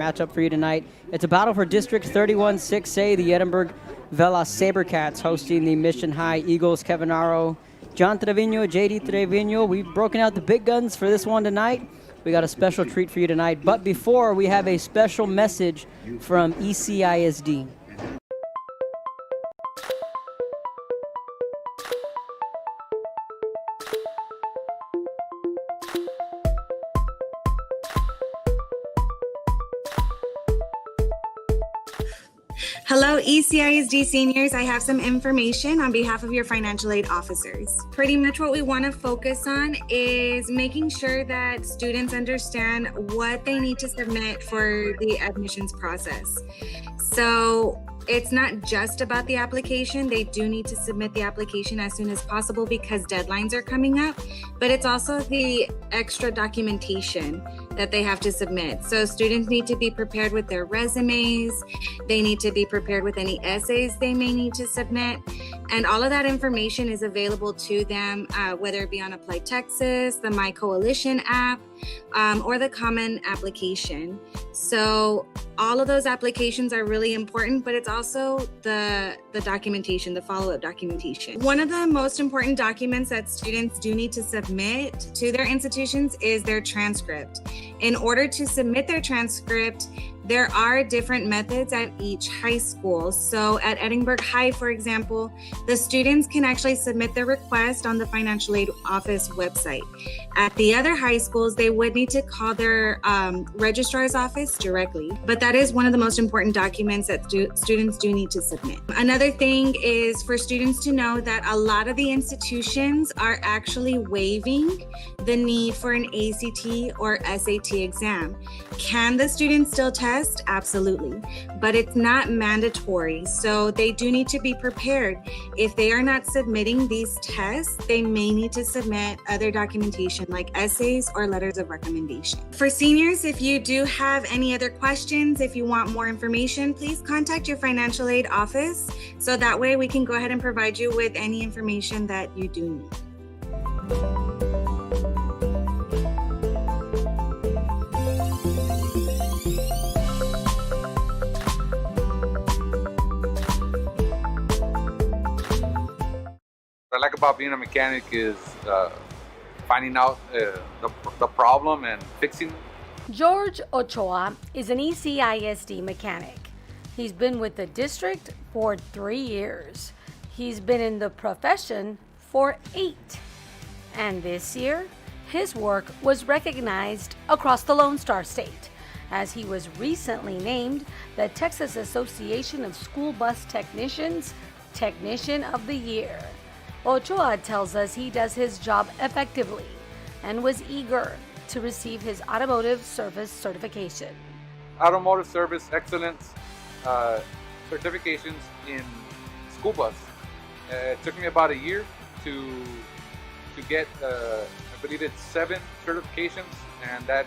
matchup for you tonight. It's a battle for District 31 6A, the Edinburg Vela Sabercats hosting the Mission High Eagles. Kevin Narro, John Trevino, JD Trevino. We've broken out the big guns for this one tonight. We got a special treat for you tonight. But before, we have a special message from ECISD. Hello, ECISD seniors. I have some information on behalf of your financial aid officers. Pretty much what we want to focus on is making sure that students understand what they need to submit for the admissions process. So it's not just about the application. They do need to submit the application as soon as possible because deadlines are coming up, but it's also the extra documentation that they have to submit. So students need to be prepared with their resumes. They need to be prepared with any essays they may need to submit. And all of that information is available to them, whether it be on Apply Texas, the My Coalition app, or the Common application. So all of those applications are really important, but it's also the documentation, the follow-up documentation. One of the most important documents that students do need to submit to their institutions is their transcript. In order to submit their transcript, there are different methods at each high school. So at Edinburg High, for example, the students can actually submit their request on the financial aid office website. At the other high schools, they would need to call their registrar's office directly. But that is one of the most important documents that students do need to submit. Another thing is for students to know that a lot of the institutions are actually waiving the need for an ACT or SAT exam. Can the students still test? Absolutely, but it's not mandatory. So they do need to be prepared. If they are not submitting these tests, they may need to submit other documentation like essays or letters of recommendation. For seniors, if you do have any other questions, if you want more information, please contact your financial aid office. So that way we can go ahead and provide you with any information that you do need. What I like about being a mechanic is finding out the problem and fixing it. George Ochoa is an ECISD mechanic. He's been with the district for 3 years. He's been in the profession for 8. And this year, his work was recognized across the Lone Star State as he was recently named the Texas Association of School Bus Technicians Technician of the Year. Ochoa tells us he does his job effectively and was eager to receive his automotive service certification. Automotive service excellence certifications in school bus. It took me about a year to get, I believe it's 7 certifications, and that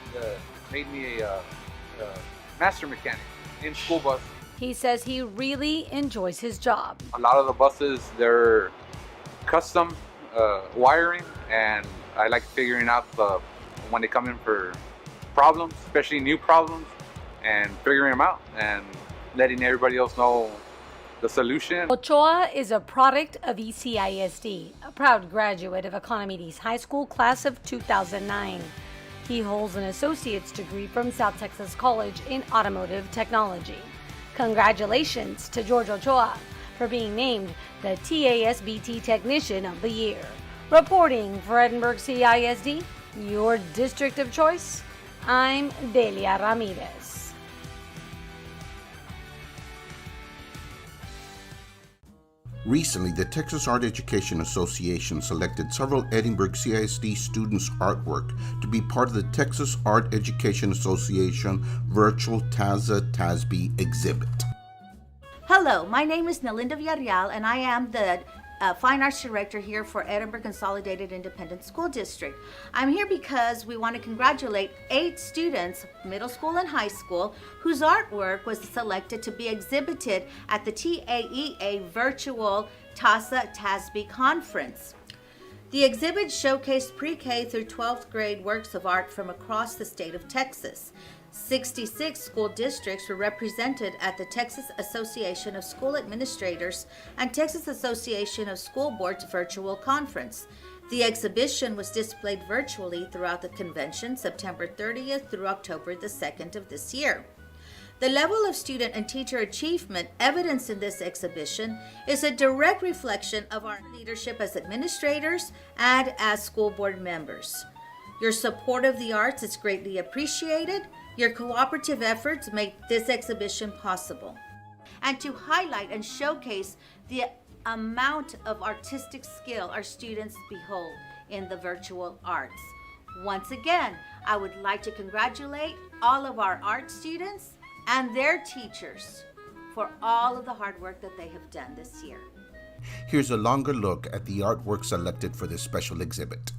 made me a master mechanic in school bus. He says he really enjoys his job. A lot of the buses, they're custom wiring, and I like figuring out when they come in for problems, especially new problems, and figuring them out and letting everybody else know the solution. Ochoa is a product of ECISD, a proud graduate of Economides High School class of 2009. He holds an associate's degree from South Texas College in automotive technology. Congratulations to George Ochoa for being named the TASBT Technician of the Year. Reporting for Edinburg CISD, your district of choice, I'm Delia Ramirez. Recently, the Texas Art Education Association selected several Edinburg CISD students' artwork to be part of the Texas Art Education Association virtual TASA-TASB exhibit. Hello, my name is Nelinda Villarreal, and I am the Fine Arts Director here for Edinburg Consolidated Independent School District. I'm here because we want to congratulate 8 students, middle school and high school, whose artwork was selected to be exhibited at the TAEA virtual TASA-TASB conference. The exhibit showcased pre-K through 12th grade works of art from across the state of Texas. 66 school districts were represented at the Texas Association of School Administrators and Texas Association of School Boards virtual conference. The exhibition was displayed virtually throughout the convention September 30th through October the 2nd of this year. The level of student and teacher achievement evidenced in this exhibition is a direct reflection of our leadership as administrators and as school board members. Your support of the arts is greatly appreciated. Your cooperative efforts make this exhibition possible. And to highlight and showcase the amount of artistic skill our students behold in the virtual arts. Once again, I would like to congratulate all of our art students and their teachers for all of the hard work that they have done this year. Here's a longer look at the artwork selected for this special exhibit.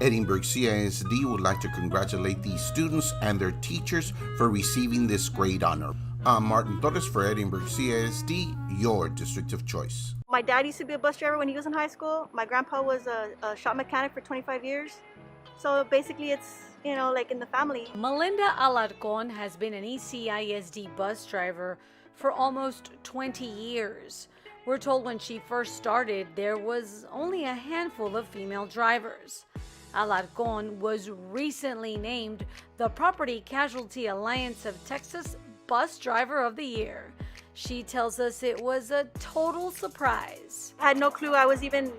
Edinburg CISD would like to congratulate these students and their teachers for receiving this great honor. I'm Martin Torres for Edinburg CISD, your district of choice. My dad used to be a bus driver when he was in high school. My grandpa was a shop mechanic for 25 years. So basically it's, like in the family. Melinda Alarcon has been an ECISD bus driver for almost 20 years. We're told when she first started, there was only a handful of female drivers. Alarcon was recently named the Property Casualty Alliance of Texas Bus Driver of the Year. She tells us it was a total surprise. I had no clue I was even,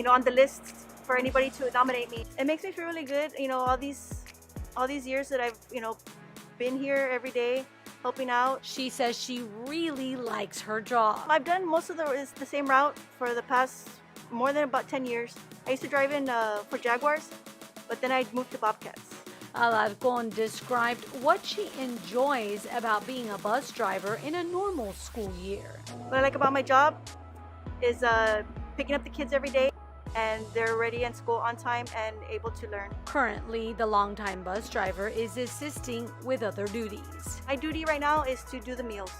on the list for anybody to nominate me. It makes me feel really good, all these years that I've, been here every day helping out. She says she really likes her job. I've done most of the same route for the past more than about 10 years. I used to drive in for Jaguars, but then I moved to Bobcats. Alarcon described what she enjoys about being a bus driver in a normal school year. What I like about my job is picking up the kids every day, and they're ready in school on time and able to learn. Currently, the longtime bus driver is assisting with other duties. My duty right now is to do the meals,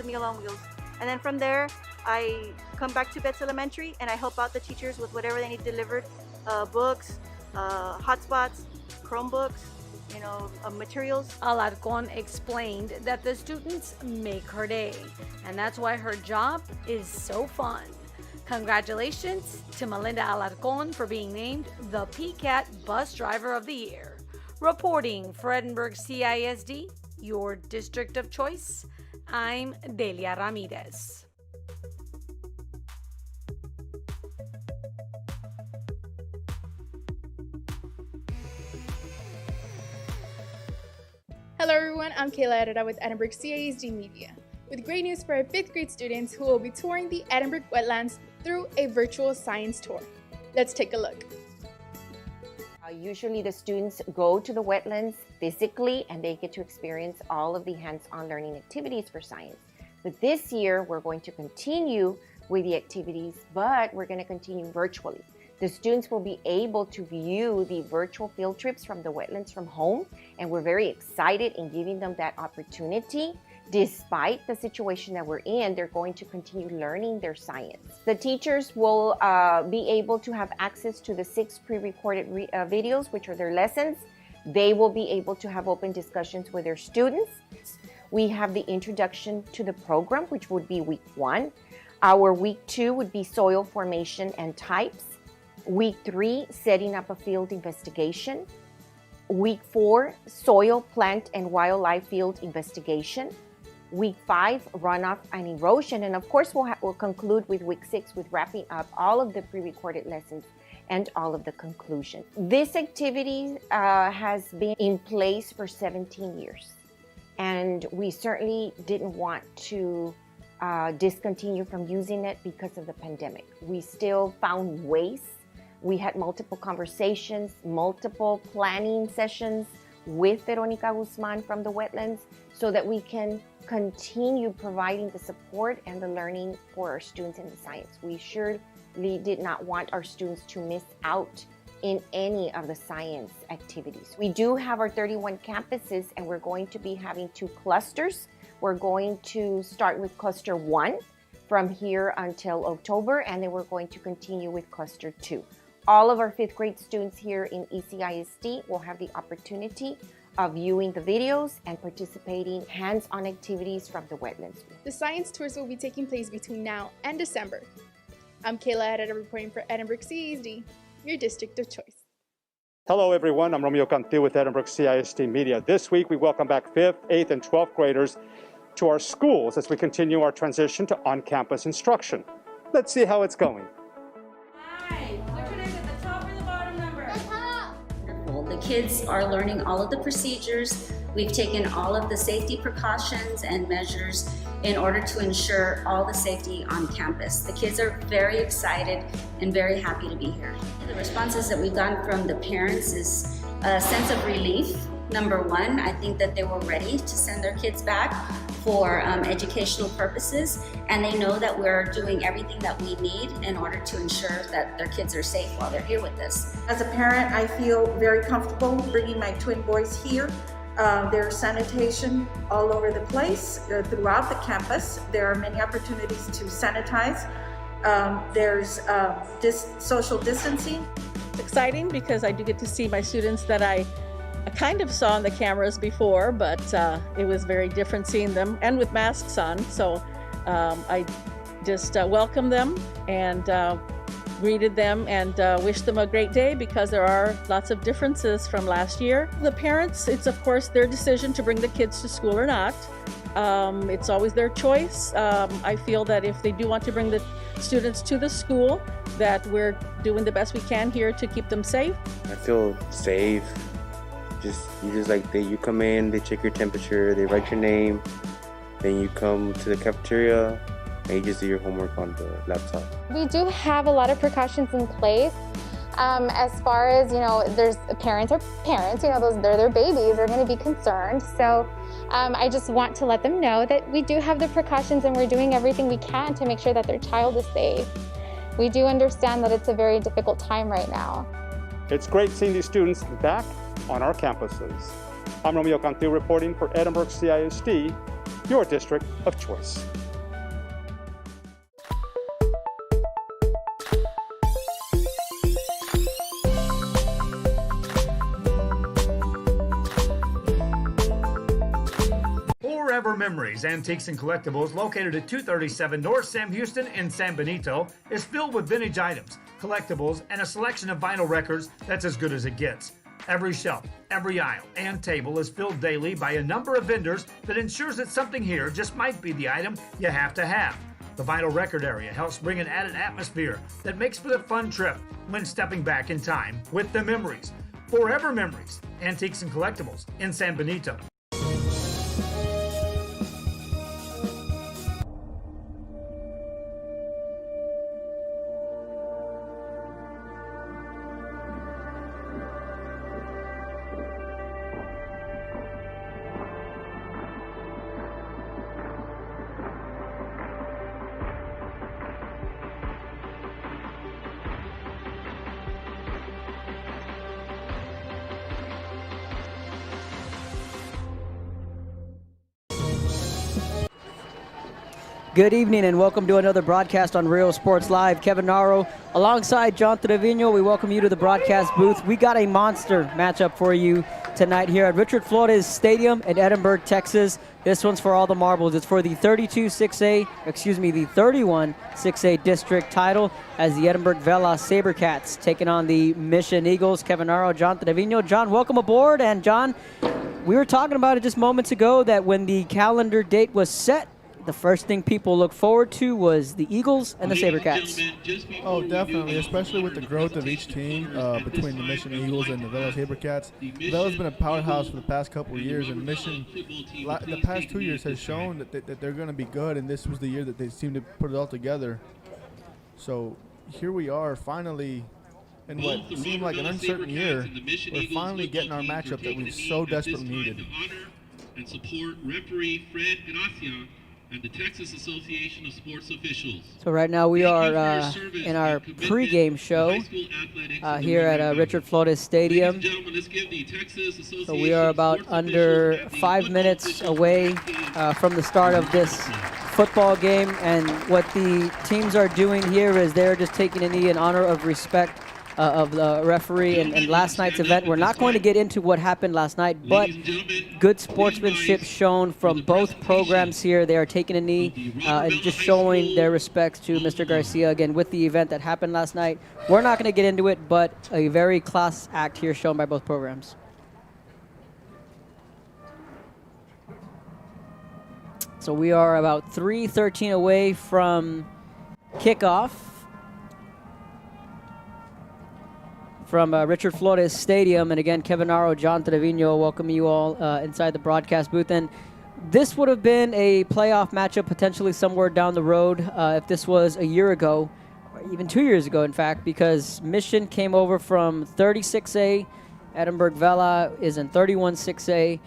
Meal on Wheels. And then from there, I come back to Betts Elementary and I help out the teachers with whatever they need delivered, books, hotspots, Chromebooks, materials. Alarcon explained that the students make her day, and that's why her job is so fun. Congratulations to Melinda Alarcon for being named the PCAT Bus Driver of the Year. Reporting for Edinburg CISD, your district of choice, I'm Delia Ramirez. Hello everyone, I'm Kayla Herrera with Edinburg CISD Media, with great news for our 5th grade students who will be touring the Edinburg wetlands through a virtual science tour. Let's take a look. Usually the students go to the wetlands physically and they get to experience all of the hands-on learning activities for science. But this year we're going to continue with the activities, but we're going to continue virtually. The students will be able to view the virtual field trips from the wetlands from home, and we're very excited in giving them that opportunity. Despite the situation that we're in, they're going to continue learning their science. The teachers will be able to have access to the 6 pre-recorded videos, which are their lessons. They will be able to have open discussions with their students. we have the introduction to the program, which would be week 1. Our week 2 would be soil formation and types. Week 3, setting up a field investigation. Week 4, soil, plant, and wildlife field investigation. Week 5, runoff and erosion. And of course, we'll conclude with week 6 with wrapping up all of the pre-recorded lessons and all of the conclusion. This activity has been in place for 17 years. And we certainly didn't want to discontinue from using it because of the pandemic. We still found ways. We had multiple conversations, multiple planning sessions with Veronica Guzman from the wetlands so that we can continue providing the support and the learning for our students in the science. We surely did not want our students to miss out in any of the science activities. We do have our 31 campuses, and we're going to be having 2 clusters. We're going to start with cluster 1 from here until October, and then we're going to continue with cluster 2. All of our 5th grade students here in ECISD will have the opportunity of viewing the videos and participating hands-on activities from the wetlands. The science tours will be taking place between now and December. I'm Kayla Herrera reporting for Edinburg CASD, your district of choice. Hello everyone, I'm Romeo Cantu with Edinburg CISD Media. This week we welcome back 5th, 8th, and 12th graders to our schools as we continue our transition to on-campus instruction. Let's see how it's going. Hi, which one is it, the top or the bottom number? The top. Wonderful. The kids are learning all of the procedures. We've taken all of the safety precautions and measures in order to ensure all the safety on campus. The kids are very excited and very happy to be here. The responses that we've gotten from the parents is a sense of relief. Number 1, I think that they were ready to send their kids back for educational purposes, and they know that we're doing everything that we need in order to ensure that their kids are safe while they're here with us. As a parent, I feel very comfortable bringing my twin boys here. There's sanitation all over the place, throughout the campus. There are many opportunities to sanitize. There's social distancing. It's exciting because I do get to see my students that I kind of saw on the cameras before, but it was very different seeing them and with masks on. So I just welcomed them and greeted them and wished them a great day because there are lots of differences from last year. The parents, it's of course their decision to bring the kids to school or not. It's always their choice. I feel that if they do want to bring the students to the school, that we're doing the best we can here to keep them safe. I feel safe. You come in, they check your temperature, they write your name, then you come to the cafeteria and you just do your homework on the laptop. We do have a lot of precautions in place. As far as, there's parents are parents, they're their babies, they're going to be concerned. So I just want to let them know that we do have the precautions and we're doing everything we can to make sure that their child is safe. We do understand that it's a very difficult time right now. It's great seeing these students back on our campuses. I'm Romeo Cantu reporting for Edinburg CISD, your district of choice. Forever Memories, Antiques and Collectibles, located at 237 North Sam Houston in San Benito, is filled with vintage items, collectibles, and a selection of vinyl records that's as good as it gets. Every shelf, every aisle, and table is filled daily by a number of vendors that ensures that something here just might be the item you have to have. The vinyl record area helps bring an added atmosphere that makes for the fun trip when stepping back in time with the memories. Forever Memories, Antiques and Collectibles in San Benito. Good evening and welcome to another broadcast on Real Sports Live. Kevin Narro alongside John Trevino. We welcome you to the broadcast booth. We got a monster matchup for you tonight here at Richard Flores Stadium in Edinburg, Texas. This one's for all the marbles. It's for the 31 6A district title as the Edinburg Vela Sabercats taking on the Mission Eagles. Kevin Narro, John Trevino. John, welcome aboard. And John, we were talking about it just moments ago that when the calendar date was set, the first thing people look forward to was the Eagles and the Sabercats. Oh, definitely, especially with the growth of each team between the Mission Eagles and the Vela Sabercats. Vela's been a powerhouse for the past couple of years, and Mission, the past 2 years, has shown that they're going to be good, and this was the year that they seemed to put it all together. So here we are, finally, in what seemed like an uncertain year, we're finally getting our matchup that we so desperately needed. And support referee Fred Gracia and the Texas Association of Sports Officials. So right now we are in our pregame show here at Richard Flores Stadium. So we are about under 5 minutes away from the start of this football game, and what the teams are doing here is they're just taking a knee in honor of respect of the referee and last night's event. We're not going to get into what happened last night, but good sportsmanship shown from both programs here. They are taking a knee and just showing their respects to Mr. Garcia again with the event that happened last night. We're not going to get into it, but a very class act here shown by both programs. So we are about 3:13 away from kickoff from Richard Flores Stadium. And again, Kevin Narro, John Trevino, welcome you all inside the broadcast booth. And this would have been a playoff matchup potentially somewhere down the road if this was a year ago, or even 2 years ago, in fact, because Mission came over from 36A. Edinburg Vela is in 31-6A.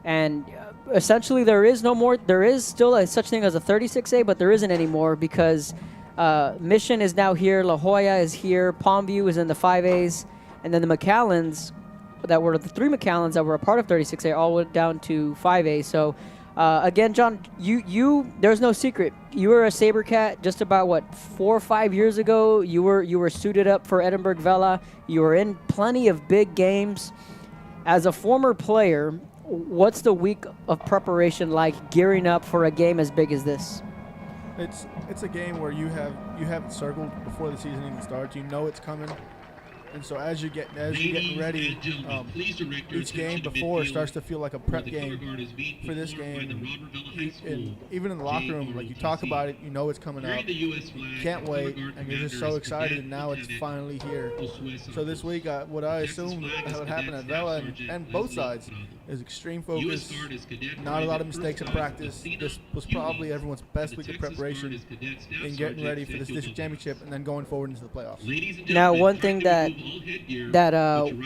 And essentially there is still a such thing as a 36A, but there isn't anymore because Mission is now here, La Jolla is here, Palmview is in the 5As, and then the McAllens, that were the three McAllens that were a part of 36A, all went down to 5A. So again, John, you there's no secret. You were a Sabercat just about 4 or 5 years ago. You were suited up for Edinburg Vela. You were in plenty of big games. As a former player, what's the week of preparation like gearing up for a game as big as this? It's a game where you have it circled before the season even starts. You know it's coming, and so as you're getting ready, each game before starts to feel like a prep game for this game. And even in the locker room, like you talk about it, you know it's coming up. You can't wait, and you're just so excited. And now it's finally here. So this week, what I assume would happen at Vela and both sides is extreme focus, not a lot of mistakes in practice. This was probably everyone's best week of preparation in getting ready for this district championship and then going forward into the playoffs. Now, one thing that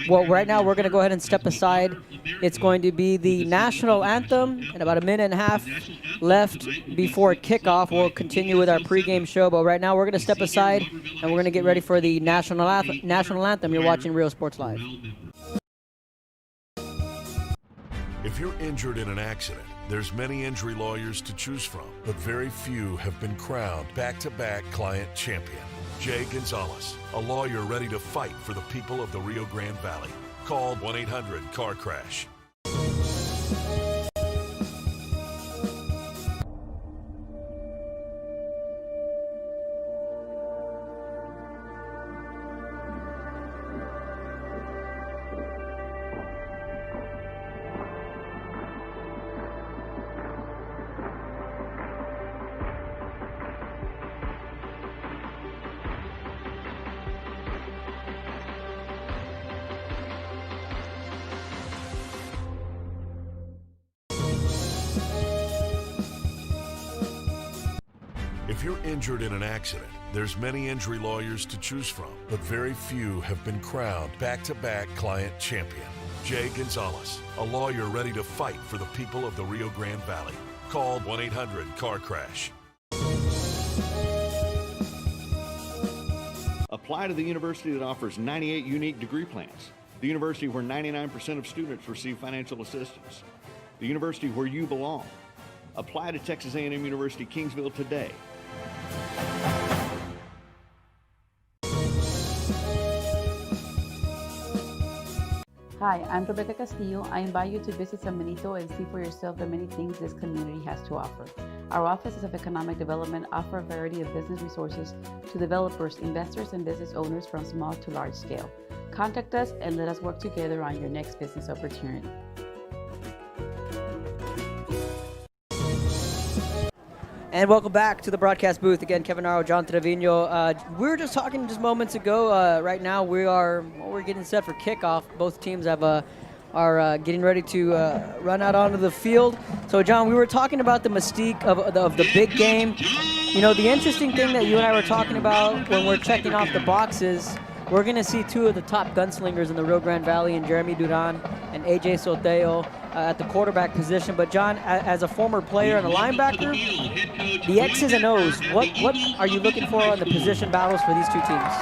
right now we're going to go ahead and step aside. It's going to be the national anthem and about a minute and a half left before kickoff. We'll continue with our pregame show, but right now we're going to step aside and we're going to get ready for the national anthem. You're watching Real Sports Live. If you're injured in an accident, there's many injury lawyers to choose from, but very few have been crowned back-to-back client champion. Jay Gonzalez, a lawyer ready to fight for the people of the Rio Grande Valley. Call 1-800-CAR-CRASH. If you're injured in an accident, there's many injury lawyers to choose from, but very few have been crowned back-to-back client champion. Jay Gonzalez, a lawyer ready to fight for the people of the Rio Grande Valley. Call 1-800-CAR-CRASH. Apply to the university that offers 98 unique degree plans. The university where 99% of students receive financial assistance. The university where you belong. Apply to Texas A&M University Kingsville today. Hi, I'm Rebecca Castillo. I invite you to visit San Benito and see for yourself the many things this community has to offer. Our offices of economic development offer a variety of business resources to developers, investors, and business owners from small to large scale. Contact us and let us work together on your next business opportunity. And welcome back to the broadcast booth. Again, Kevin Narro, John Trevino. We were just talking just moments ago. Right now, we're getting set for kickoff. Both teams are getting ready to run out onto the field. So, John, we were talking about the mystique of the big game. You know, the interesting thing that you and I were talking about when we're checking off the boxes, we're going to see two of the top gunslingers in the Rio Grande Valley, and Jeremy Duran and AJ Soteo at the quarterback position. But John, as a former player and a linebacker, the X's and O's, what are you looking for on the position battles for these two teams?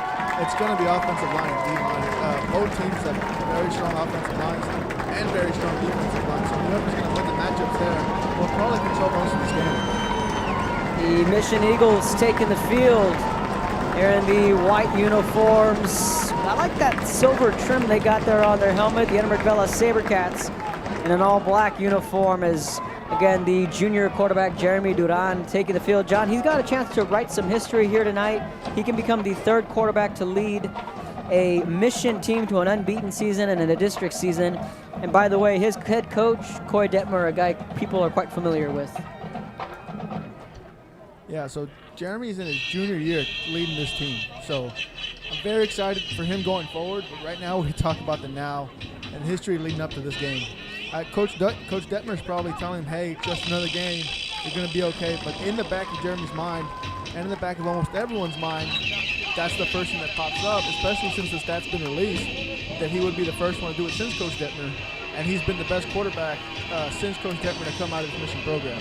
It's going to be offensive line and D-line. Both teams have very strong offensive lines and very strong defensive lines. So whoever's going to win the matchups there will probably control most of this game. The Mission Eagles taking the field. They're in the white uniforms. I like that silver trim they got there on their helmet. The Edinburg Vela Sabercats in an all-black uniform is, again, the junior quarterback Jeremy Duran taking the field. John, he's got a chance to write some history here tonight. He can become the third quarterback to lead a Mission team to an unbeaten season and in a district season. And by the way, his head coach, Coy Detmer, a guy people are quite familiar with. Yeah, so Jeremy's in his junior year leading this team. So I'm very excited for him going forward. But right now we talk about the now and history leading up to this game. Coach Detmer's probably telling him, hey, just another game. You're going to be okay. But in the back of Jeremy's mind and in the back of almost everyone's mind, that's the first thing that pops up, especially since the stat's been released, that he would be the first one to do it since Coach Detmer. And he's been the best quarterback since Coach Detmer to come out of his Mission program.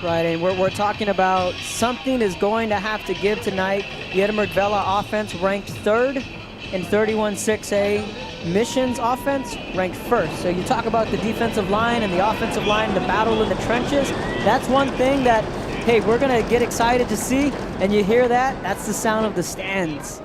Right, and we're talking about something is going to have to give tonight. The Edinburg Vela offense ranked third in 31-6A. Mission's offense ranked first. So you talk about the defensive line and the offensive line, the battle in the trenches. That's one thing that, hey, we're going to get excited to see. And you hear that? That's the sound of the stands.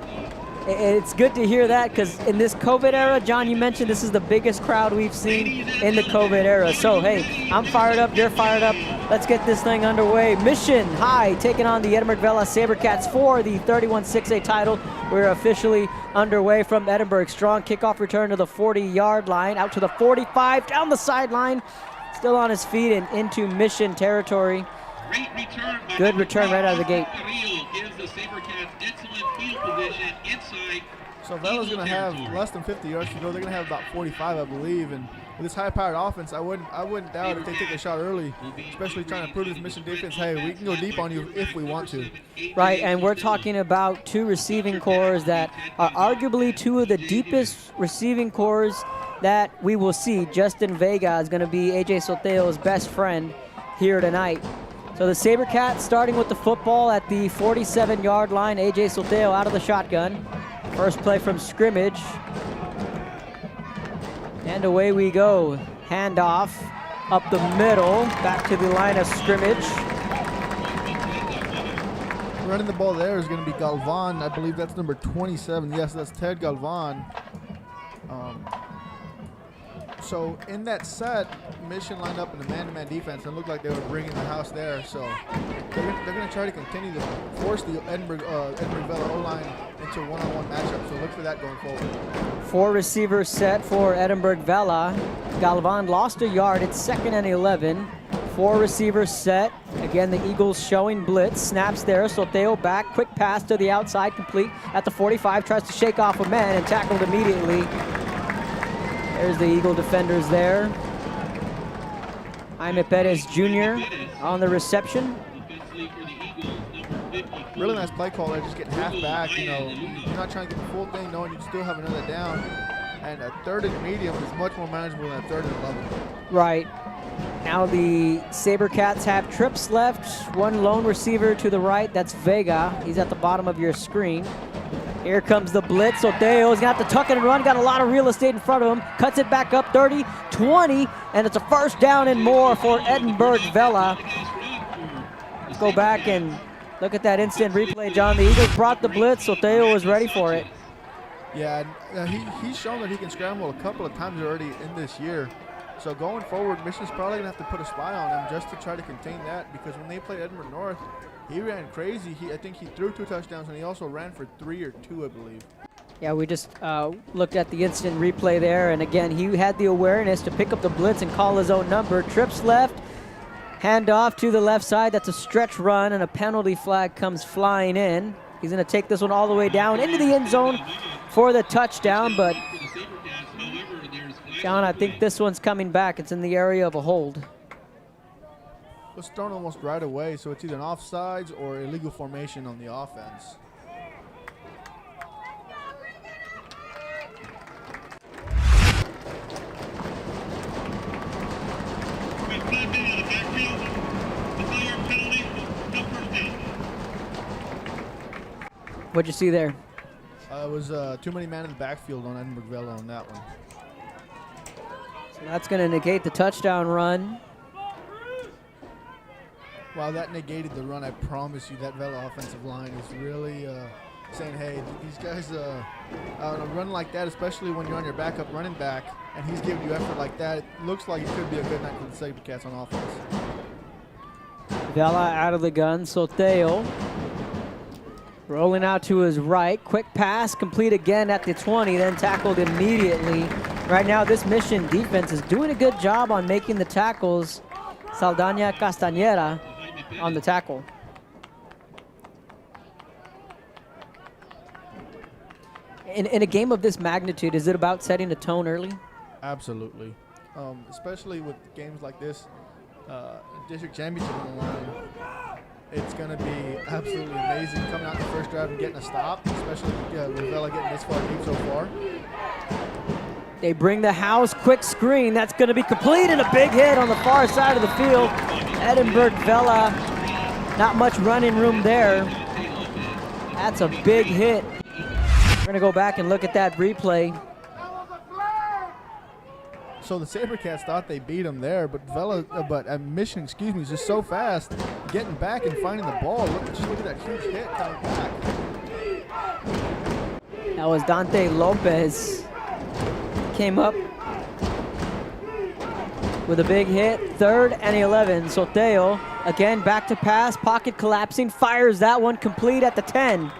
It's good to hear that because in this COVID era, John, you mentioned this is the biggest crowd we've seen in the COVID era. So, hey, I'm fired up. You're fired up. Let's get this thing underway. Mission High taking on the Edinburg Vela Sabercats for the 31-6A title. We're officially underway from Edinburg. Strong kickoff return to the 40-yard line, out to the 45, down the sideline. Still on his feet and into Mission territory. Good return right out of the gate. So Vela's going to have less than 50 yards to go. They're going to have about 45, I believe. And with this high-powered offense, I wouldn't doubt if they take a shot early, especially trying to prove this Mission defense, hey, we can go deep on you if we want to. Right, and we're talking about two receiving cores that are arguably two of the deepest receiving cores that we will see. Justin Vega is going to be AJ Soteo's best friend here tonight. So the Sabercats starting with the football at the 47-yard line. AJ Soteo out of the shotgun. First play from scrimmage. And away we go. Handoff up the middle, back to the line of scrimmage. Running the ball there is going to be Galvan. I believe that's number 27. Yes, that's Ted Galvan. So in that set, Mission lined up in a man-to-man defense and looked like they were bringing the house there. So they're going to try to continue to force the Edinburg Vela O-line into a one-on-one matchup. So look for that going forward. 4 receivers set for Edinburg Vela. Galvan lost a yard. It's 2nd and 11. 4 receivers set. Again, the Eagles showing blitz. Snaps there. Soteo back. Quick pass to the outside, complete at the 45. Tries to shake off a man and tackled immediately. There's the Eagle defenders there. Jaime Perez Jr. on the reception. Really nice play call there, just getting half back. You know, you're not trying to get the full thing, knowing you still have another down. And a 3rd and medium is much more manageable than a 3rd and 11. Right. Now the Sabercats have trips left. 1 lone receiver to the right. That's Vega. He's at the bottom of your screen. Here comes the blitz. Soteo's gonna have to tuck it and run. Got a lot of real estate in front of him. Cuts it back up 30, 20, and it's a first down and more for Edinburg Vela. Let's go back and look at that instant replay, John. The Eagles brought the blitz. Soteo was ready for it. Yeah, he's shown that he can scramble a couple of times already in this year. So going forward, Mission's probably going to have to put a spy on him just to try to contain that, because when they played Edinburg North, he ran crazy. I think he threw 2 touchdowns, and he also ran for 3 or 2, I believe. Yeah, we just looked at the instant replay there, and again, he had the awareness to pick up the blitz and call his own number. Trips left, hand off to the left side. That's a stretch run, and a penalty flag comes flying in. He's going to take this one all the way down into the end zone for the touchdown, but John, I think this one's coming back. It's in the area of a hold. It was thrown almost right away, so it's either an offsides or illegal formation on the offense. What'd you see there? It was too many men in the backfield on Edinburg Vela on that one. So that's going to negate the touchdown run. Wow, that negated the run. I promise you that Vela offensive line is really saying, hey, these guys on a run like that, especially when you're on your backup running back, and he's giving you effort like that, it looks like it could be a good night for the Sabercats on offense. Vela out of the gun. Soteo rolling out to his right. Quick pass, complete again at the 20, then tackled immediately. Right now, this Mission defense is doing a good job on making the tackles. Saldana Castañeda on the tackle. In a game of this magnitude, is it about setting a tone early? Absolutely. Especially with games like this, district championship on the line. It's going to be absolutely amazing coming out in the first drive and getting a stop, especially with Vela getting this far deep so far. They bring the house, quick screen. That's going to be complete, and a big hit on the far side of the field. Edinburg Vela, not much running room there. That's a big hit. We're going to go back and look at that replay. So the Sabercats thought they beat him there, but Mission, is just so fast, getting back and finding the ball. Look at that huge hit coming back. That was Dante Lopez. Came up with a big hit. 3rd and 11. Soteo again back to pass. Pocket collapsing. Fires that one complete at the 10.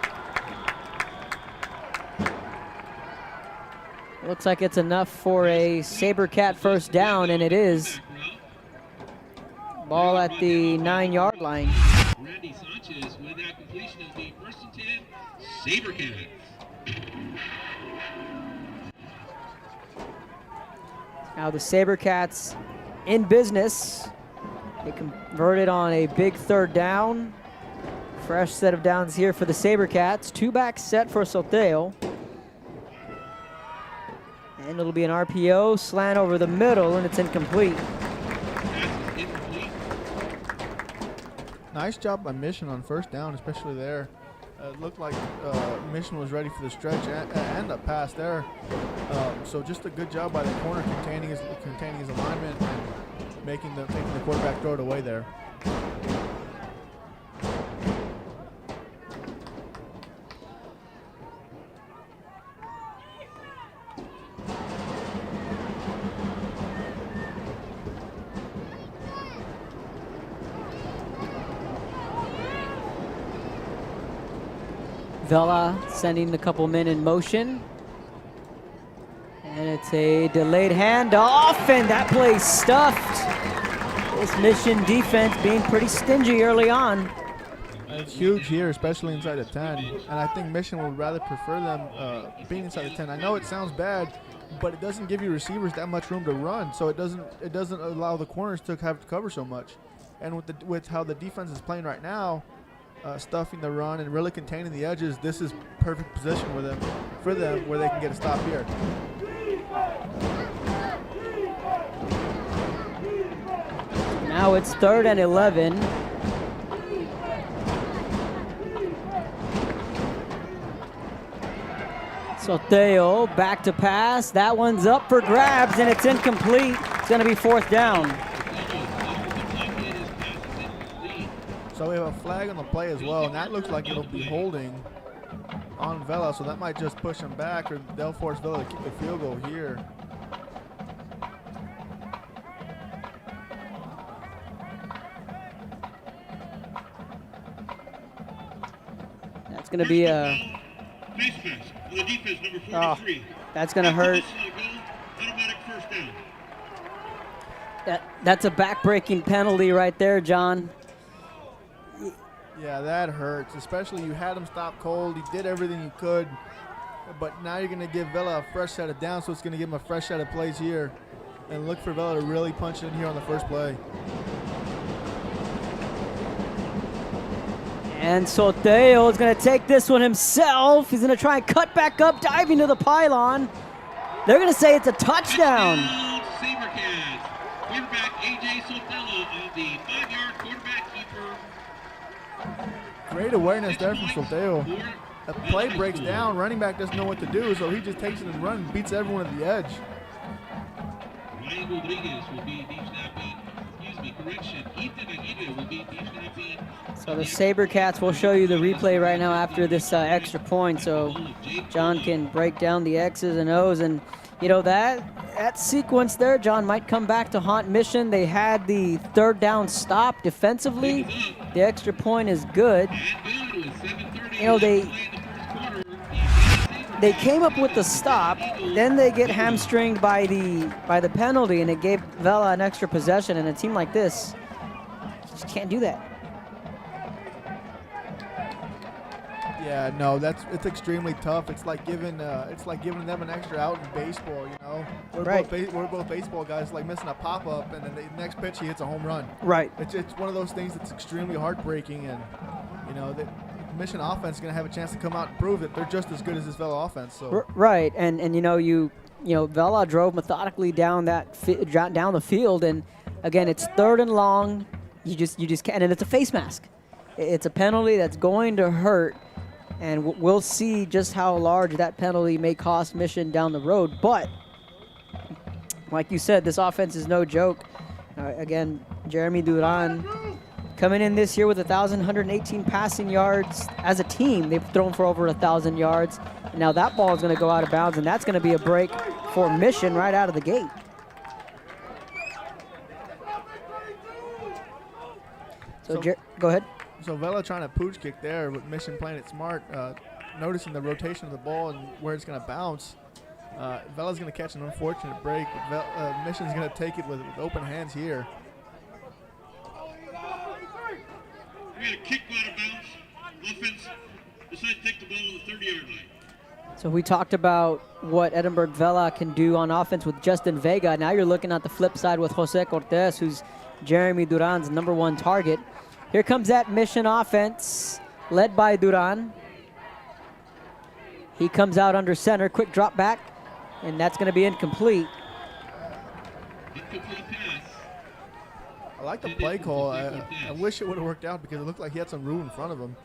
Looks like it's enough for a Sabercat first down, and it is. Ball at the 9-yard line. Randy Sanchez with that completion is the 1st and 10 Sabercats. Now the Sabercats in business. They converted on a big 3rd down. Fresh set of downs here for the Sabercats. 2-back set for Soteo. And it'll be an RPO, slant over the middle, and it's incomplete. Nice job by Mission on first down, especially there. It looked like Mission was ready for the stretch and the pass there. So just a good job by the corner containing his alignment and making the quarterback throw it away there. Vela sending a couple men in motion. And it's a delayed handoff, and that play's stuffed. This Mission defense being pretty stingy early on. It's huge here, especially inside the 10. And I think Mission would rather prefer them being inside the 10. I know it sounds bad, but it doesn't give you receivers that much room to run, so it doesn't allow the corners to have to cover so much. And with how the defense is playing right now, stuffing the run and really containing the edges, this is perfect position for them where they can get a stop here. Now it's 3rd and 11. Soteo back to pass. That one's up for grabs, and it's incomplete. It's going to be 4th down. So we have a flag on the play as well, and that looks like it'll be holding on Vela, so that might just push him back, or they'll force Vela to kick the field goal here. That's going to be a... Oh, that's going to hurt. That's a back-breaking penalty right there, John. Yeah, that hurts, especially you had him stop cold. He did everything he could, but now you're going to give Vela a fresh set of downs, so it's going to give him a fresh set of plays here, and look for Vela to really punch it in here on the first play. And Soteo is going to take this one himself. He's going to try and cut back up, diving to the pylon. They're going to say it's a touchdown. Sabercats. Quarterback A.J. Sotelo of the 5-yard quarterback keeper. Great awareness there from Soteo. The play breaks down. Running back doesn't know what to do, so he just takes it and runs, beats everyone at the edge. Ryan Rodriguez will be deep snapping. Correction. Ethan Aguirre will be deep snapping. So the Sabercats will show you the replay right now after this extra point, so John can break down the X's and O's. And, you know, that sequence there, John, might come back to haunt Mission. They had the 3rd down stop defensively. The extra point is good. You know, they came up with the stop, then they get hamstringed by the penalty, and it gave Vela an extra possession. And a team like this just can't do that. Yeah, no, it's extremely tough. It's like giving them an extra out in baseball. You know, we're both baseball guys. Like missing a pop up, and then the next pitch he hits a home run. Right. It's one of those things that's extremely heartbreaking, and you know that Mission offense is going to have a chance to come out and prove that they're just as good as this Vela offense. So right, and you know Vela drove methodically down down the field, and again it's 3rd and long. You just can't, and it's a face mask. It's a penalty that's going to hurt, and we'll see just how large that penalty may cost Mission down the road. But like you said, this offense is no joke. Again, Jeremy Duran coming in this year with 1,118 passing yards. As a team, they've thrown for over 1,000 yards. And now that ball is going to go out of bounds, and that's going to be a break for Mission right out of the gate. So go ahead. So Vela trying to pooch kick there, but Mission playing it smart, noticing the rotation of the ball and where it's going to bounce. Vela's going to catch an unfortunate break, but Mission's going to take it with open hands here. We got a kick out of bounds. Offense decided to take the ball on the 30-yard line. So we talked about what Edinburg Vela can do on offense with Justin Vega. Now you're looking at the flip side with Jose Cortez, who's Jeremy Duran's #1 target. Here comes that Mission offense, led by Duran. He comes out under center, quick drop back, and that's going to be incomplete. Incomplete pass. I like the play call. I wish it would have worked out because it looked like he had some room in front of him.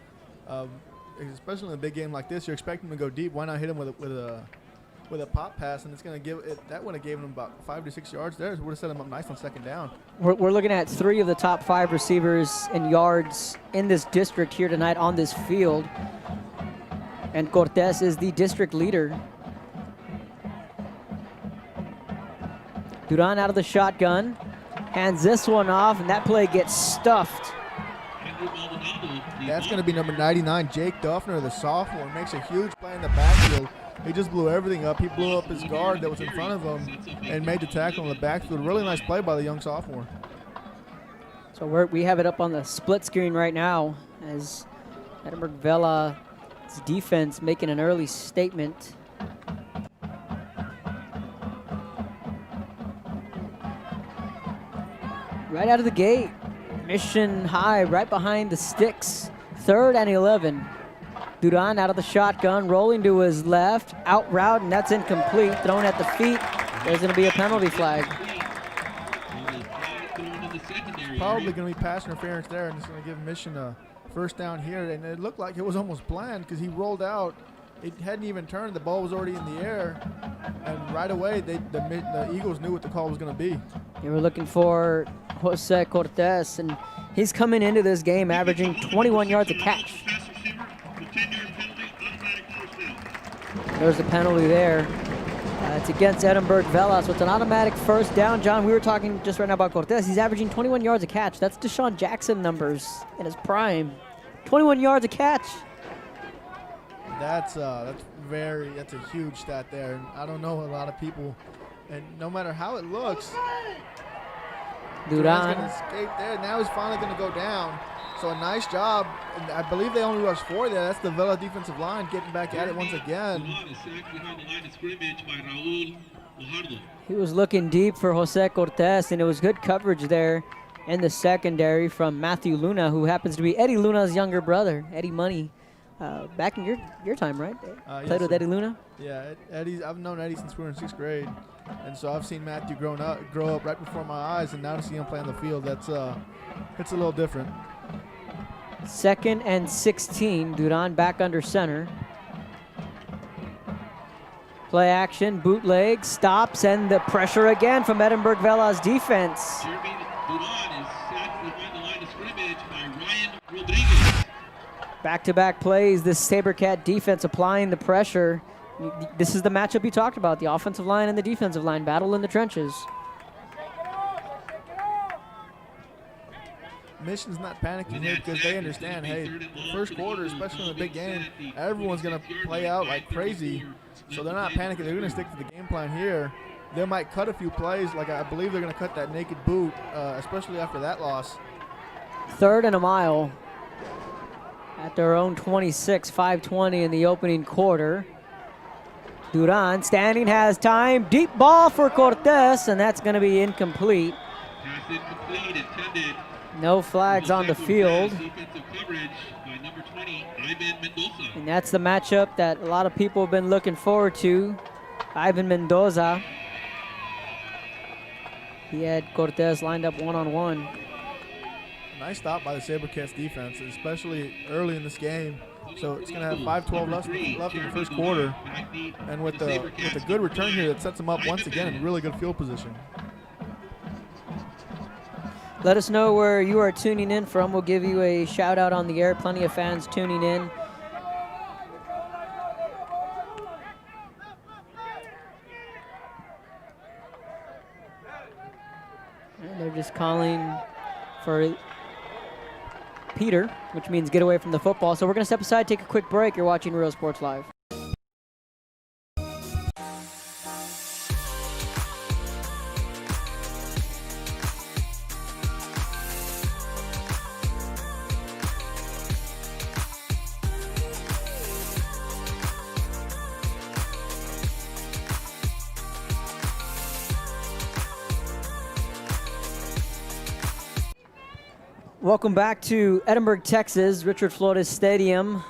Especially in a big game like this, you're expecting him to go deep. Why not hit him with a pop pass? And it's going to give it. That would have given him about 5 to 6 yards there. It would have set him up nice on 2nd down. We're looking at 3 of the top 5 receivers in yards in this district here tonight on this field. And Cortez is the district leader. Duran out of the shotgun. Hands this one off, and that play gets stuffed. That's going to be number 99, Jake Duffner, the sophomore. Makes a huge play in the backfield. He just blew everything up. He blew up his guard that was in front of him and made the tackle in the backfield. Really nice play by the young sophomore. So we have it up on the split screen right now as Edinburg Vela's defense making an early statement. Right out of the gate, Mission High right behind the sticks. 3rd and 11. Duran out of the shotgun, rolling to his left, out route, and that's incomplete. Thrown at the feet. There's going to be a penalty flag. Probably going to be pass interference there, and it's going to give Mission a 1st down here. And it looked like it was almost planned because he rolled out it hadn't even turned. The ball was already in the air, and right away the Eagles knew what the call was going to be. They were looking for Jose Cortez, and he's coming into this game averaging 21 yards a catch. There's the penalty there. It's against Edinburg Vela, so it's an automatic first down. John, we were talking just right now about Cortez. He's averaging 21 yards a catch. That's Deshaun Jackson numbers in his prime. 21 yards a catch. That's a huge stat there. And I don't know a lot of people, and no matter how it looks, Duran's going to escape there. Now he's finally going to go down. So a nice job. And I believe they only rushed 4 there. That's the Vela defensive line getting back at it once again. He was looking deep for Jose Cortez, and it was good coverage there in the secondary from Matthew Luna, who happens to be Eddie Luna's younger brother, Eddie Money. Back in your time, right? Played yes, with sir. Eddie Luna? Yeah, I've known Eddie since we were in 6th grade. And so I've seen Matthew grow up right before my eyes, and now to see him play on the field, it's a little different. 2nd and 16. Duran back under center. Play action, bootleg, stops, and the pressure again from Edinburg Vela's defense. Back-to-back plays, this Sabercat defense applying the pressure. This is the matchup you talked about, the offensive line and the defensive line, battle in the trenches. Mission's not panicking here because they understand, hey, the first quarter, especially in a big game, everyone's going to play out like crazy. So they're not panicking. They're going to stick to the game plan here. They might cut a few plays. Like I believe they're going to cut that naked boot, especially after that loss. 3rd and a mile at their own 26, 5:20 in the opening quarter. Duran standing, has time. Deep ball for Cortez, and that's going to be incomplete. No flags on the field. And that's the matchup that a lot of people have been looking forward to. Ivan Mendoza. He had Cortez lined up one-on-one. Nice stop by the Sabercats defense, especially early in this game. So it's going to have 5:12 left in the first quarter. And with a good return here, that sets them up once again in really good field position. Let us know where you are tuning in from. We'll give you a shout out on the air. Plenty of fans tuning in. And they're just calling for Peter, which means get away from the football. So we're going to step aside, take a quick break. You're watching Real Sports Live. Welcome back to Edinburg, Texas, Richard Flores Stadium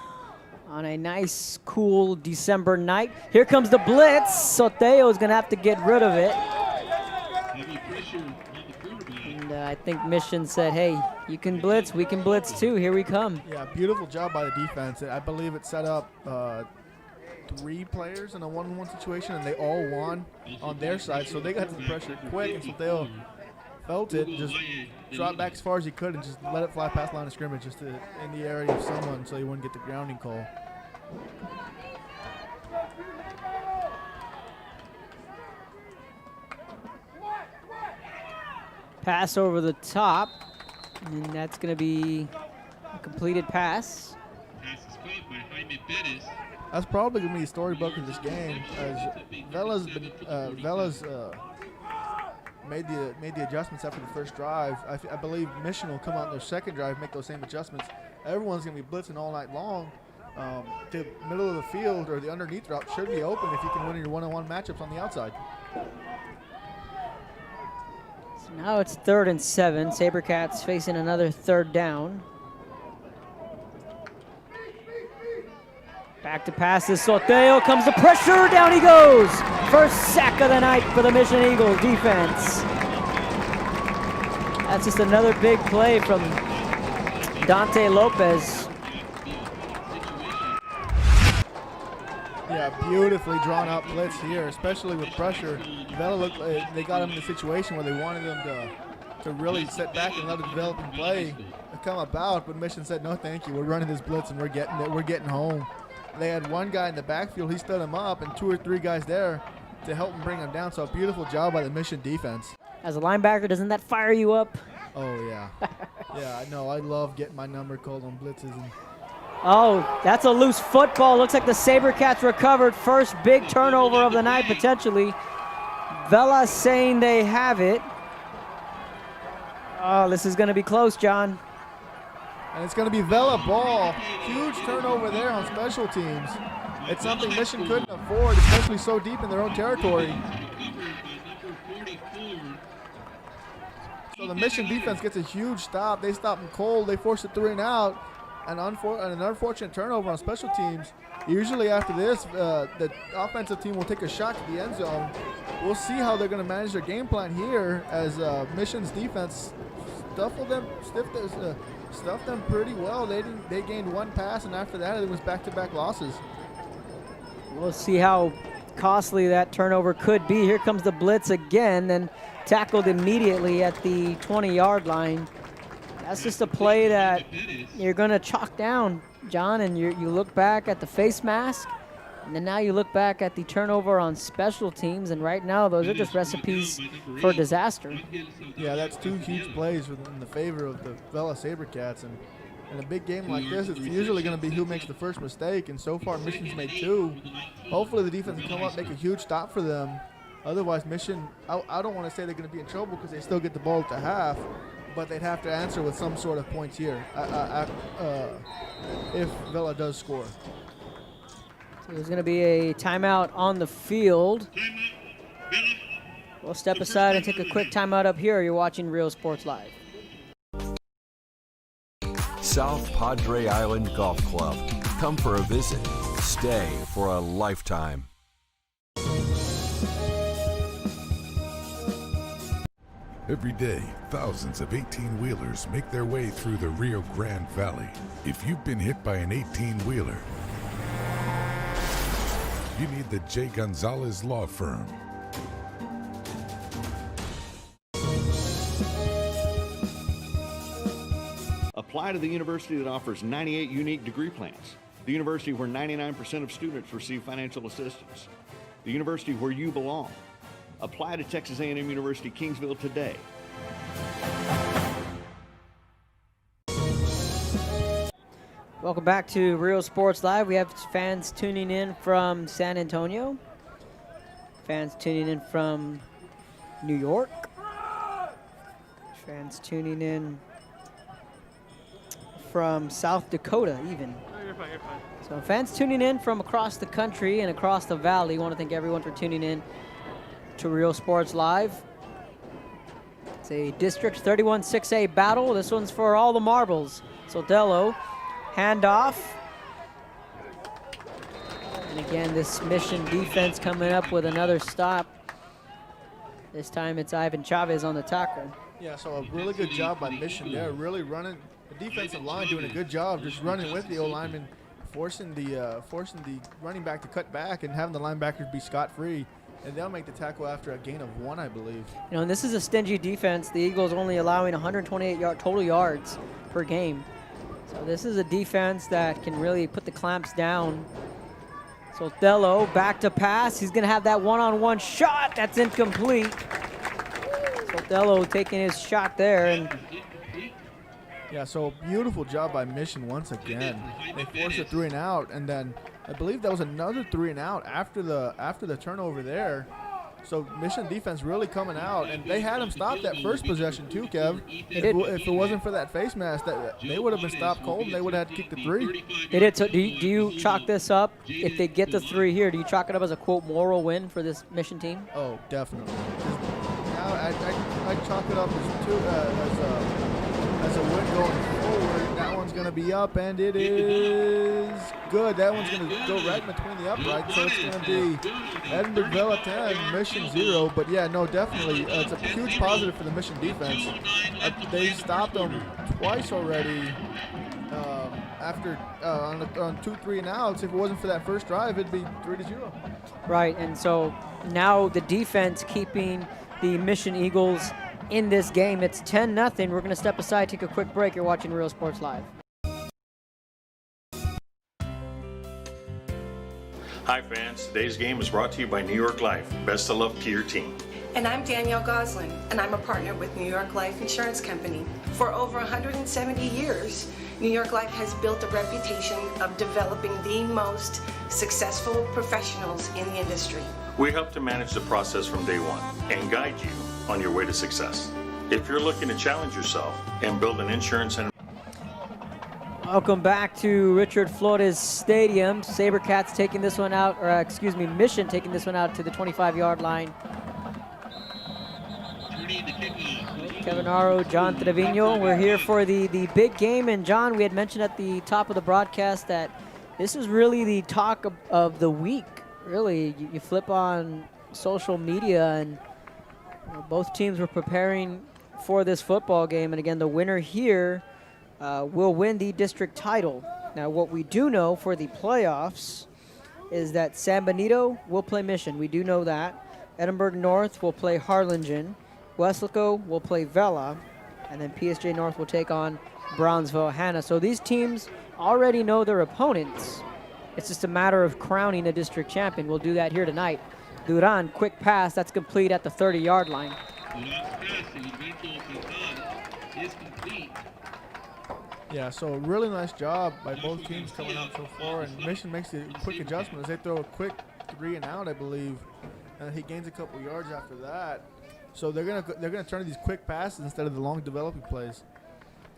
on a nice, cool December night. Here comes the blitz. Soteo is going to have to get rid of it. And I think Mission said, hey, you can blitz, we can blitz too. Here we come. Yeah, beautiful job by the defense. I believe it set up 3 players in a one-on-one situation, and they all won on their side. So they got to the pressure quick, and Soteo felt it, just dropped back as far as he could and just let it fly past the line of scrimmage, just in the area of someone so he wouldn't get the grounding call. Pass over the top, and that's going to be a completed pass. That's probably going to be the storybook of this game, as Vela's made the adjustments after the first drive. I believe Mission will come out in their second drive, make those same adjustments. Everyone's going to be blitzing all night long. The middle of the field or the underneath route should be open if you can win your one-on-one matchups on the outside. So now it's 3rd and 7. Sabercats facing another 3rd down. Back to passes. Soteo comes the pressure. Down he goes. First sack of the night for the Mission Eagles defense. That's just another big play from Dante Lopez. Yeah, beautifully drawn out blitz here, especially with pressure. Vela looked like they got him in a situation where they wanted him to really sit back and let a developing play come about, but Mission said, no, thank you. We're running this blitz and we're getting home. They had one guy in the backfield. He stood him up, and 2 or 3 guys there to help him bring him down. So a beautiful job by the Mission defense. As a linebacker, doesn't that fire you up? Oh, yeah. Yeah, I know. I love getting my number called on blitzes. Oh, that's a loose football. Looks like the Sabercats recovered. First big turnover of the night, potentially. Vela saying they have it. Oh, this is going to be close, John. And it's going to be Vela ball. Huge turnover there on special teams. It's something Mission couldn't afford, especially so deep in their own territory. So the Mission defense gets a huge stop. They stop them cold. They force a 3 and out. And an unfortunate turnover on special teams. Usually after this, the offensive team will take a shot to the end zone. We'll see how they're going to manage their game plan here as Mission's defense stuffed them pretty well. They gained 1 pass, and after that it was back-to-back losses. We'll see how costly that turnover could be. Here comes the blitz again, and tackled immediately at the 20-yard line. That's just a play that you're going to chalk down, John, and you look back at the face mask, and then now you look back at the turnover on special teams, and right now those are just recipes for disaster. Yeah, that's 2 huge plays in the favor of the Vela Sabercats, and in a big game like this, it's usually going to be who makes the first mistake, and so far Mission's made 2. Hopefully the defense can come up, make a huge stop for them. Otherwise, Mission, I don't want to say they're going to be in trouble because they still get the ball at the half, but they'd have to answer with some sort of points here if Vela does score. So there's going to be a timeout on the field. We'll step aside and take a quick timeout up here. You're watching Real Sports Live. South Padre Island Golf Club. Come for a visit. Stay for a lifetime. Every day, thousands of 18-wheelers make their way through the Rio Grande Valley. If you've been hit by an 18-wheeler, you need the J. Gonzalez Law Firm. Apply to the university that offers 98 unique degree plans. The university where 99% of students receive financial assistance. The university where you belong. Apply to Texas A&M University Kingsville today. Welcome back to Real Sports Live. We have fans tuning in from San Antonio, fans tuning in from New York, fans tuning in from South Dakota even. You're fine. So fans tuning in from across the country and across the valley. I want to thank everyone for tuning in to Real Sports Live. It's a District 31 6A battle. This one's for all the marbles. Sotello, handoff. And again, this Mission defense coming up with another stop. This time it's Ivan Chavez on the tackle. Yeah, so a really good job by Mission there, really running. The defensive line doing a good job just running with the O-lineman, forcing the running back to cut back and having the linebackers be scot-free. And they'll make the tackle after a gain of 1, I believe. You know, and this is a stingy defense. The Eagles only allowing 128 total yards per game. So this is a defense that can really put the clamps down. So Othello back to pass. He's going to have that one-on-one shot. That's incomplete. So Othello taking his shot there. And yeah, so beautiful job by Mission once again. They forced a 3 and out, and then I believe that was another 3 and out after the turnover there. So Mission defense really coming out, and they had him stop that first possession too, Kev. If it wasn't for that face mask, they would have been stopped cold, and they would have had to kick the 3. They did. So do you chalk this up? If they get the 3 here, do you chalk it up as a, quote, moral win for this Mission team? Oh, definitely. Now I chalk it up as a win going forward. That one's going to be up, and it is good. That one's going to go right between the uprights, so it's going to be Edinburg Vela 10, Mission 0. But yeah, no, definitely, it's a huge positive for the Mission defense. They stopped them twice already after on 2, 3 and outs. If it wasn't for that first drive, it'd be 3-0. Right, and so now the defense keeping the Mission Eagles in this game. It's 10-0. We're going to step aside, take a quick break. You're watching Real Sports Live. Hi fans, today's game is brought to you by New York Life. Best of luck to your team. And I'm Danielle Goslin, and I'm a partner with New York Life Insurance Company. For over 170 years, New York Life has built a reputation of developing the most successful professionals in the industry. We help to manage the process from day one and guide you on your way to success. If you're looking to challenge yourself and build an insurance and Welcome back to Richard Flores Stadium. Sabercats taking this one out, or excuse me, Mission taking this one out to the 25-yard line. Kevin Narro, John Trevino. We're here for the big game. And John, we had mentioned at the top of the broadcast that this is really the talk of the week. Really, you flip on social media and both teams were preparing for this football game. And again, the winner here will win the district title. Now, what we do know for the playoffs is that San Benito will play Mission. We do know that. Edinburg North will play Harlingen. Weslaco will play Vela. And then PSJ North will take on Brownsville Hanna. So these teams already know their opponents. It's just a matter of crowning a district champion. We'll do that here tonight. Duran, quick pass. That's complete at the 30-yard line. Yeah, so really nice job by both teams coming out so far, and Mission makes a quick adjustment as they throw a quick 3 and out, I believe, and he gains a couple yards after that. So they're gonna turn to these quick passes instead of the long developing plays.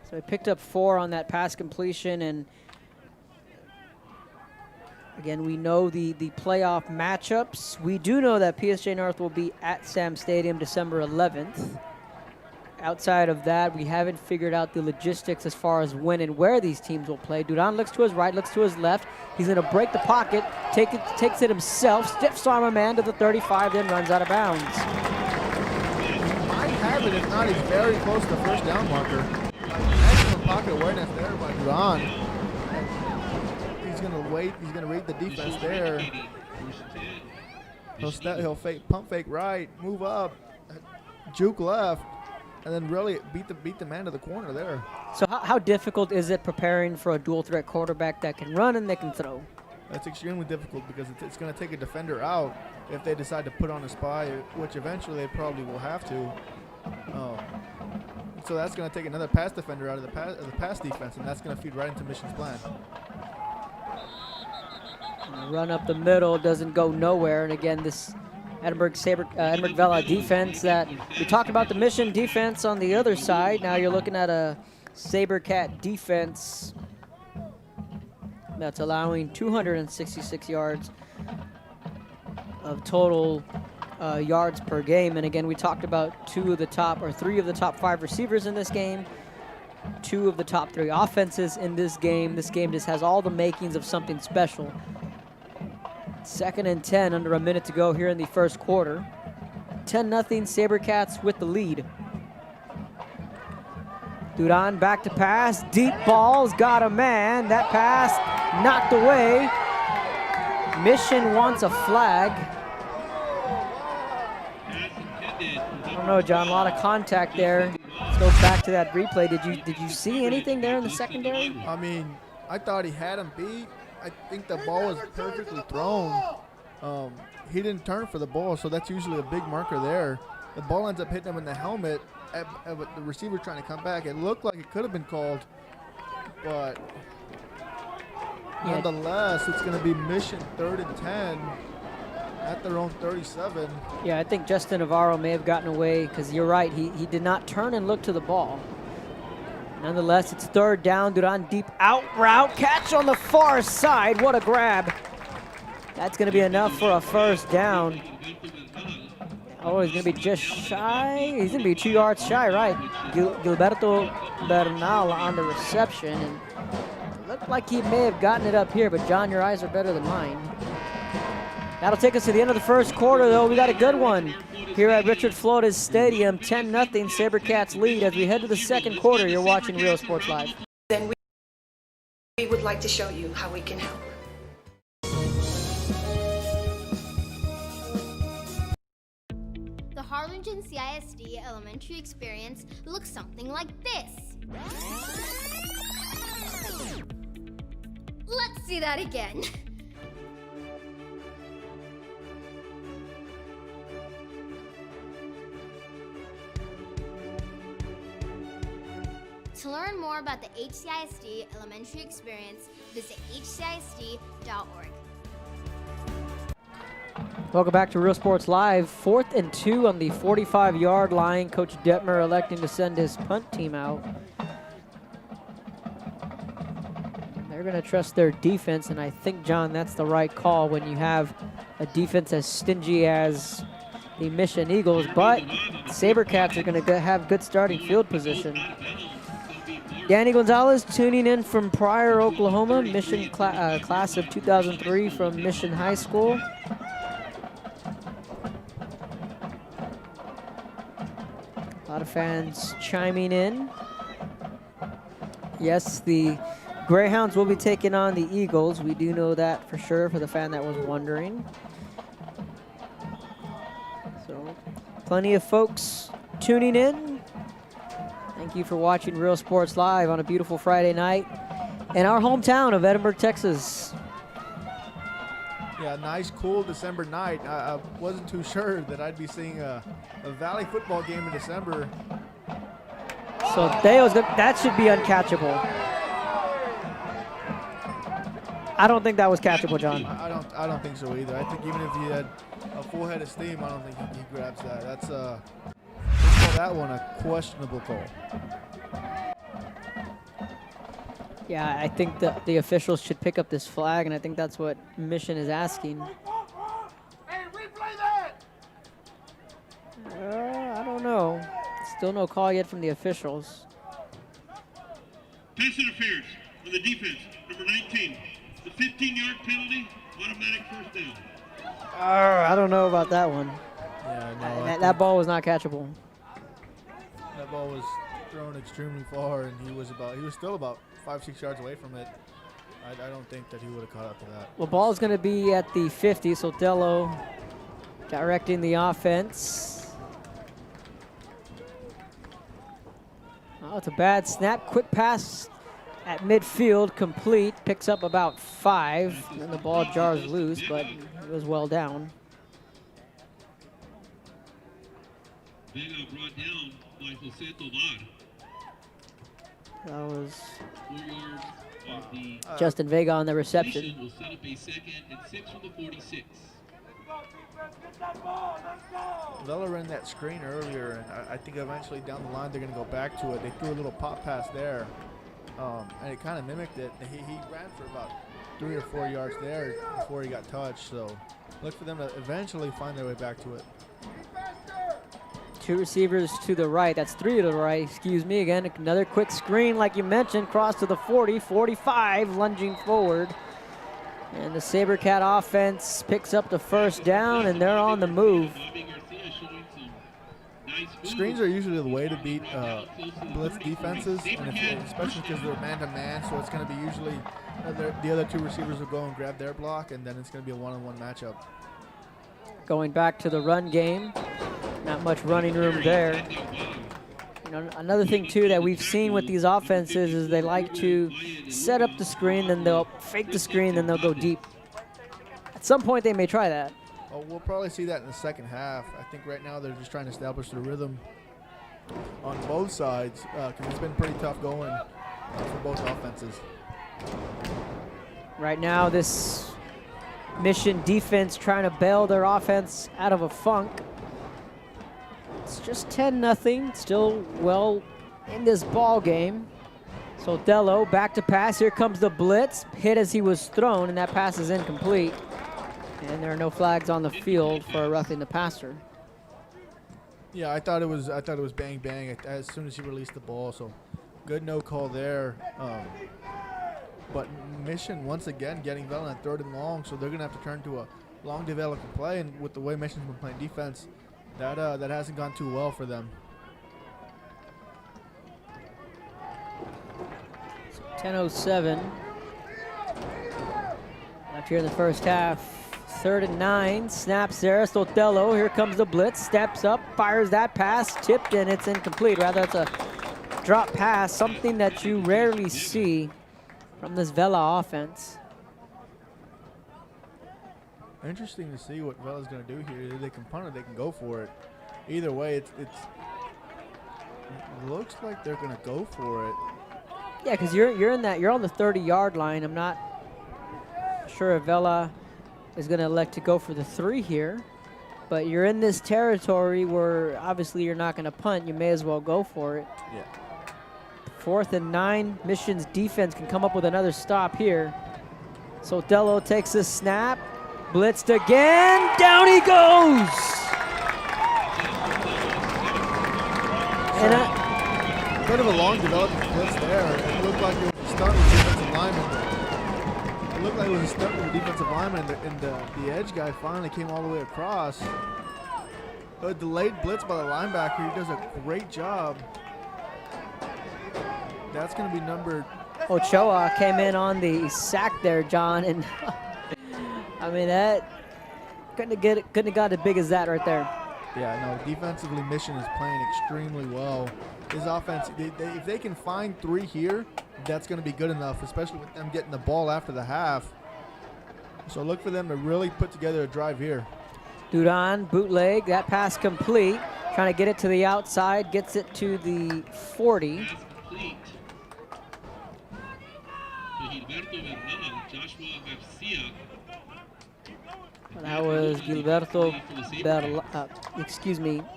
So he picked up 4 on that pass completion, and again, we know the playoff matchups. We do know that PSJ North will be at Sam Stadium December 11th. Outside of that, we haven't figured out the logistics as far as when and where these teams will play. Duran looks to his right, looks to his left. He's going to break the pocket, takes it himself, stiffs arm a man to the 35, then runs out of bounds. Might have it, if not, he's very close to the first down marker. Excellent pocket awareness there by Duran. He's going to wait, he's going to read the defense there. He'll fake, pump fake right, move up, juke left. And then really beat the man to the corner there. So how difficult is it preparing for a dual threat quarterback that can run and that can throw? That's extremely difficult because it's going to take a defender out if they decide to put on a spy, which eventually they probably will have to. So that's going to take another pass defender out of the pass defense, and that's going to feed right into Mission's plan. Run up the middle doesn't go nowhere, and again this Edinburg Vela defense that we talked about, the Mission defense on the other side. Now you're looking at a Sabercat defense that's allowing 266 yards of total yards per game. And again, we talked about 3 of the top 5 receivers in this game, 2 of the top 3 offenses in this game. This game just has all the makings of something special. 2nd and 10, under a minute to go here in the first quarter. 10-0 Sabercats with the lead. Duran back to pass, deep balls, got a man. That pass knocked away. Mission wants a flag. I don't know, John, a lot of contact there. Let's go back to that replay. Did you see anything there in the secondary? I mean, I thought he had him beat. I think the ball was perfectly thrown. He didn't turn for the ball, so that's usually a big marker there. The ball ends up hitting him in the helmet. The receiver trying to come back. It looked like it could have been called, but nonetheless, it's going to be Mission 3rd and 10 at their own 37. Yeah, I think Justin Navarro may have gotten away because you're right. He did not turn and look to the ball. Nonetheless, it's 3rd down. Duran deep out route. Catch on the far side. What a grab. That's going to be enough for a 1st down. Oh, he's going to be just shy. He's going to be 2 yards shy, right? Gilberto Bernal on the reception. And it looked like he may have gotten it up here, but John, your eyes are better than mine. That'll take us to the end of the first quarter, though. We got a good one here at Richard Flores Stadium. 10-0 Sabercats lead as we head to the second quarter. You're watching Real Sports Live. We would like to show you how we can help. The Harlingen CISD elementary experience looks something like this. Let's see that again. To learn more about the HCISD elementary experience, visit hcisd.org. Welcome back to Real Sports Live. 4th and 2 on the 45-yard line. Coach Detmer electing to send his punt team out. They're going to trust their defense, and I think, John, that's the right call when you have a defense as stingy as the Mission Eagles, but Sabercats are going to have good starting field position. Danny Gonzalez tuning in from Pryor, Oklahoma, Mission class of 2003 from Mission High School. A lot of fans chiming in. Yes, the Greyhounds will be taking on the Eagles. We do know that for sure, for the fan that was wondering. So, plenty of folks tuning in. Thank you for watching Real Sports Live on a beautiful Friday night in our hometown of Edinburg, Texas. Yeah, nice, cool December night. I wasn't too sure that I'd be seeing a Valley football game in December. So that should be uncatchable. I don't think that was catchable, John. I don't think so either. I think even if he had a full head of steam, I don't think he grabs that. That's let's call that one a questionable call. Yeah, I think the officials should pick up this flag, and I think that's what Mission is asking. I don't know. Still no call yet from the officials. Pass interference on the defense, number 19. The 15-yard penalty, automatic first down. I don't know about that one. Yeah, no, that ball was not catchable. That ball was thrown extremely far, and he was still about 5-6 yards away from it. I don't think that he would have caught up to that. Well, ball is going to be at the 50, so Dello directing the offense. Oh, it's a bad snap. Quick pass at midfield, complete. Picks up about 5, and the ball jars loose, but it was well down. Vela brought down by Jose Tovar. That was 4 yards of the Justin Vega on the reception. Will set up a 2nd and 6 from the 46. Vela ran that screen earlier, and I think eventually down the line they're going to go back to it. They threw a little pop pass there, and it kind of mimicked it. He ran for about 3 or 4 yards there before he got touched, so look for them to eventually find their way back to it. 2 receivers to the right. That's 3 to the right, excuse me. Again, another quick screen like you mentioned. Cross to the 40, 45, lunging forward. And the Sabercat offense picks up the first down, and they're on the move. Screens are usually the way to beat blitz defenses, and especially because they're man-to-man, so it's going to be usually the other 2 receivers will go and grab their block, and then it's going to be a one-on-one matchup. Going back to the run game. Not much running room there. You know, another thing, too, that we've seen with these offenses is they like to set up the screen, then they'll fake the screen, then they'll go deep. At some point, they may try that. Oh, we'll probably see that in the second half. I think right now they're just trying to establish the rhythm on both sides because it's been pretty tough going for both offenses. Right now, this Mission defense trying to bail their offense out of a funk. It's just 10-0, still well in this ball game. So Dello back to pass. Here comes the blitz. Hit as he was thrown, and that pass is incomplete. And there are no flags on the field for roughing the passer. Yeah, I thought it was bang bang as soon as he released the ball. So good no call there. But Mission once again getting Vela on 3rd and long, so they're gonna have to turn to a long developing play. And with the way Mission's been playing defense, that hasn't gone too well for them. 10:07 stopped here in the first half. 3rd and 9, snaps there. Sotelo, here comes the blitz, steps up, fires that pass, tipped, and it's incomplete. Rather, it's a drop pass, something that you rarely see from this Vela offense. Interesting to see what Vela's going to do here. They can punt it, they can go for it. Either way, it looks like they're going to go for it. Yeah, because you're on the 30-yard line. I'm not sure if Vela is going to elect to go for the 3 here, but you're in this territory where obviously you're not going to punt. You may as well go for it. Yeah. 4th and 9. Mission's defense can come up with another stop here. Sotelo takes the snap, blitzed again, down he goes. And bit of a long development blitz there. It looked like it was a stunt with the defensive lineman. It looked like it was a stunt with the defensive lineman, and the edge guy finally came all the way across. A delayed blitz by the linebacker. He does a great job. That's going to be number... Ochoa came in on the sack there, John, and I mean, that couldn't have got as big as that right there. Yeah, no, defensively, Mission is playing extremely well. His offense, if they can find 3 here, that's going to be good enough, especially with them getting the ball after the half. So look for them to really put together a drive here. Duran, bootleg, that pass complete. Trying to get it to the outside, gets it to the 40. That was Gilberto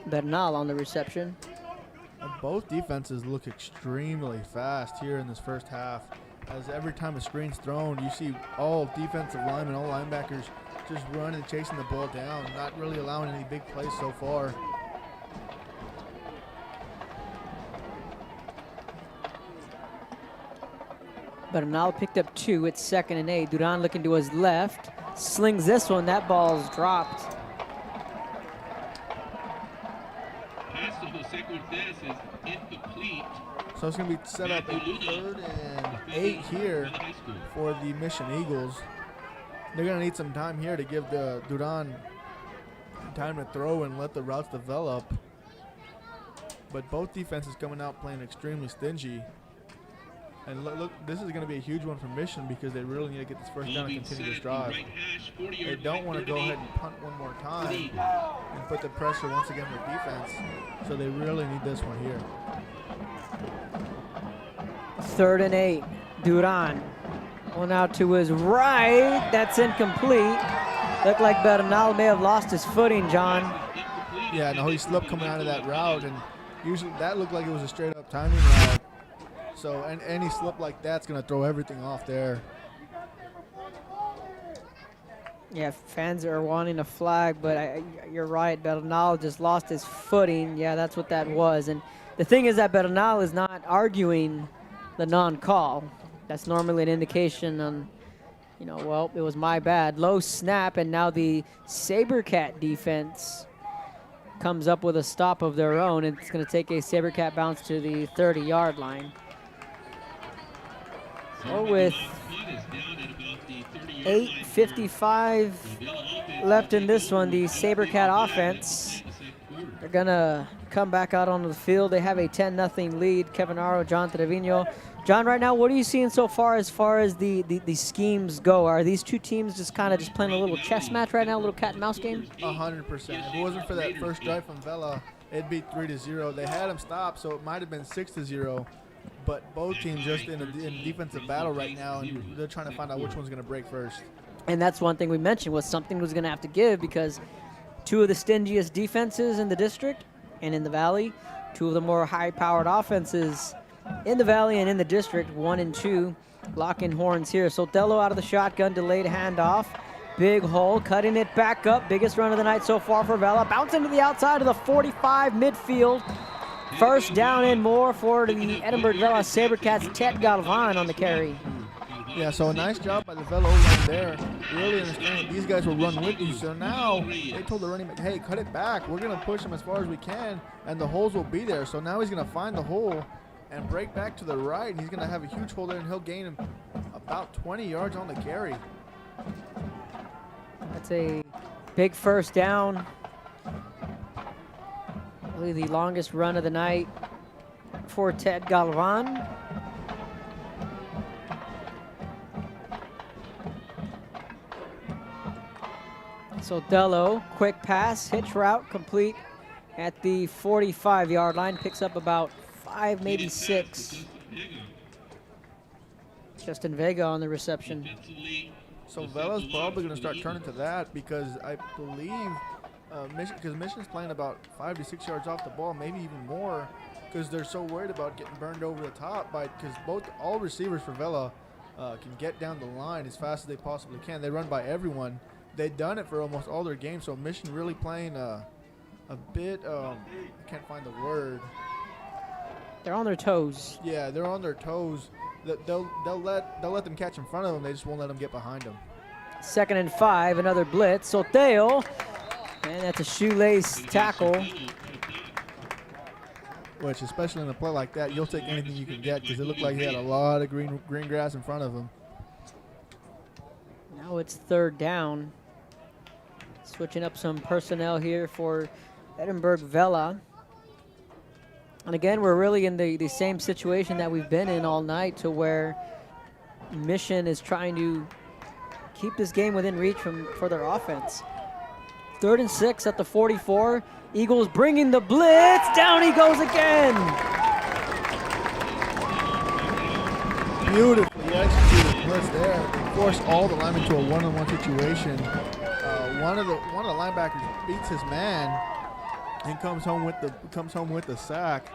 Bernal on the reception. And both defenses look extremely fast here in this first half. As every time a screen's thrown, you see all defensive linemen, all linebackers just running, chasing the ball down, not really allowing any big plays so far. Bernal picked up 2. It's 2nd and 8. Duran looking to his left. Slings this one. That ball's dropped. So it's going to be set up a 3rd and 8 here for the Mission Eagles. They're going to need some time here to give the Duran time to throw and let the routes develop. But both defenses coming out playing extremely stingy. And look, this is going to be a huge one for Mission because they really need to get this first down and continue this drive. They don't want to go ahead and punt one more time and put the pressure once again on their defense. So they really need this one here. 3rd and 8. Duran. One out to his right. That's incomplete. Looked like Bernal may have lost his footing, John. Yeah, no, he slipped coming out of that route, and usually that looked like it was a straight up timing route. So any slip like that's going to throw everything off there. Yeah, fans are wanting a flag, but you're right. Bernal just lost his footing. Yeah, that's what that was. And the thing is that Bernal is not arguing the non-call. That's normally an indication on, well, it was my bad. Low snap, and now the Sabercat defense comes up with a stop of their own. It's going to take a Sabercat bounce to the 30-yard line. So with 8:55 left in this one, the Sabercat offense, they're going to come back out onto the field. They have a 10-0 lead. Kevin Narro, John Trevino. John, right now, what are you seeing so far as the schemes go? Are these two teams just kind of playing a little chess match right now, a little cat and mouse game? 100%. If it wasn't for that first drive from Vela, it'd be 3-0. They had them stopped, so it might have been 6-0. But both teams just in a defensive battle right now, and they're trying to find out which one's going to break first. And that's one thing we mentioned was something was going to have to give because 2 of the stingiest defenses in the district and in the Valley, 2 of the more high-powered offenses in the Valley and in the district, 1 and 2, locking horns here. Sotelo out of the shotgun, delayed handoff. Big hole, cutting it back up. Biggest run of the night so far for Vela. Bouncing to the outside of the 45 midfield. First down and more for the Edinburg Vela Sabercats. Ted Galvan on the carry. Yeah, so a nice job by the Vela line there. Really understanding these guys will run with you. So now they told the running back, hey, cut it back. We're going to push him as far as we can, and the holes will be there. So now he's going to find the hole and break back to the right, and he's going to have a huge hole there, and he'll gain him about 20 yards on the carry. That's a big first down. Really the longest run of the night for Ted Galvan. Sotello, quick pass, hitch route, complete at the 45-yard line. Picks up about 5, maybe 6. Justin Vega on the reception. So Vela's probably going to start turning to that because I believe Mission's playing about 5 to 6 yards off the ball, maybe even more, because they're so worried about getting burned over the top because all receivers for Vela can get down the line as fast as they possibly can. They run by everyone. They've done it for almost all their games, so Mission really playing a bit, I can't find the word. They're on their toes. Yeah, they're on their toes. They'll let them catch in front of them. They just won't let them get behind them. 2nd and 5, another blitz. Soteo, and that's a shoelace tackle. Which, especially in a play like that, you'll take anything you can get because it looked like he had a lot of green grass in front of him. Now it's 3rd down. Switching up some personnel here for Edinburg Vela. And again, we're really in the same situation that we've been in all night, to where Mission is trying to keep this game within reach for their offense. 3rd and 6 at the 44. Eagles bringing the blitz. Down he goes again. Beautifully executed blitz there. They force all the linemen to a one-on-one situation. One of the linebackers beats his man and comes home with the sack.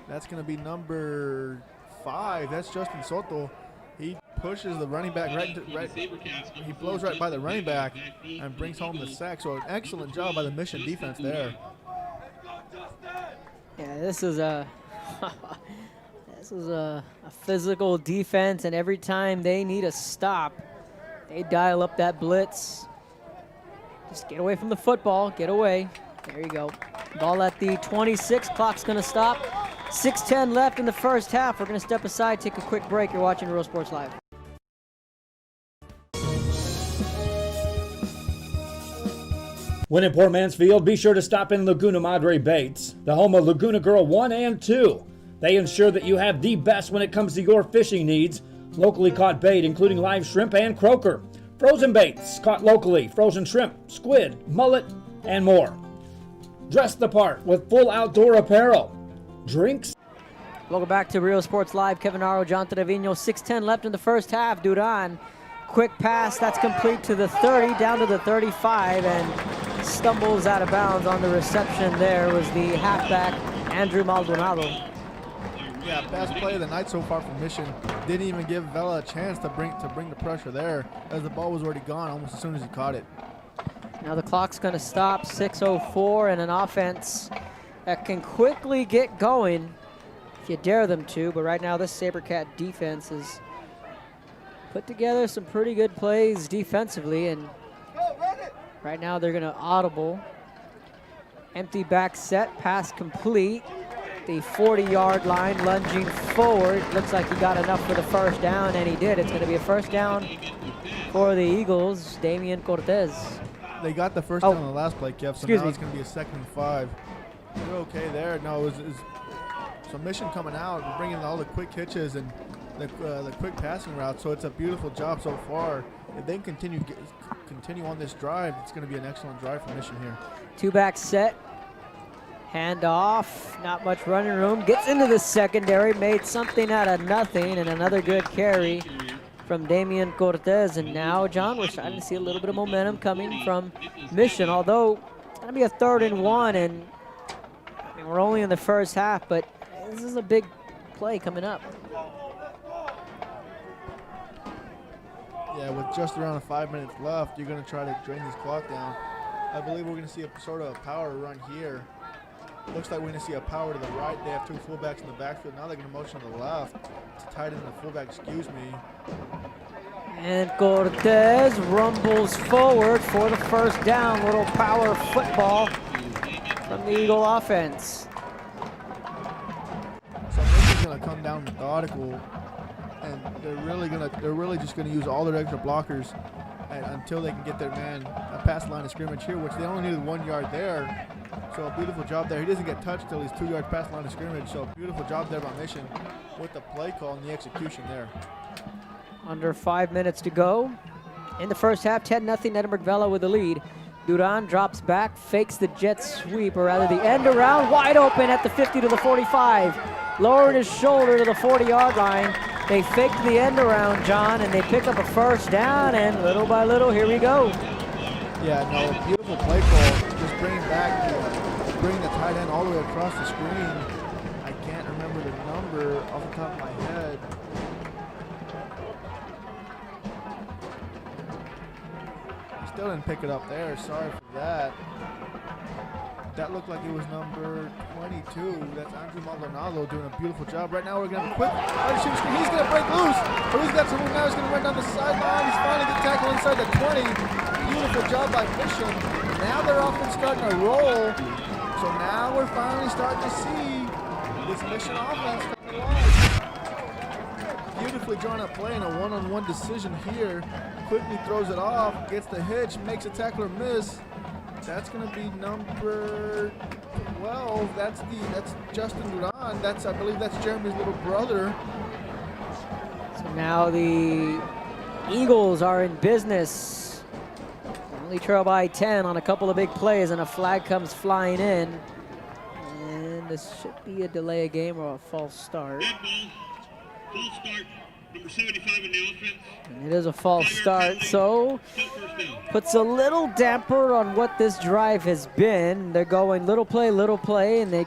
That's going to be number 5. That's Justin Soto. He pushes the running back he blows right by the running back and brings home the sack. So an excellent job by the Mission defense there. Yeah, this is a physical defense, and every time they need a stop, they dial up that blitz. Just get away from the football. Get away. There you go. Ball at the 26. Clock's going to stop. 6:10 left in the first half. We're going to step aside, take a quick break. You're watching Real Sports Live. When in Port Mansfield, be sure to stop in Laguna Madre Baits, the home of Laguna Girl 1 and 2. They ensure that you have the best when it comes to your fishing needs. Locally caught bait, including live shrimp and croaker. Frozen baits caught locally, frozen shrimp, squid, mullet, and more. Dress the part with full outdoor apparel. Drinks. Welcome back to Real Sports Live. Kevin Narro, John Trevino. 6:10 left in the first half. Duran, quick pass. That's complete to the 30, down to the 35, and stumbles out of bounds on the reception. There was the halfback, Andrew Maldonado. Yeah, best play of the night so far from Mission. Didn't even give Vela a chance to bring the pressure there, as the ball was already gone almost as soon as he caught it. Now the clock's going to stop. 6:04, and an offense that can quickly get going if you dare them to. But right now, this Sabercat defense has put together some pretty good plays defensively, and right now they're going to audible. Empty back set, pass complete. The 40-yard line, lunging forward. Looks like he got enough for the first down, and he did. It's going to be a first down for the Eagles. Damian Cortez. They got the first down on the last play, Kev, so now it's going to be a 2nd and 5. You're okay there. No, so Mission coming out, bringing all the quick hitches and the quick passing route, so it's a beautiful job so far. If they can continue on this drive, it's going to be an excellent drive for Mission here. 2-back set. Hand off, not much running room. Gets into the secondary, made something out of nothing, and another good carry from Damian Cortez. And now, John, we're starting to see a little bit of momentum coming from Mission, although it's going to be a 3rd and 1, and I mean, we're only in the first half, but this is a big play coming up. Yeah, with just around 5 minutes left, you're going to try to drain this clock down. I believe we're going to see a sort of a power run here. Looks like we're going to see a power to the right. They have 2 fullbacks in the backfield. Now they're going to motion to the left to tighten the fullback, excuse me. And Cortez rumbles forward for the first down. Little power football from the Eagle offense. So this is going to come down methodical, and they're really just going to use all their extra blockers until they can get their man past the line of scrimmage here, which they only needed 1 yard there. So a beautiful job there. He doesn't get touched till he's 2 yards past the line of scrimmage. So beautiful job there by Mission with the play call and the execution there. Under 5 minutes to go. In the first half, 10-0 Edinburg Vela with the lead. Duran drops back, fakes the jet sweep, or rather the end around, wide open at the 50 to the 45. Lowered his shoulder to the 40-yard line. They faked the end around, John, and they pick up a first down, and little by little, here we go. Yeah, no, beautiful play call. Just bringing back, bringing the tight end all the way across the screen. I can't remember the number off the top of my head. Still didn't pick it up there. Sorry for that. That looked like it was number 22. That's Andrew Maldonado doing a beautiful job. Right now we're going to have a quick shooting screen. He's going to break loose. But he's got someone now. He's going to run down the sideline. He's finally get tackled inside the 20. Beautiful job by Mission. Now their offense starting to roll. So now we're finally starting to see this Mission offense come to life. Beautifully drawn up play and a one-on-one decision here. Quickly throws it off, gets the hitch, makes a tackler miss. That's going to be number 12. That's Justin Duran. I believe that's Jeremy's little brother. So now the Eagles are in business. Only trail by 10 on a couple of big plays, and a flag comes flying in. And this should be a delay of game or a false start. Full start, number 75 in the offense. And it is a false start, so puts a little damper on what this drive has been. They're going little play, and they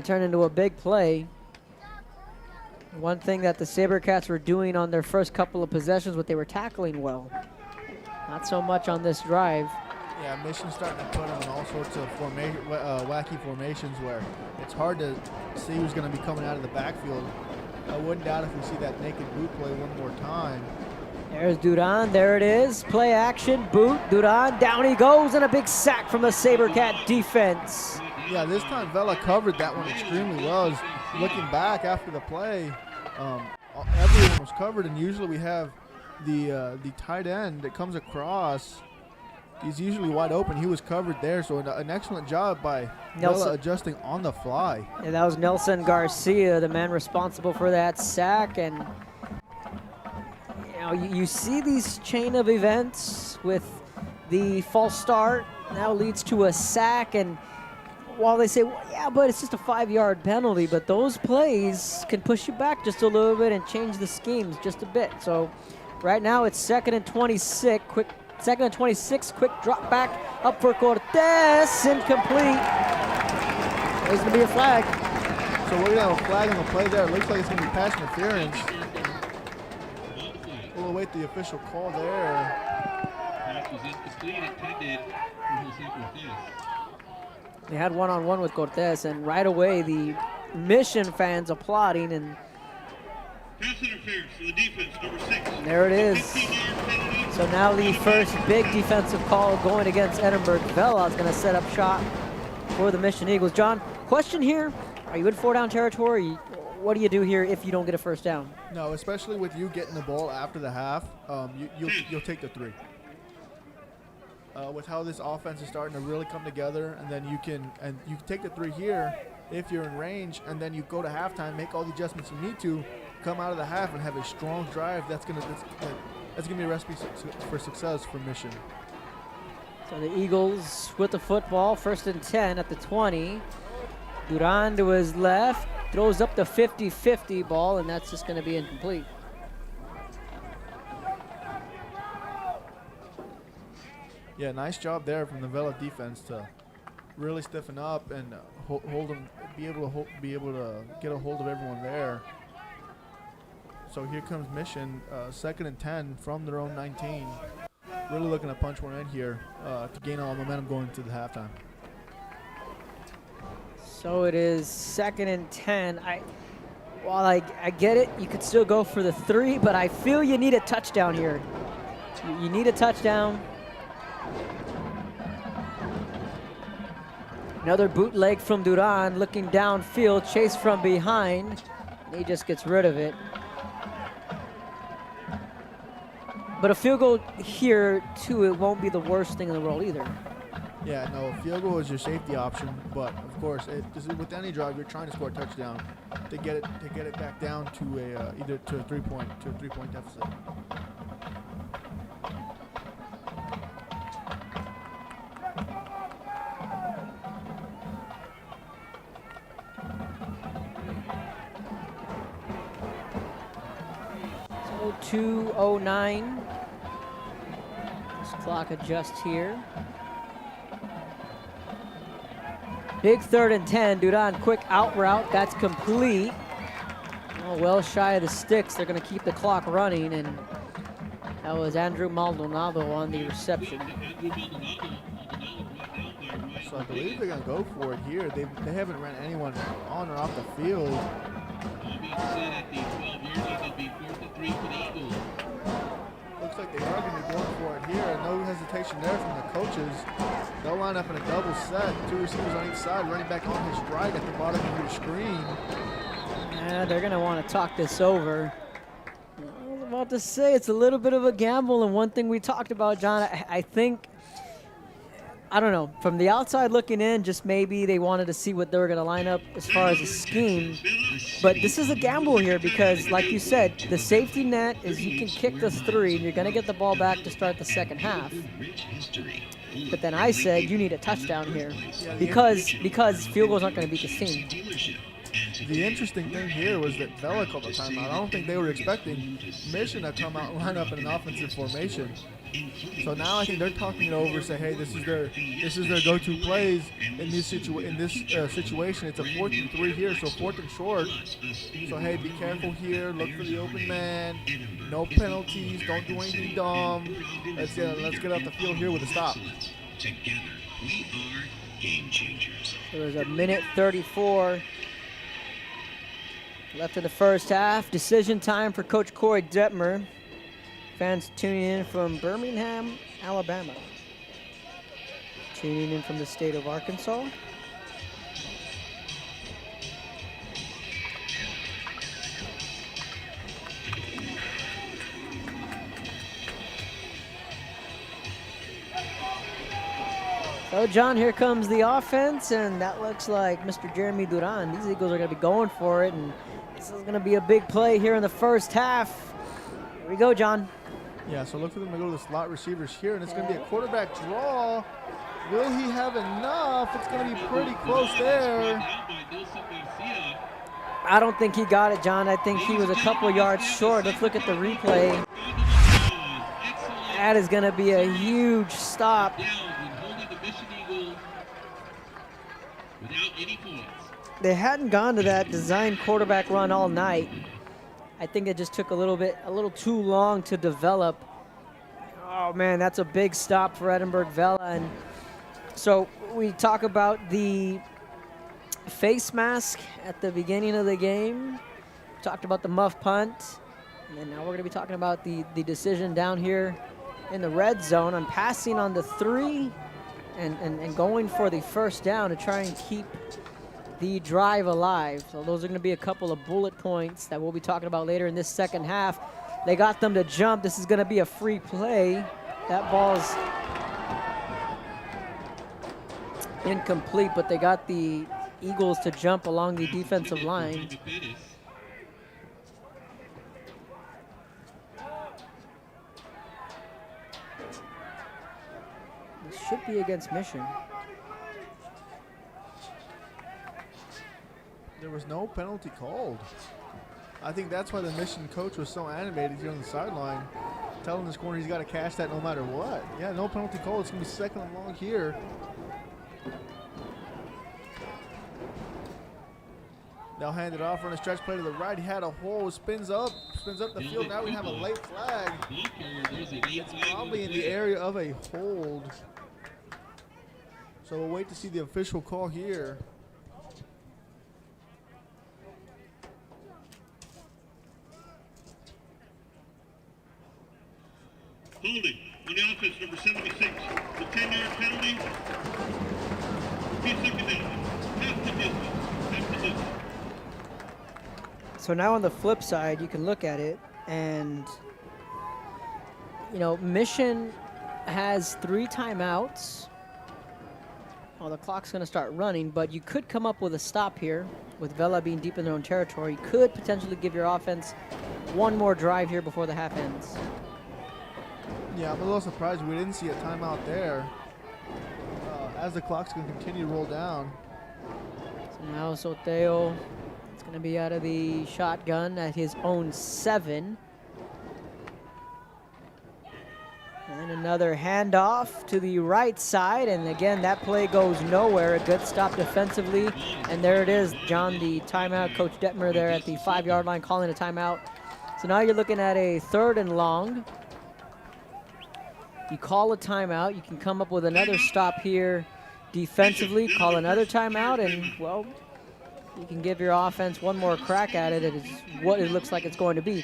turn into a big play. One thing that the Sabercats were doing on their first couple of possessions, what they were tackling well. Not so much on this drive. Yeah, Mission's starting to put them in all sorts of wacky formations where it's hard to see who's going to be coming out of the backfield. I wouldn't doubt if we see that naked boot play one more time. There's Duran, there it is. Play action, boot, Duran, down he goes, and a big sack from the Sabercat defense. Yeah, this time Vela covered that one extremely well. Looking back after the play, everyone was covered, and usually we have the tight end that comes across. He's usually wide open. He was covered there, so an excellent job by Vela adjusting on the fly. Yeah, that was Nelson Garcia, the man responsible for that sack. And you see these chain of events with the false start now leads to a sack. And while they say, well, yeah, but it's just a 5-yard penalty, but those plays can push you back just a little bit and change the schemes just a bit. So right now it's 2nd and 26. Second and 26, quick drop back up for Cortez, incomplete. There's going to be a flag. So we're going to have a flag on the play there. It looks like it's going to be pass interference. We'll await the official call there. They had one-on-one with Cortez, and right away the Mission fans applauding, and Pass interference to the defense, number 6. there it is. So now the first big defensive call going against Edinburg. Vela is going to set up shop for the Mission Eagles. John, question here. Are you in 4-down territory? What do you do here if you don't get a first down? No, especially with you getting the ball after the half, you'll take the 3. With how this offense is starting to really come together, and then you can take the 3 here if you're in range, and then you go to halftime, make all the adjustments you need to, come out of the half and have a strong drive. That's gonna be a recipe for success for Mission. So the Eagles with the football, 1st and 10 at the 20. Duran to his left, throws up the 50-50 ball, and that's just going to be incomplete. Yeah, nice job there from the Vela defense to really stiffen up and hold them, be able to get a hold of everyone there. So here comes Mission, 2nd and 10 from their own 19. Really looking to punch one in here to gain all momentum going into the halftime. So it is 2nd and 10. While I get it, you could still go for the 3, but I feel you need a touchdown here. You need a touchdown. Another bootleg from Duran, looking downfield, chase from behind. And he just gets rid of it. But a field goal here, too, it won't be the worst thing in the world either. Yeah, no, field goal is your safety option, but of course, with any drive, you're trying to score a touchdown to get it back down to either to a three-point deficit. So 2:09. This clock adjusts here. Big 3rd and 10. Duran, quick out route. That's complete. Oh, well shy of the sticks. They're going to keep the clock running, and that was Andrew Maldonado on the reception. So I believe they're going to go for it here. They haven't ran anyone on or off the field. Looks like they are going to be going for it here. No hesitation there from the coaches. They'll line up in a double set. 2 receivers on each side, running back on his right at the bottom of your screen. Yeah, they're going to want to talk this over. I was about to say it's a little bit of a gamble, and one thing we talked about, John, I think, I don't know, from the outside looking in, just maybe they wanted to see what they were going to line up as far as a scheme. But this is a gamble here because, like you said, the safety net is you can kick this 3, and you're going to get the ball back to start the second half. But then I said you need a touchdown here because field goals aren't going to beat this team. The interesting thing here was that Vela called the timeout. I don't think they were expecting Mission to come out and line up in an offensive formation. So now I think they're talking it over, say, hey, this is their go-to plays in this situation. It's a 4th and 3 here, so 4th and short. So hey, be careful here. Look for the open man. No penalties. Don't do anything dumb. Let's get off the field here with a stop. Together, we are game changers. There was a minute 34 left in the first half. Decision time for Coach Corey Detmer. Fans tuning in from Birmingham, Alabama. Tuning in from the state of Arkansas. So, John, here comes the offense, and that looks like Mr. Jeremy Duran. These Eagles are going to be going for it, and this is going to be a big play here in the first half. Here we go, John. Yeah, so look for them to go to the slot receivers here, and it's going to be a quarterback draw. Will he have enough? It's going to be pretty close there. I don't think he got it, John. I think he was a couple yards short. Let's look at the replay. That is going to be a huge stop. They hadn't gone to that design quarterback run all night. I think it just took a little too long to develop. Oh man, that's a big stop for Edinburg Vela. And so we talk about the face mask at the beginning of the game. We talked about the muff punt. And then now we're gonna be talking about the decision down here in the red zone on passing on the 3 and going for the first down to try and keep the drive alive. So those are going to be a couple of bullet points that we'll be talking about later in this second half. They got them to jump. This is going to be a free play. That ball's incomplete, but they got the Eagles to jump along the defensive line. This should be against Mission. There was no penalty called. I think that's why the Mission coach was so animated here on the sideline, telling this corner he's got to cash that no matter what. Yeah, no penalty called. It's going to be 2nd and long here. They'll hand it off on a stretch play to the right. He had a hole, spins up the field. Now we have a late flag. It's probably in the area of a hold. So we'll wait to see the official call here. Holding on the offense, number 76. The 10-yard penalty. 2 second down. Half the distance. So now on the flip side, you can look at it, and you know, Mission has 3 timeouts. Well, the clock's going to start running, but you could come up with a stop here with Vela being deep in their own territory. You could potentially give your offense one more drive here before the half ends. Yeah, I'm a little surprised we didn't see a timeout there. As the clock's going to continue to roll down. So now Soteo is going to be out of the shotgun at his own 7. And another handoff to the right side, and again, that play goes nowhere. A good stop defensively, and there it is, John, the timeout. Coach Detmer there at the 5-yard line calling a timeout. So now you're looking at a 3rd and long. You call a timeout. You can come up with another stop here defensively, call another timeout, and, well, you can give your offense one more crack at it. It is what it looks like it's going to be.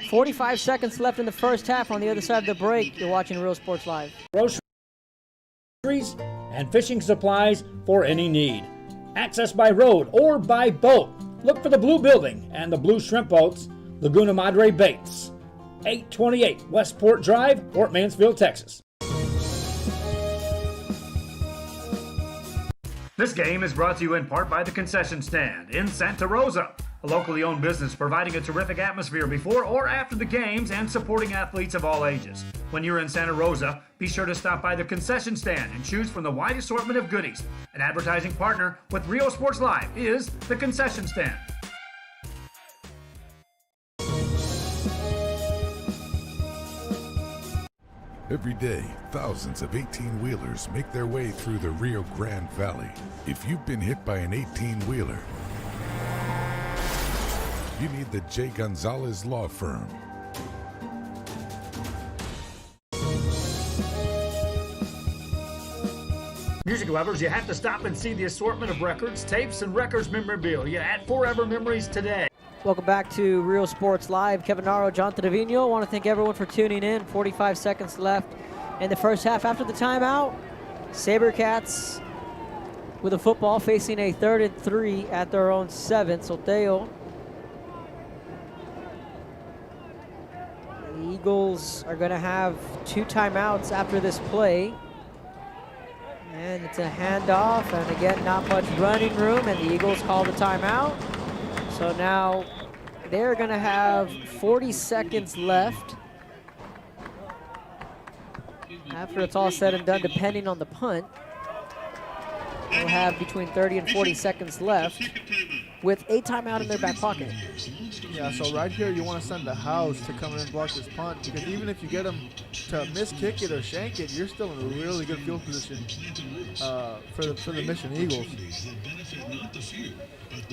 45 seconds left in the first half. On the other side of the break, you're watching Real Sports Live. Groceries and fishing supplies for any need. Access by road or by boat. Look for the blue building and the blue shrimp boats, Laguna Madre Baits. 828 Westport Drive, Fort Mansfield, Texas. This game is brought to you in part by the Concession Stand in Santa Rosa, a locally owned business providing a terrific atmosphere before or after the games and supporting athletes of all ages. When you're in Santa Rosa, be sure to stop by the Concession Stand and choose from the wide assortment of goodies. An advertising partner with Real Sports Live is the Concession Stand. Every day, thousands of 18-wheelers make their way through the Rio Grande Valley. If you've been hit by an 18-wheeler, you need the J. Gonzalez Law Firm. Music lovers, you have to stop and see the assortment of records, tapes, and records memorabilia at Forever Memories today. Welcome back to Real Sports Live. Kevin Narro, John Trevino. I want to thank everyone for tuning in. 45 seconds left in the first half after the timeout. Sabercats with a football facing a 3rd and 3 at their own 7. Soteo. The Eagles are going to have 2 timeouts after this play. And it's a handoff, and again, not much running room, and the Eagles call the timeout. So now they're going to have 40 seconds left after it's all said and done, depending on the punt. They'll have between 30 and 40 seconds left with a timeout in their back pocket. Yeah, so right here you want to send the house to come in and block this punt, because even if you get them to miss kick it or shank it, you're still in a really good field position for the Mission Eagles.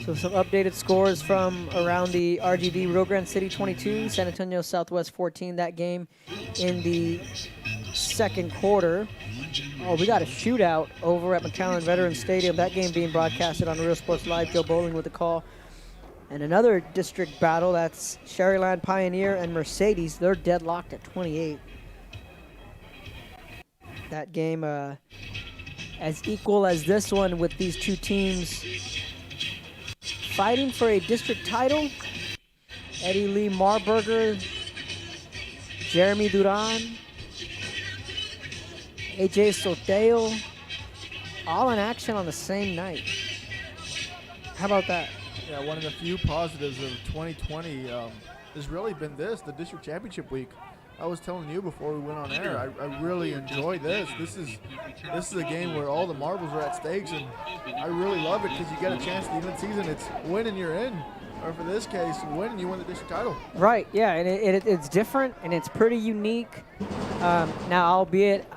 So some updated scores from around the RGV: Rio Grande City 22, San Antonio Southwest 14. That game in the second quarter. Oh, we got a shootout over at McAllen Veterans Stadium. That game being broadcasted on Real Sports Live. Joe Bowling with the call. And another district battle, that's Sherryland Pioneer and Mercedes. They're deadlocked at 28. That game as equal as this one, with these two teams fighting for a district title. Eddie Lee Marburger, Jeremy Duran, AJ Soteo, all in action on the same night. How about that? Yeah, one of the few positives of 2020 has really been the district championship week. I was telling you before we went on air, I really enjoy this. This is a game where all the marbles are at stakes, and I really love it because you get a chance at the end of the season. It's win and you're in, or for this case, win and you win the district title. Right, yeah, and it's different and it's pretty unique. Now, albeit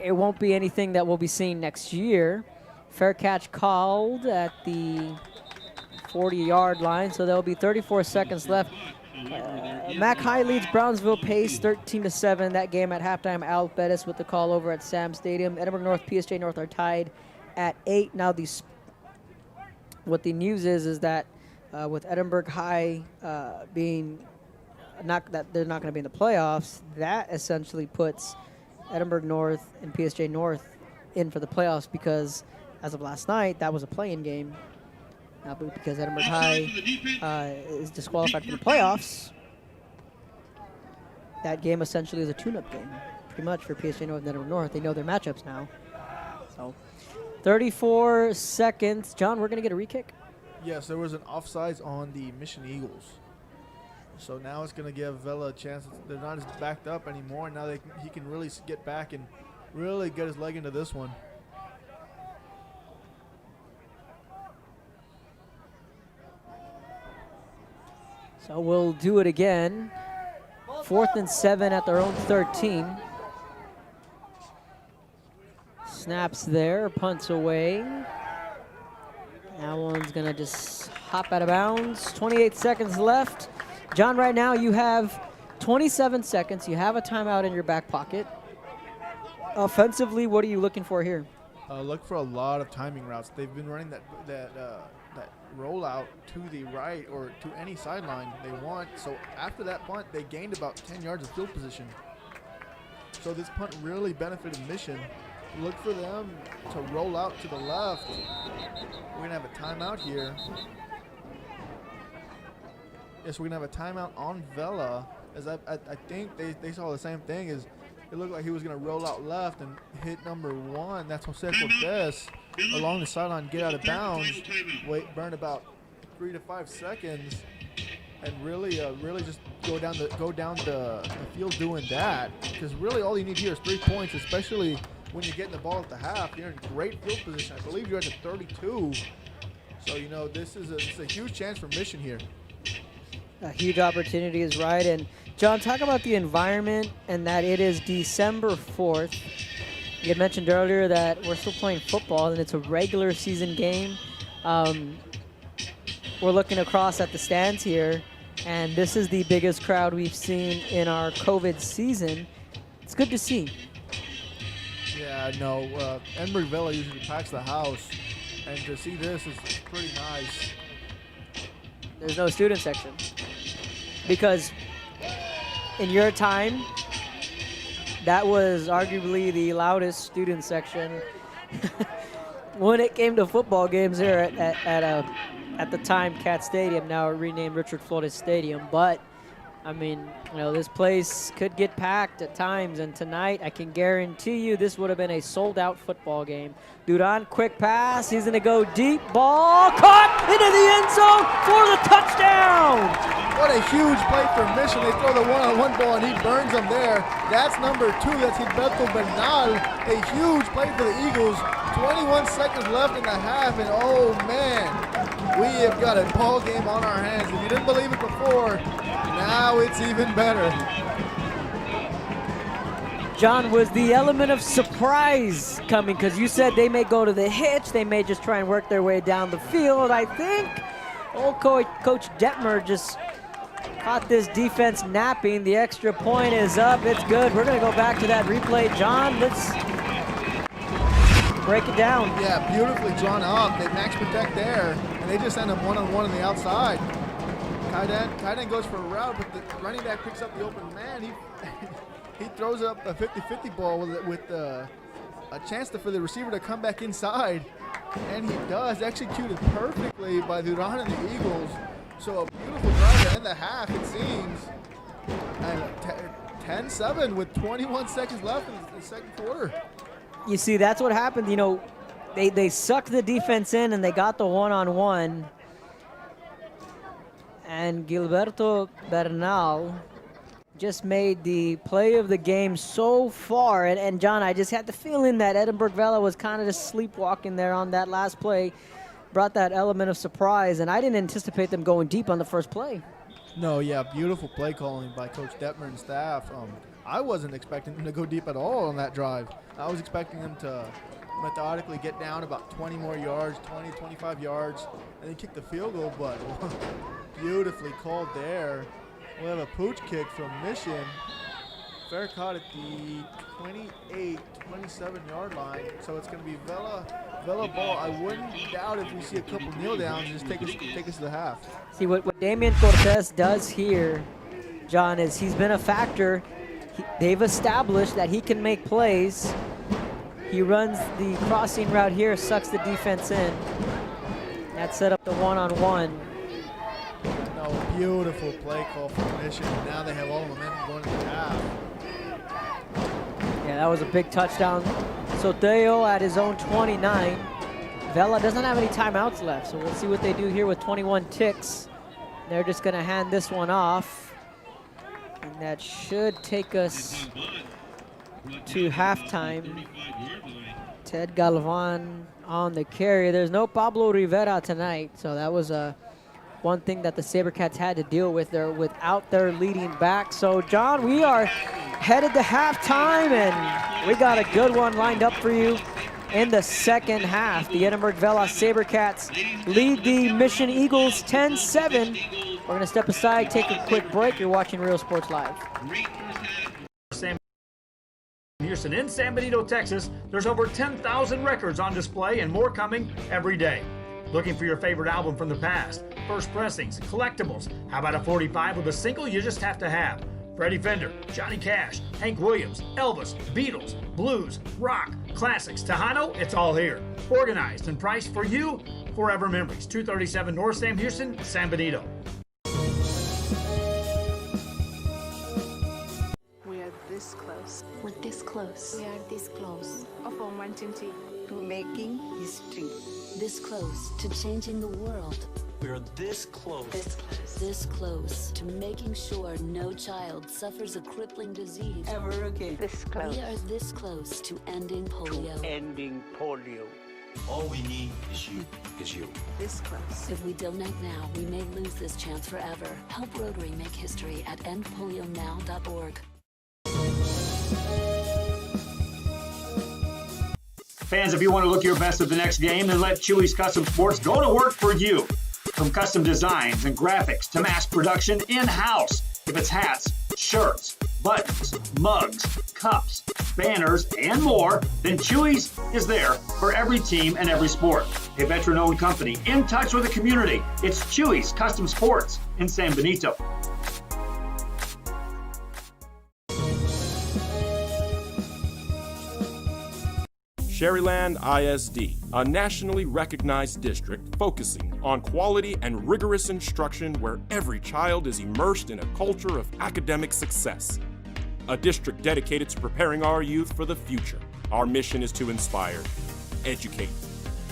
it won't be anything that we'll be seeing next year. Fair catch called at the 40-yard line, so there'll be 34 seconds left. Mac High leads Brownsville Pace 13-7. That game at halftime, Al Bettis with the call over at Sam Stadium. Edinburg North, PSG North are tied at 8. Now, what the news is that with Edinburg High being that they're not going to be in the playoffs, that essentially puts Edinburg North and PSG North in for the playoffs, because as of last night, that was a play-in game. But because Edinburg High is disqualified from the playoffs, that game essentially is a tune-up game, pretty much for PSG North and Edinburg North. They know their matchups now. So 34 seconds. John, we're going to get a re-kick. Yes, there was an offsides on the Mission Eagles. So now it's going to give Vela a chance. They're not as backed up anymore. Now he can really get back and really get his leg into this one. So we'll do it again. 4th and 7 at their own 13. Snaps there, punts away. That one's gonna just hop out of bounds. 28 seconds left. John, right now you have 27 seconds. You have a timeout in your back pocket. Offensively, what are you looking for here? Look for a lot of timing routes. They've been running that rollout to the right or to any sideline they want. So after that punt, they gained about 10 yards of field position. So this punt really benefited Mission. Look for them to roll out to the left. We're going to have a timeout here. Yes, we're going to have a timeout on Vela. As I think they saw the same thing. As it looked like he was going to roll out left and hit number 1. That's Jose Cortez along the sideline, get out of bounds, burn about 3 to 5 seconds, and really just go down the field doing that. Because really all you need here is 3 points, especially when you're getting the ball at the half. You're in great field position. I believe you're at the 32. So, you know, this is a huge chance for Mission here. A huge opportunity is right. And John, talk about the environment and that it is December 4th. You had mentioned earlier that we're still playing football and it's a regular season game. We're looking across at the stands here, and this is the biggest crowd we've seen in our COVID season. It's good to see. Yeah, no, Edinburg Vela usually packs the house, and to see this is pretty nice. There's no student section because in your time, that was arguably the loudest student section when it came to football games here at the time Cat Stadium, now renamed Richard Flores Stadium. But I mean, you know, this place could get packed at times, and tonight I can guarantee you this would have been a sold-out football game. Duran, quick pass, he's gonna go deep, ball caught into the end zone for the touchdown! What a huge play for Mission. They throw the one-on-one ball and he burns them there. That's number 2, that's Gilberto Bernal. A huge play for the Eagles. 21 seconds left in the half, and oh man, we have got a ball game on our hands. If you didn't believe it before, now it's even better. John, was the element of surprise coming? Because you said they may go to the hitch, they may just try and work their way down the field. I think old Coach Detmer just caught this defense napping. The extra point is up, it's good. We're gonna go back to that replay. John, let's break it down. Yeah, beautifully drawn up. They max protect there, and they just end up one-on-one on the outside. Kaiden goes for a route, but the running back picks up the open man. He throws up a 50-50 ball with a chance for the receiver to come back inside, and he does. Executed perfectly by Duran and the Eagles. So a beautiful drive to end the half, it seems. And 10-7 with 21 seconds left in the second quarter. You see, that's what happened. You know, they sucked the defense in and they got the one-on-one. And Gilberto Bernal just made the play of the game so far. And John, I just had the feeling that Edinburg Vela was kind of just sleepwalking there on that last play. Brought that element of surprise, and I didn't anticipate them going deep on the first play. No, yeah, beautiful play calling by Coach Detmer and staff. I wasn't expecting them to go deep at all on that drive. I was expecting them to methodically get down about 20 more yards, 20, 25 yards, and then kick the field goal, but beautifully called there. We'll have a pooch kick from Mission. Fair caught at the 28, 27-yard line, so it's going to be Vela ball. I wouldn't doubt if we see a couple kneel downs, just take us to the half. See, what Damian Cortez does here, John, is he's been a factor. They've established that he can make plays. He runs the crossing route here, sucks the defense in. That set up the one-on-one. No, Beautiful play call for Mission. Now they have all the momentum going to the half. Yeah, that was a big touchdown. Soteo at his own 29. Vela doesn't have any timeouts left, so we'll see what they do here with 21 ticks. They're just going to hand this one off. And that should take us to halftime. Ted Galvan on the carry. There's no Pablo Rivera tonight, so that was one thing that the Sabercats had to deal with there without their leading back. So, John, we are headed to halftime, and we got a good one lined up for you in the second half. The Edinburg Vela Sabercats lead the Mission Eagles 10-7. We're going to step aside, take a quick break. You're watching Real Sports Live. Sam Houston in San Benito, Texas. There's over 10,000 records on display and more coming every day. Looking for your favorite album from the past? First pressings, collectibles. How about a 45 with a single you just have to have? Freddie Fender, Johnny Cash, Hank Williams, Elvis, Beatles, blues, rock, classics, Tejano, it's all here. Organized and priced for you. Forever Memories, 237 North Sam Houston, San Benito. We are this close. We're this close. We are this close. Of uncertainty To making history. This close to changing the world. We are this close. This close. This close to making sure no child suffers a crippling disease Ever again. This close. We are this close to ending polio. Ending polio. All we need is you. This close. If we don't act now, we may lose this chance forever. Help Rotary make history at endpolionow.org. Fans, if you want to look your best at the next game, then let Chewy's Custom Sports go to work for you. From custom designs and graphics to mass production in-house. If it's hats, shirts, buttons, mugs, cups, banners, and more, then Chewy's is there for every team and every sport. A veteran-owned company in touch with the community. It's Chewy's Custom Sports in San Benito. Sherryland ISD, a nationally recognized district focusing on quality and rigorous instruction where every child is immersed in a culture of academic success. A district dedicated to preparing our youth for the future. Our mission is to inspire, educate,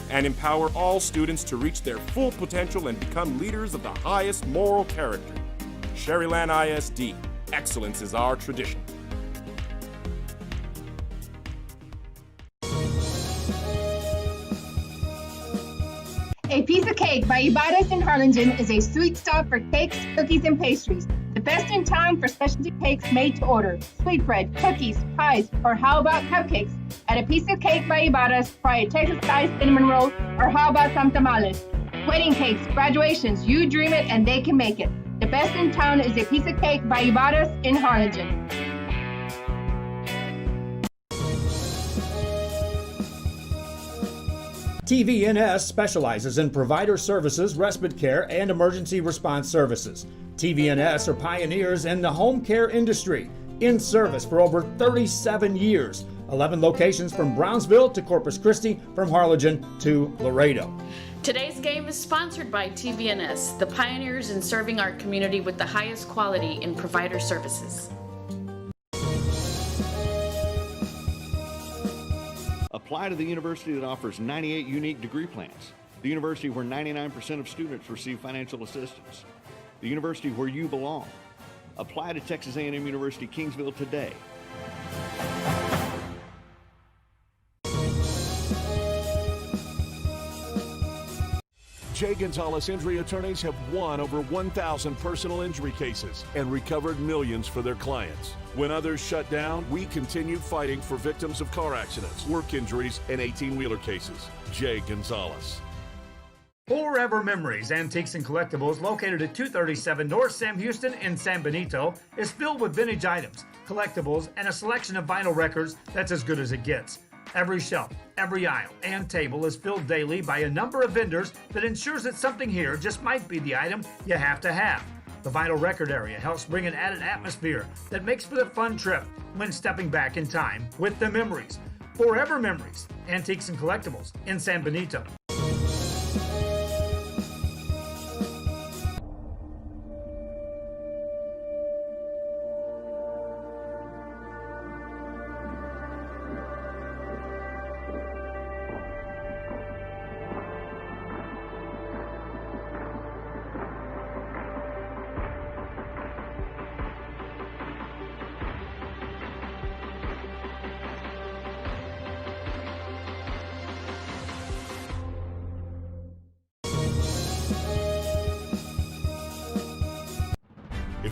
and empower all students to reach their full potential and become leaders of the highest moral character. Sherryland ISD, excellence is our tradition. A Piece of Cake by Ibarras in Harlingen is a sweet stop for cakes, cookies, and pastries. The best in town for specialty cakes made to order. Sweetbread, cookies, pies, or how about cupcakes? At A Piece of Cake by Ibarras, try a Texas-style cinnamon roll, or how about some tamales? Wedding cakes, graduations, you dream it and they can make it. The best in town is A Piece of Cake by Ibarras in Harlingen. TVNS specializes in provider services, respite care, and emergency response services. TVNS are pioneers in the home care industry, in service for over 37 years. 11 locations from Brownsville to Corpus Christi, from Harlingen to Laredo. Today's game is sponsored by TVNS, the pioneers in serving our community with the highest quality in provider services. Apply to the university that offers 98 unique degree plans. The university where 99% of students receive financial assistance. The university where you belong. Apply to Texas A&M University Kingsville today. Jay Gonzalez Injury Attorneys have won over 1,000 personal injury cases and recovered millions for their clients. When others shut down, we continue fighting for victims of car accidents, work injuries, and 18-wheeler cases. Jay Gonzalez. Forever Memories, Antiques and Collectibles, located at 237 North Sam Houston in San Benito, is filled with vintage items, collectibles, and a selection of vinyl records that's as good as it gets. Every shelf, every aisle, and table is filled daily by a number of vendors that ensures that something here just might be the item you have to have. The vinyl record area helps bring an added atmosphere that makes for the fun trip when stepping back in time with the memories. Forever Memories, Antiques and Collectibles in San Benito.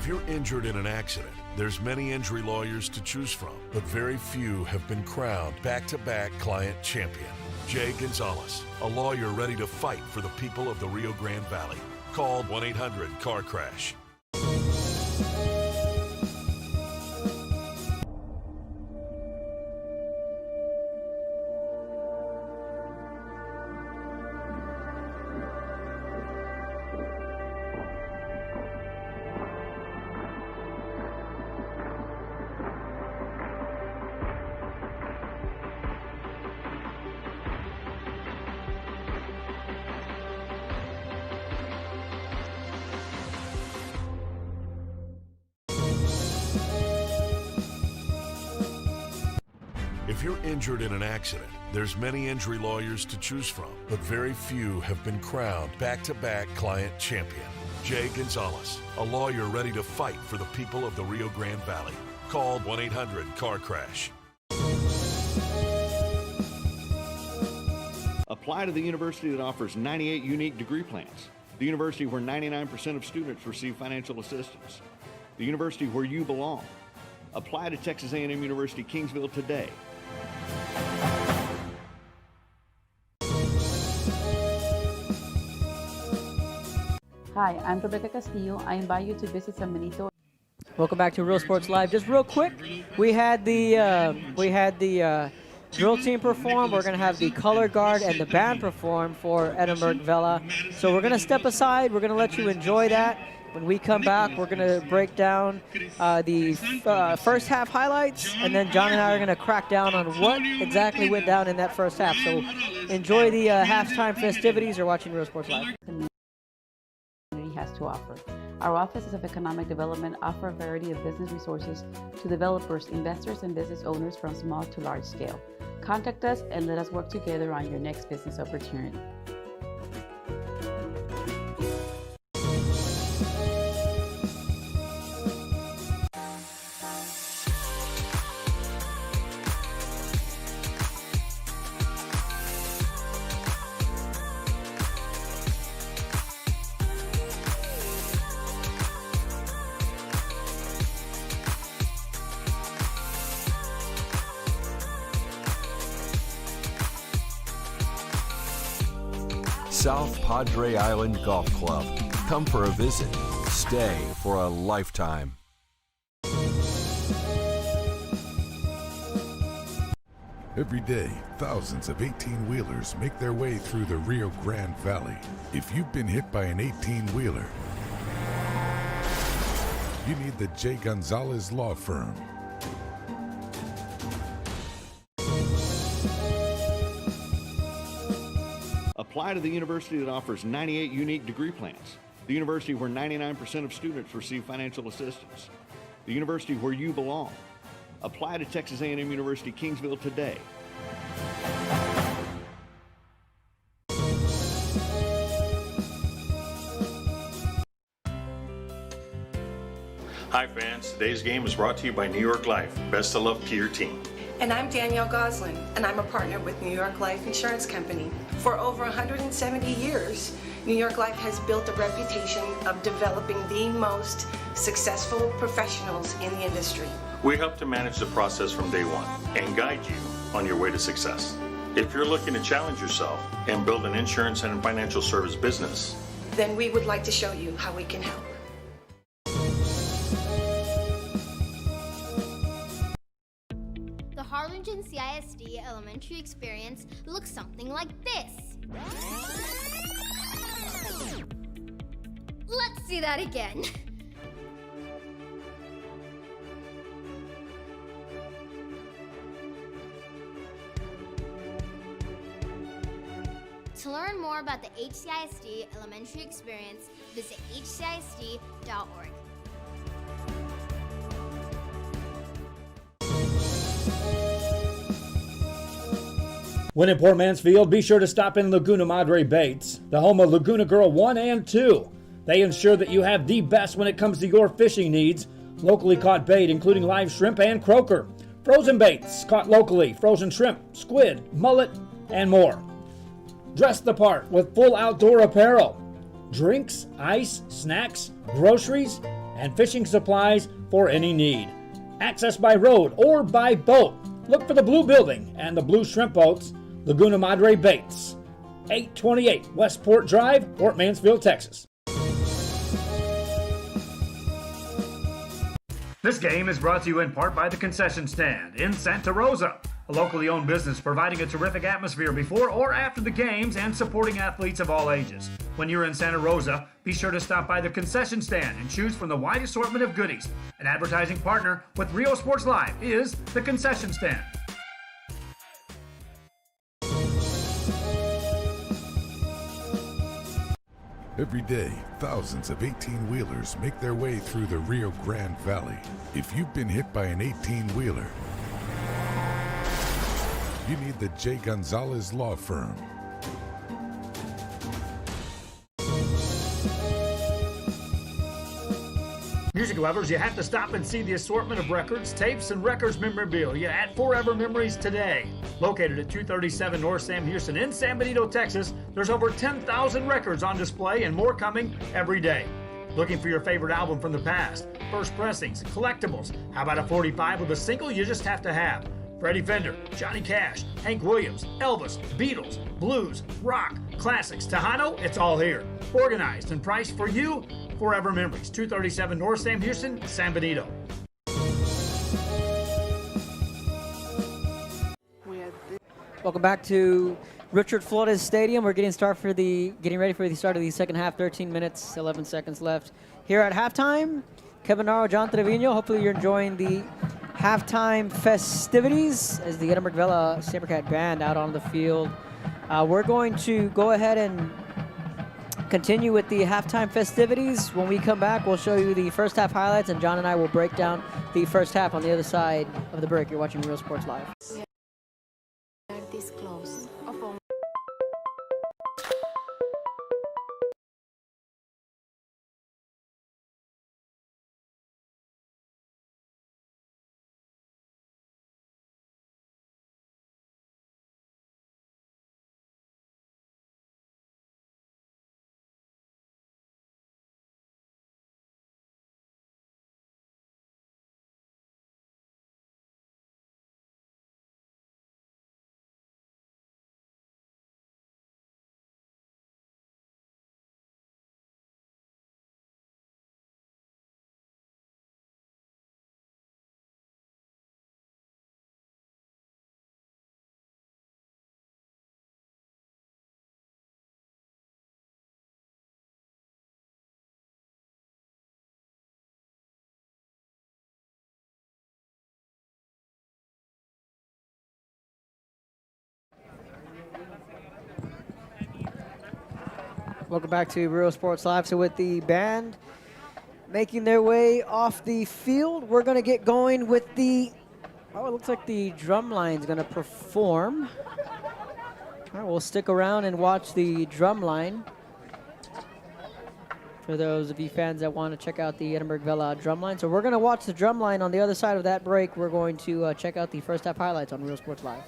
If you're injured in an accident, there's many injury lawyers to choose from, but very few have been crowned back-to-back client champion. Jay Gonzalez, a lawyer ready to fight for the people of the Rio Grande Valley. Call 1-800-CAR-CRASH. If you're injured in an accident, there's many injury lawyers to choose from, but very few have been crowned back-to-back client champion. Jay Gonzalez, a lawyer ready to fight for the people of the Rio Grande Valley. Call 1-800-CAR-CRASH. Apply to the university that offers 98 unique degree plans. The university where 99% of students receive financial assistance. The university where you belong. Apply to Texas A&M University Kingsville today. Hi, I'm Rebecca Castillo. I invite you to visit San Benito. Welcome back to Real Sports Live. Just real quick, we had the drill team perform. We're going to have the color guard and the band perform for Edinburg Vela. So we're going to step aside. We're going to let you enjoy that. When we come back, we're going to break down the first half highlights, and then John and I are going to crack down on what exactly went down in that first half. So enjoy the halftime festivities. You're watching Real Sports Live. Has to offer. Our offices of economic development offer a variety of business resources to developers, investors, and business owners from small to large scale. Contact us and let us work together on your next business opportunity. South Padre Island Golf Club. Come for a visit. Stay for a lifetime. Every day, thousands of 18-wheelers make their way through the Rio Grande Valley. If you've been hit by an 18-wheeler, you need the Jay Gonzalez Law Firm. Apply to the university that offers 98 unique degree plans. The university where 99% of students receive financial assistance. The university where you belong. Apply to Texas A&M University Kingsville today. Hi fans, today's game is brought to you by New York Life. Best of luck to your team. And I'm Danielle Goslin, and I'm a partner with New York Life Insurance Company. For over 170 years, New York Life has built a reputation of developing the most successful professionals in the industry. We help to manage the process from day one and guide you on your way to success. If you're looking to challenge yourself and build an insurance and financial service business, then we would like to show you how we can help. The Harlingen CISD elementary experience looks something like this. Let's see that again. To learn more about the HCISD elementary experience, visit hcisd.org. When in Port Mansfield, be sure to stop in Laguna Madre Baits, the home of Laguna Girl 1 and 2. They ensure that you have the best when it comes to your fishing needs. Locally caught bait, including live shrimp and croaker. Frozen baits, caught locally, frozen shrimp, squid, mullet, and more. Dress the part with full outdoor apparel. Drinks, ice, snacks, groceries, and fishing supplies for any need. Access by road or by boat. Look for the blue building and the blue shrimp boats, Laguna Madre Baits. 828 Westport Drive, Port Mansfield, Texas. This game is brought to you in part by the Concession Stand in Santa Rosa, a locally owned business providing a terrific atmosphere before or after the games and supporting athletes of all ages. When you're in Santa Rosa, be sure to stop by the Concession Stand and choose from the wide assortment of goodies. An advertising partner with Rio Sports Live is the Concession Stand. Every day, thousands of 18-wheelers make their way through the Rio Grande Valley. If you've been hit by an 18-wheeler, you need the J. Gonzalez Law Firm. Music lovers, you have to stop and see the assortment of records, tapes, and records memorabilia at Forever Memories today. Located at 237 North Sam Houston in San Benito, Texas, there's over 10,000 records on display and more coming every day. Looking for your favorite album from the past, first pressings, collectibles? How about a 45 with a single you just have to have? Freddie Fender, Johnny Cash, Hank Williams, Elvis, Beatles, blues, rock, classics, Tejano, it's all here. Organized and priced for you. Forever Memories, 237 North Sam Houston, San Benito. Welcome back to Richard Flores Stadium. We're getting ready for the start of the second half. 13 minutes, 11 seconds left. Here at halftime, Kevin Narro, John Trevino. Hopefully you're enjoying the halftime festivities as the Edinburg Vela Sabercat band out on the field. We're going to go ahead and continue with the halftime festivities. When we come back, we'll show you the first half highlights, and John and I will break down the first half on the other side of the break. You're watching Real Sports Live. We are this close. Welcome back to Real Sports Live. So with the band making their way off the field, we're going to get going with it looks like the drum line's going to perform. All right, we'll stick around and watch the drum line. For those of you fans that want to check out the Edinburg Vela drum line. So we're going to watch the drum line. On the other side of that break, we're going to check out the first half highlights on Real Sports Live.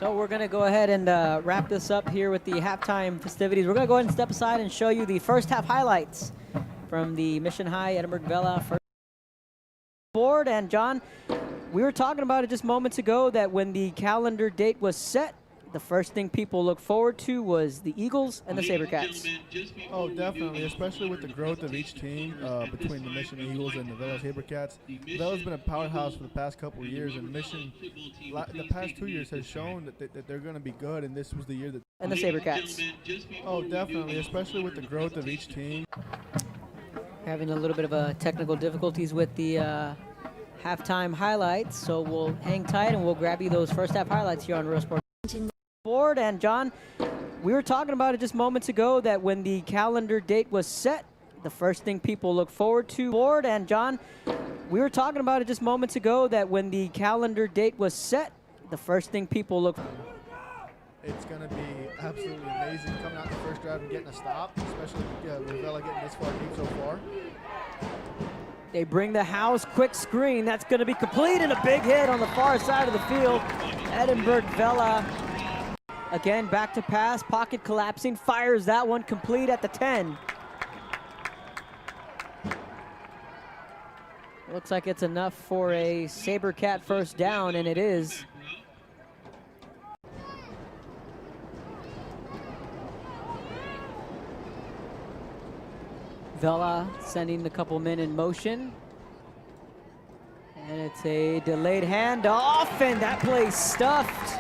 So we're going to go ahead and wrap this up here with the halftime festivities. We're going to go ahead and step aside and show you the first half highlights from the Mission High Edinburg Vela first board. And John, we were talking about it just moments ago that when the calendar date was set, the first thing people look forward to was the Eagles and the Sabercats. Oh, definitely, especially with the growth of each team between the Mission Eagles and the Vela Sabercats. Vela's been a powerhouse for the past couple of years, and Mission, the past 2 years, has shown that they're going to be good, and this was the year that. And the Sabercats. Oh, definitely, especially with the growth of each team. Having a little bit of technical difficulties with the halftime highlights, so we'll hang tight and we'll grab you those first half highlights here on Real Sports Board. And John, we were talking about it just moments ago that when the calendar date was set, the first thing people look forward to board. And John, we were talking about it just moments ago that when the calendar date was set, the first thing people look. It's going to be absolutely amazing coming out in the first drive and getting a stop, especially with Vela getting this far deep so far. They bring the house, quick screen. That's going to be complete, and a big hit on the far side of the field. Edinburg Vela. Again, back to pass, pocket collapsing, fires that one complete at the 10. Looks like it's enough for a Sabercat first down, and it is. Vela sending the couple men in motion. And it's a delayed handoff, and that play's stuffed.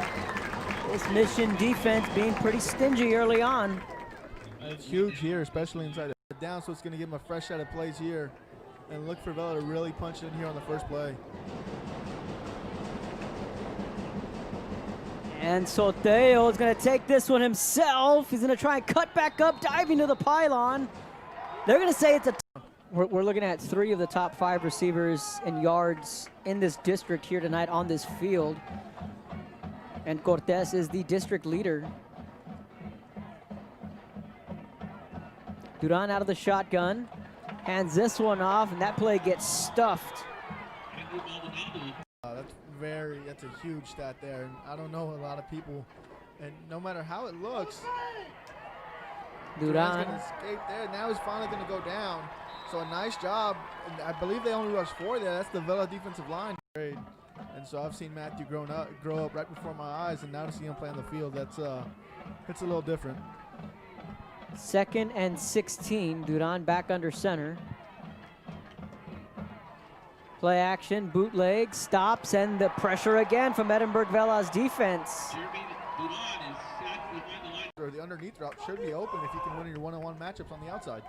This Mission defense being pretty stingy early on. It's huge here, especially inside the down, so it's going to give them a fresh set of plays here. And look for Vela to really punch it in here on the first play. And Soteo is going to take this one himself. He's going to try and cut back up, diving to the pylon. They're going to say it's a... We're looking at 3 of the top 5 receivers in yards in this district here tonight on this field. And Cortez is the district leader. Duran out of the shotgun. Hands this one off, and that play gets stuffed. That's a huge stat there. And I don't know a lot of people, and no matter how it looks, Duran's going to escape there. Now he's finally going to go down. So a nice job. And I believe they only rushed 4 there. That's the Vela defensive line. And so I've seen Matthew grow up right before my eyes, and now to see him play on the field, it's a little different. 2nd and 16. Duran back under center. Play action, bootleg, stops, and the pressure again from Edinburg Vela's defense. Or the underneath route should be open if you can win your one-on-one matchups on the outside.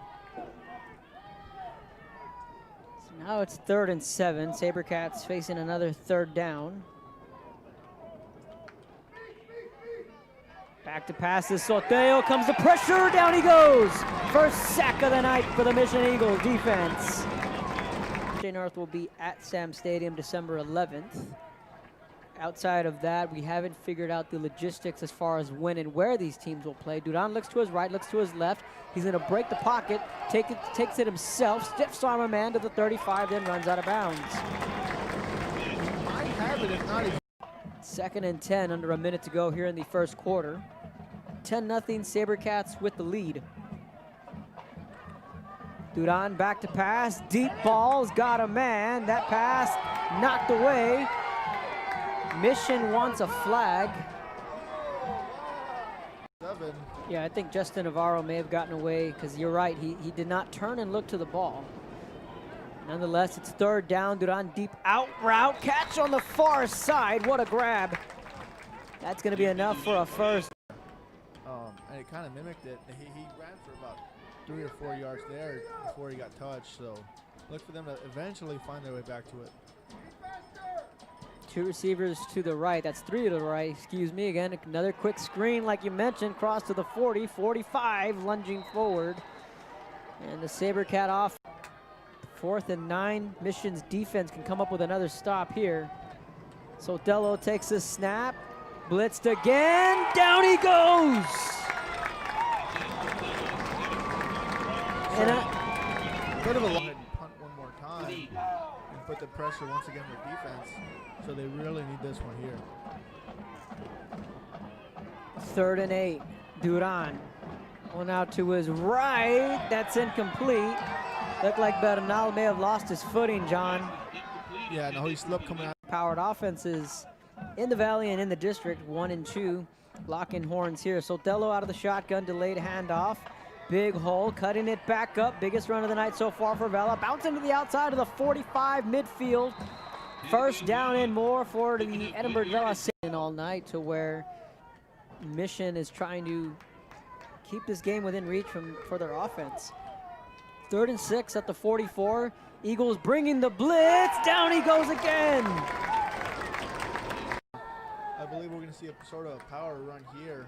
So now it's 3rd and 7. Sabercats facing another 3rd down. Back to passes. Soteo comes the pressure. Down he goes. First sack of the night for the Mission Eagles defense. J North will be at Sam Stadium December 11th. Outside of that, we haven't figured out the logistics as far as when and where these teams will play. Duran looks to his right, looks to his left. He's going to break the pocket, takes it himself, stiffs arm a man to the 35, then runs out of bounds. Might have it if not. 2nd and 10, under a minute to go here in the first quarter. 10-0 Sabercats with the lead. Duran back to pass, deep balls, got a man. That pass knocked away. Mission wants a flag. 7. Yeah, I think Justin Navarro may have gotten away because you're right, he did not turn and look to the ball. Nonetheless, it's 3rd down. Duran deep out route, catch on the far side. What a grab. That's going to be enough for a first. And it kind of mimicked it. He ran for about 3 or 4 yards there before he got touched. So look for them to eventually find their way back to it. 2 receivers to the right. That's 3 to the right. Excuse me again. Another quick screen, like you mentioned, cross to the 40, 45, lunging forward. And the Sabercat off. 4th and 9. Mission's defense can come up with another stop here. Sotelo takes a snap. Blitzed again. Down he goes. And could have allowed and punt one more time and put the pressure once again with defense. So they really need this one here. 3rd and 8. Duran. One out to his right. That's incomplete. Looked like Bernal may have lost his footing, John. Yeah, no, he slipped coming out. Powered offenses in the Valley and in the district, 1 and 2. Locking horns here. Sotelo out of the shotgun, delayed handoff. Big hole, cutting it back up. Biggest run of the night so far for Vela. Bouncing to the outside of the 45 midfield. First down and more for the Edinburg Vela all night, to where Mission is trying to keep this game within reach for their offense. 3rd and 6 at the 44. Eagles bringing the blitz. Down he goes again. I believe we're going to see a sort of a power run here.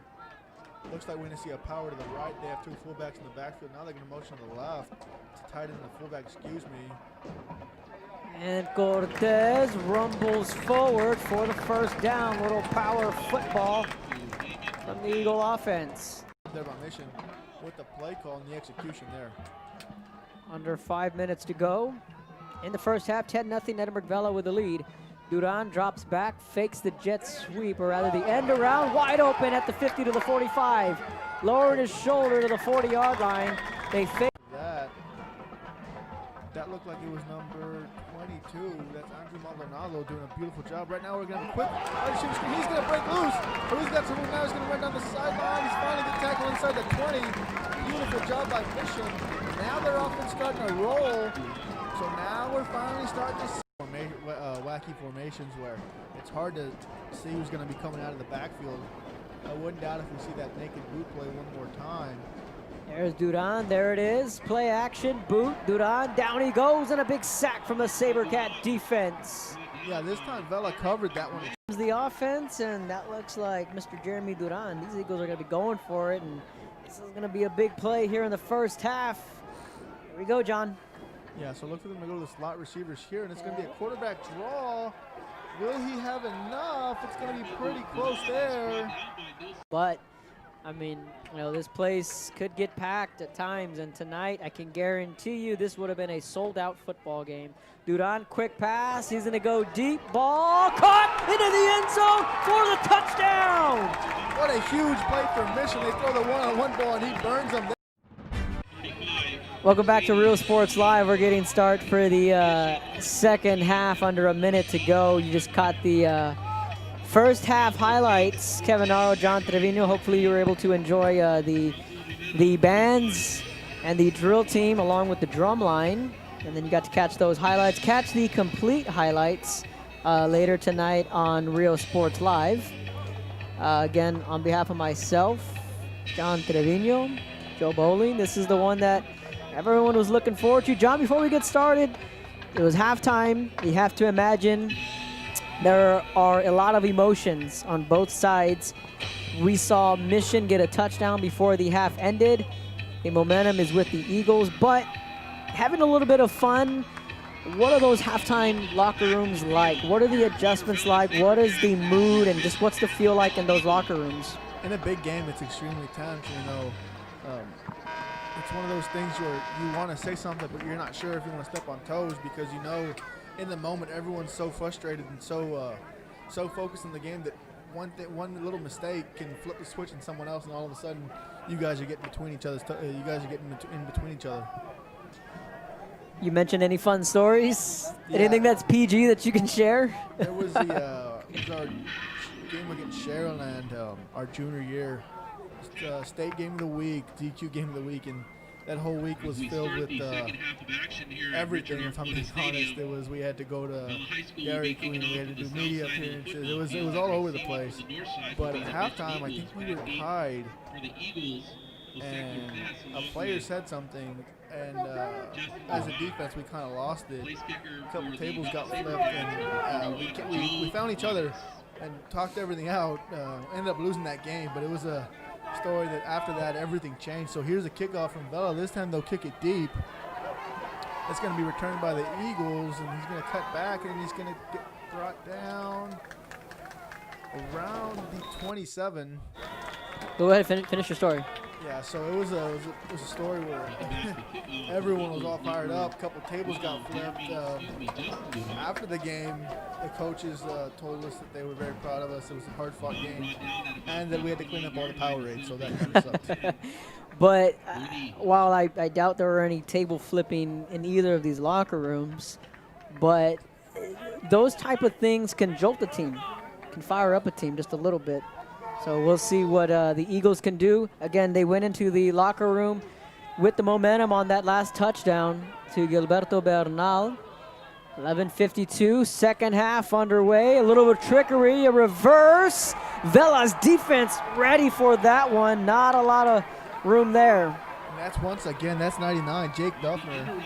Looks like we're going to see a power to the right. They have 2 fullbacks in the backfield. Now they're going to motion to the left to tighten the fullback, excuse me. And Cortez rumbles forward for the first down. Little power football from the Eagle offense. They're on Mission with the play call and the execution there. Under 5 minutes to go. In the first half, 10-0 Edinburg Vela with the lead. Duran drops back, fakes the jet sweep, or rather the end around, wide open at the 50 to the 45. Lowering his shoulder to the 40-yard line. They fake. That looked like it was number 22. That's Andrew Maldonado doing a beautiful job. Right now we're going to have a quick he's going to break loose. But he's got someone now. He's going to run down the sideline. He's finally going to tackle inside the 20. Beautiful job by Mission. Now their offense starting to roll. So now we're finally starting to see wacky formations where it's hard to see who's going to be coming out of the backfield. I wouldn't doubt if we see that naked boot play one more time. There's Duran, there it is. Play action, boot, Duran, down he goes, and a big sack from the Sabercat defense. Yeah, this time Vela covered that one. The offense, and that looks like Mr. Jeremy Duran. These Eagles are going to be going for it, and this is going to be a big play here in the first half. Here we go, John. Yeah, so look for them to go to the slot receivers here, and it's going to be a quarterback draw. Will he have enough? It's going to be pretty close there. But, I mean, you know, this place could get packed at times, and tonight I can guarantee you this would have been a sold-out football game. Duran, quick pass. He's going to go deep. Ball caught into the end zone for the touchdown. What a huge play for Mission. They throw the one-on-one ball, and he burns them. Welcome back to Real Sports Live. We're getting start for the second half, under a minute to go. You just caught the first half highlights. Kevin Narro, John Trevino. Hopefully you were able to enjoy the bands and the drill team along with the drum line. And then you got to catch those highlights. Catch the complete highlights later tonight on Real Sports Live. Again, on behalf of myself, John Trevino, Joe Bowling, this is the one that everyone was looking forward to. John, before we get started, it was halftime. You have to imagine there are a lot of emotions on both sides. We saw Mission get a touchdown before the half ended. The momentum is with the Eagles, but having a little bit of fun. What are those halftime locker rooms like? What are the adjustments like? What is the mood, and just what's the feel like in those locker rooms? In a big game, it's extremely tense, you know. It's one of those things where you want to say something, but you're not sure if you want to step on toes, because you know in the moment everyone's so frustrated and so focused on the game that one little mistake can flip the switch in someone else, and all of a sudden you guys are getting between each other's in between each other. You mentioned any fun stories? Yeah. Anything that's PG that you can share? There was it was our game against Sharyland, our junior year. State game of the week, DQ game of the week, and that whole week was filled with everything. If I'm being honest, we had to go to Dairy Queen, we had to do media appearances. It was all over the place. But at halftime, I think we were tied, and a player said something, and as a defense, we kind of lost it. A couple tables got flipped, and we found each other and talked everything out. Ended up losing that game, but it was a story that after that everything changed. So here's a kickoff from Vela. This time they'll kick it deep. It's going to be returned by the Eagles, and he's going to cut back, and he's going to get brought down around the 27. Go ahead, finish your story. Yeah, so it was a story where everyone was all fired up. A couple tables got flipped. After the game, the coaches told us that they were very proud of us. It was a hard-fought game, and that we had to clean up all the Powerades, so that kind of sucked. But while I doubt there were any table flipping in either of these locker rooms, but those type of things can jolt a team, can fire up a team just a little bit. So we'll see what the Eagles can do. Again, they went into the locker room with the momentum on that last touchdown to Gilberto Bernal. 11:52, second half underway. A little bit of trickery, a reverse. Vela's defense ready for that one. Not a lot of room there. And that's once again, that's 99, Jake Duffner.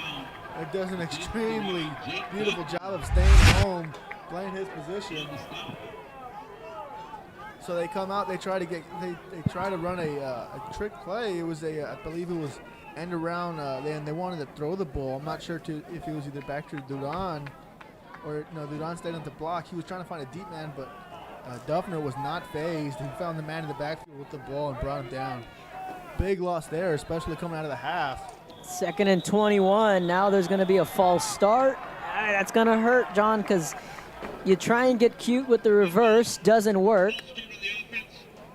It does an extremely beautiful job of staying home, playing his position. So they come out, they try to run a trick play. It was I believe it was end around, and they wanted to throw the ball. I'm not sure if it was either back to Duran or no, Duran stayed on the block. He was trying to find a deep man, but Duffner was not phased. He found the man in the backfield with the ball and brought him down. Big loss there, especially coming out of the half. 2nd and 21. Now there's going to be a false start. That's going to hurt, John, because you try and get cute with the reverse, doesn't work.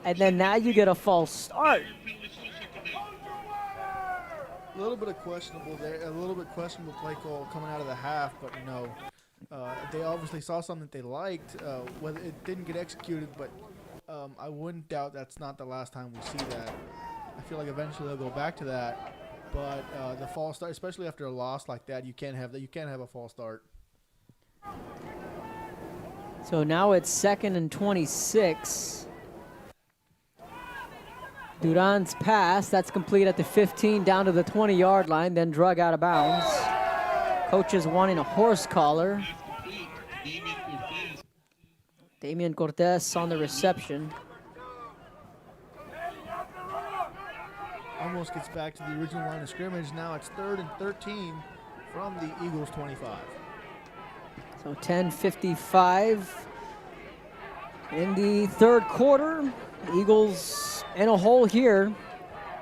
And then now you get a false start. A little bit of questionable there, a little bit questionable play call coming out of the half, but they obviously saw something that they liked. Whether it didn't get executed, but I wouldn't doubt that's not the last time we see that. I feel like eventually they'll go back to that. But the false start, especially after a loss like that, you can't have that. You can't have a false start. So now it's 2nd and 26. Duran's pass, that's complete at the 15 down to the 20-yard line, then drug out of bounds. Coaches wanting a horse collar. Damian Cortez on the reception. Almost gets back to the original line of scrimmage. Now it's 3rd and 13 from the Eagles' 25. So 10:55 in the third quarter. Eagles in a hole here.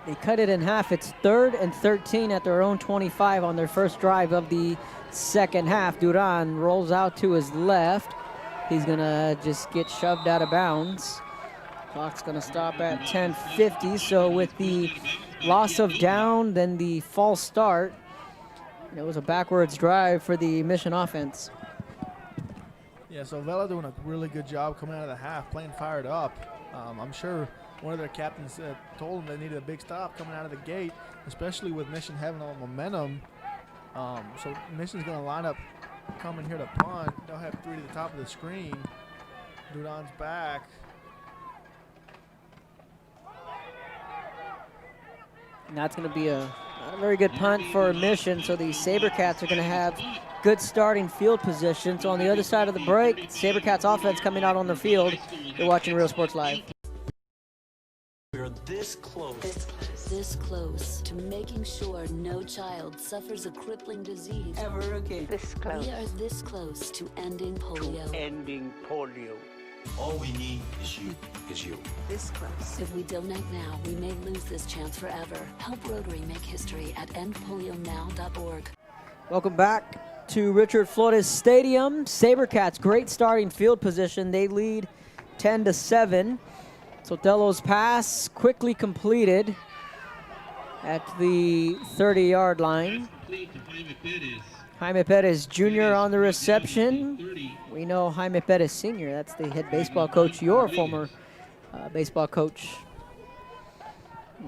They cut it in half. It's 3rd and 13 at their own 25 on their first drive of the second half. Duran rolls out to his left. He's going to just get shoved out of bounds. Clock's going to stop at 10:50. So with the loss of down, then the false start, it was a backwards drive for the Mission offense. Yeah, so Vela doing a really good job coming out of the half, playing fired up. I'm sure one of their captains told them they needed a big stop coming out of the gate, especially with Mission having all the momentum. So Mission's going to line up, coming here to punt. They'll have 3 to the top of the screen. Duran's back. And that's going to be not a very good punt for Mission, so the Sabercats are going to have good starting field position. So on the other side of the break, Sabercats offense coming out on the field. You're watching Real Sports Live. We're this close. This close to making sure no child suffers a crippling disease Ever again. This close. We are this close to ending polio. Ending polio. All we need is you. This close. If we donate now, we may lose this chance forever. Help Rotary make history at endpolionow.org. Welcome back to Richard Flores Stadium. Sabercats, great starting field position. They lead 10-7. Sotelo's pass quickly completed at the 30-yard line. Jaime Perez Jr. on the reception. We know Jaime Perez Sr., that's the head baseball coach, your former baseball coach.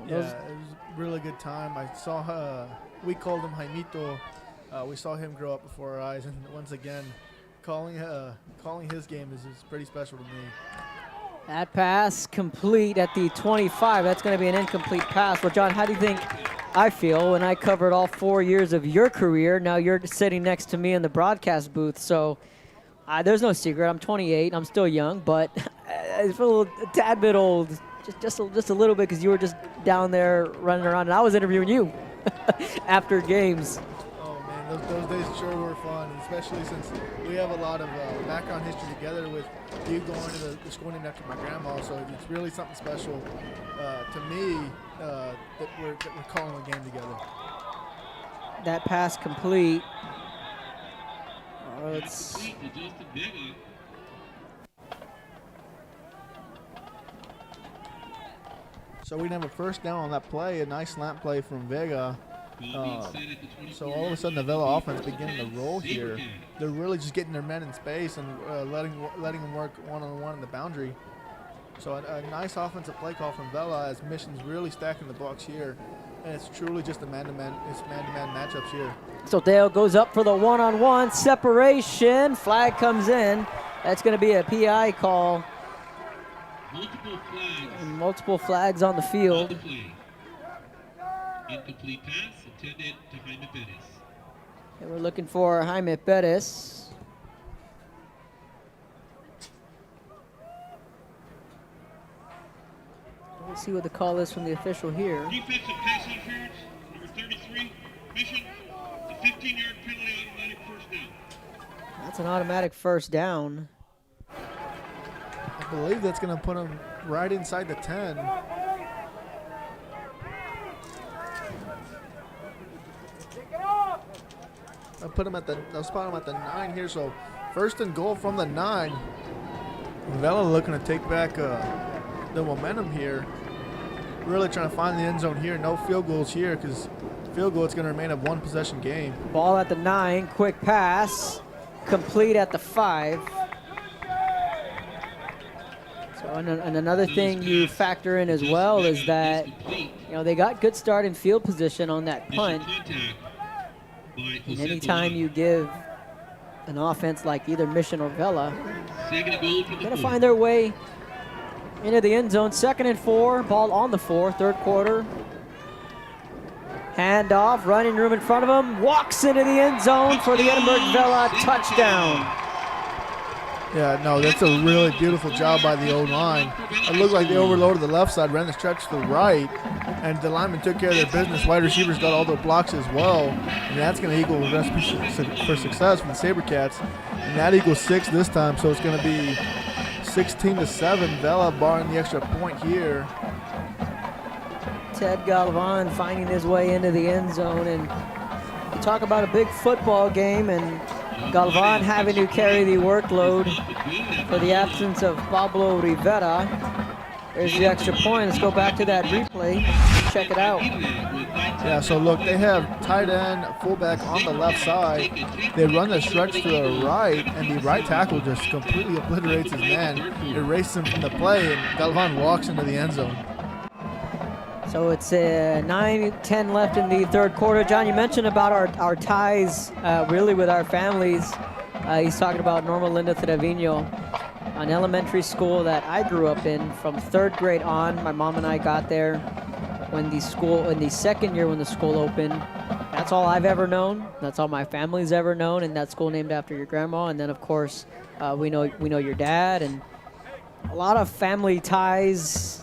Yeah, it was a really good time. I saw, we called him Jaimito. We saw him grow up before our eyes, and once again, calling his game is pretty special to me. That pass complete at the 25. That's going to be an incomplete pass. Well, John, how do you think I feel when I covered all 4 years of your career? Now you're sitting next to me in the broadcast booth, so there's no secret. I'm 28. I'm still young, but I feel a tad bit old, just a little bit, because you were just down there running around, and I was interviewing you after games. Oh man, Those days sure were fun, especially since we have a lot of background history together with you going to the school named after my grandma. So it's really something special to me that we're calling a game together. That pass complete. So we have a first down on that play, a nice slant play from Vega. So all of a sudden the Vela offense beginning to roll here. They're really just getting their men in space and letting them work one-on-one in the boundary. So a nice offensive play call from Vela as Mission's really stacking the box here. And it's truly just a man-to-man matchups here. So Dale goes up for the one-on-one separation. Flag comes in. That's going to be a PI call. Multiple flags on the field. Incomplete pass intended to Jaime Perez. And we're looking for Jaime Perez. Let's see what the call is from the official here. Defensive pass interference, number 33, Mission, the 15-yard penalty, automatic first down. That's an automatic first down. I believe that's going to put him right inside the 10. I'll put him at I'll spot him at the 9 here. So first and goal from the 9. Vela looking to take back the momentum here. Really trying to find the end zone here. No field goals here because field goal it's going to remain a one possession game. Ball at the 9, quick pass, complete at the 5. So and another thing you factor in as well is that they got good starting field position on that punt. And anytime you give an offense like either Mission or Vela, going to find their way into the end zone. 2nd and 4, ball on the 4, third quarter. Handoff, running room in front of him, walks into the end zone for the Edinburg Vela touchdown. Yeah, no, that's a really beautiful job by the O-line. It looked like they overloaded the left side, ran the stretch to the right, and the linemen took care of their business. Wide receivers got all their blocks as well, and that's going to equal the recipe for success from the Sabercats. And that equals 6 this time, so it's going to be 16-7. Vela barring the extra point here. Ted Galvan finding his way into the end zone, and you talk about a big football game, and Galvan having to carry the workload for the absence of Pablo Rivera. There's the extra point. Let's go back to that replay. Check it out. Yeah, so look, they have tight end, fullback on the left side. They run the stretch to the right, and the right tackle just completely obliterates his man, erases him from the play, and Galvan walks into the end zone. So it's 9-10 left in the third quarter. John, you mentioned about our ties really with our families. He's talking about Norma Linda Trevino, an elementary school that I grew up in from 3rd grade on. My mom and I got there when the school, in the 2nd year when the school opened. That's all I've ever known. That's all my family's ever known, and that school named after your grandma. And then of course we know your dad, and a lot of family ties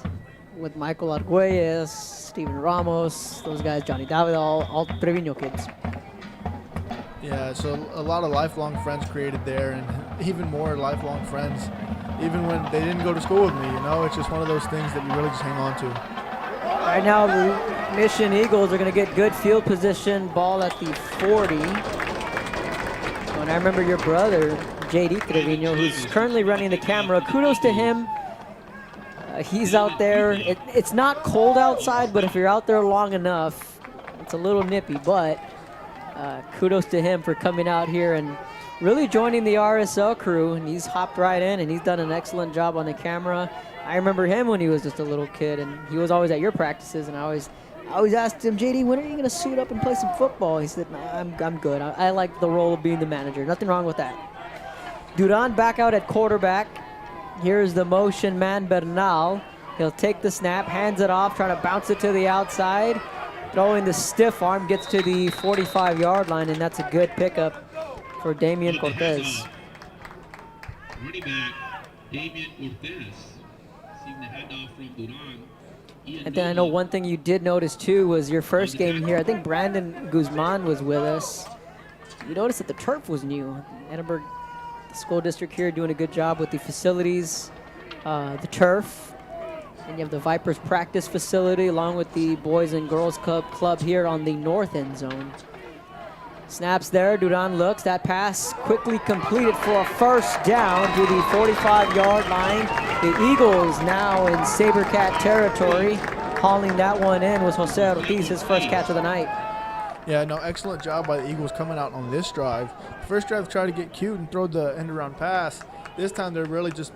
with Michael Arguelles, Steven Ramos, those guys, Johnny David, all Trevino kids. Yeah, so a lot of lifelong friends created there, and even more lifelong friends, even when they didn't go to school with me, it's just one of those things that you really just hang on to. Right now, the Mission Eagles are going to get good field position, ball at the 40. And I remember your brother, J.D. Trevino, who's currently running the camera. Kudos to him. He's out there. It's not cold outside, but if you're out there long enough, it's a little nippy. But kudos to him for coming out here and really joining the RSL crew. And he's hopped right in, and he's done an excellent job on the camera. I remember him when he was just a little kid, and he was always at your practices. And I always asked him, JD, when are you going to suit up and play some football? He said, nah, I'm good. I like the role of being the manager. Nothing wrong with that. Duran back out at quarterback. Here's the motion man Bernal. He'll take the snap, hands it off, trying to bounce it to the outside. Throwing the stiff arm, gets to the 45-yard line, and that's a good pickup for Damian Cortez. Running back, Damian Cortez. Seeing the handoff from Duran. And then I know one thing you did notice too was your first game here. I think Brandon Guzman was with us. You notice that the turf was new. Edinburg, the school district here, doing a good job with the facilities, the turf. And you have the Vipers practice facility along with the Boys and Girls Club here on the north end zone. Snaps there, Duran looks, that pass quickly completed for a first down to the 45-yard line. The Eagles now in Sabercat territory. Hauling that one in was Jose Ortiz, his first catch of the night. Yeah, no, excellent job by the Eagles coming out on this drive. First drive, tried to get cute and throw the end-around pass. This time they're really just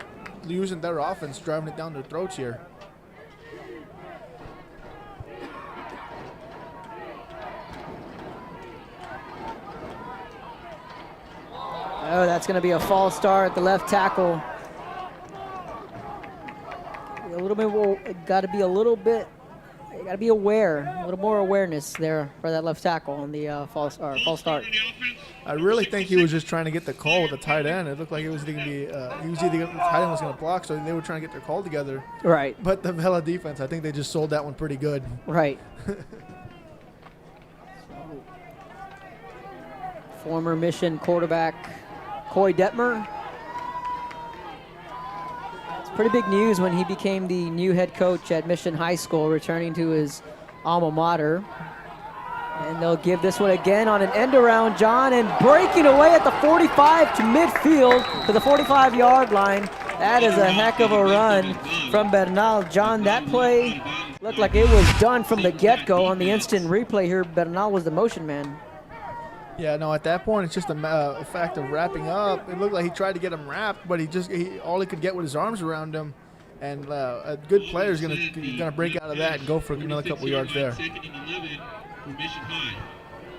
using their offense, driving it down their throats here. Oh, that's going to be a false start at the left tackle. A little bit, got to be a little bit, you got to be aware, a little more awareness there for that left tackle on the false start. I really think he was just trying to get the call with the tight end. It looked like it was going to be, the tight end was going to block, so they were trying to get their call together. Right. But the Vela defense, I think they just sold that one pretty good. Right. Former Mission quarterback Coy Detmer. It's pretty big news when he became the new head coach at Mission High School, returning to his alma mater. And they'll give this one again on an end around, John, and breaking away at the 45 to midfield to the 45-yard line. That is a heck of a run from Bernal. John, that play looked like it was done from the get-go. On the instant replay here, Bernal was the motion man. Yeah, no, at that point, it's just a fact of wrapping up. It looked like he tried to get him wrapped, but all he could get with his arms around him. And a good player is gonna break out of that and go for another couple yards there.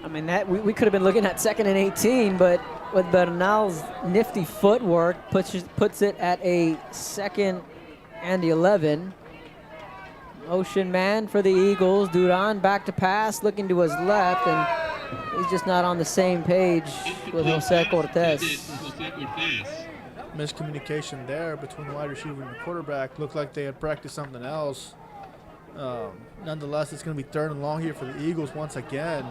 I mean, that we could have been looking at 2nd and 18, but with Bernal's nifty footwork, puts it at a 2nd and 11. Motion man for the Eagles. Duran back to pass, looking to his left, and he's just not on the same page with Jose Cortez. Miscommunication there between the wide receiver and the quarterback. Looked like they had practiced something else. Nonetheless, it's going to be 3rd and long here for the Eagles once again.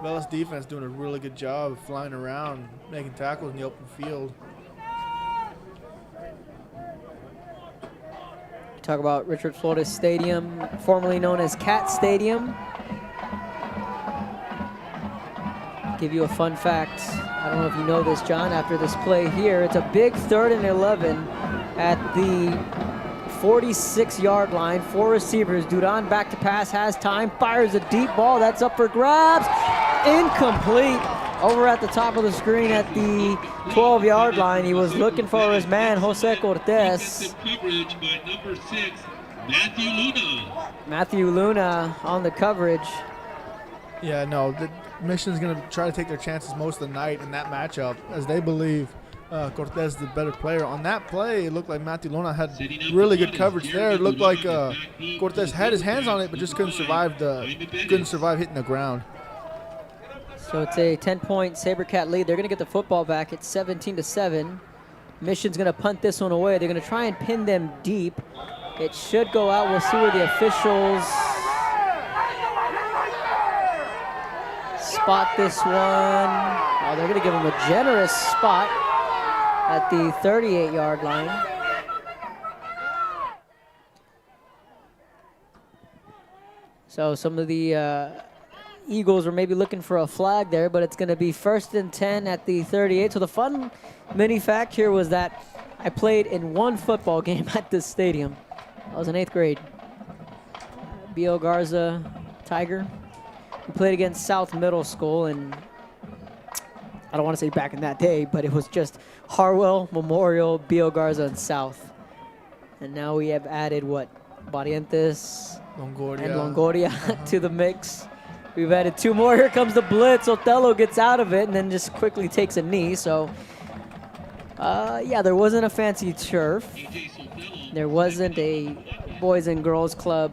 Vela's defense doing a really good job of flying around, making tackles in the open field. Talk about Richard Flores Stadium, formerly known as Cat Stadium. Give you a fun fact. I don't know if you know this, John. After this play here, it's a big 3rd and 11 at the 46-yard line. 4 receivers. Duran back to pass, has time, fires a deep ball. That's up for grabs. Incomplete. Over at the top of the screen at the 12-yard line. He was looking for his man, Jose Cortez. Coverage by number 6, Matthew Luna. Matthew Luna on the coverage. Yeah, no, the Mission's going to try to take their chances most of the night in that matchup, as they believe Cortez is the better player. On that play, it looked like Matthew Luna had really good coverage there. It looked like Cortez had his hands on it, but just couldn't survive hitting the ground. So it's a 10-point Sabercat lead. They're going to get the football back. It's 17-7. Mission's going to punt this one away. They're going to try and pin them deep. It should go out. We'll see where the officials spot this one. Oh, they're going to give him a generous spot at the 38-yard line. So some of the Eagles were maybe looking for a flag there, but it's going to be 1st and 10 at the 38. So the fun mini fact here was that I played in one football game at this stadium. I was in 8th grade. B.O. Garza Tiger. We played against South Middle School, and I don't want to say back in that day, but it was just Harwell, Memorial, B.O. Garza, and South. And now we have added, what, Barrientos and Longoria to the mix. We've added 2 more. Here comes the blitz. Othello gets out of it and then just quickly takes a knee. So, yeah, there wasn't a fancy turf. There wasn't a Boys and Girls Club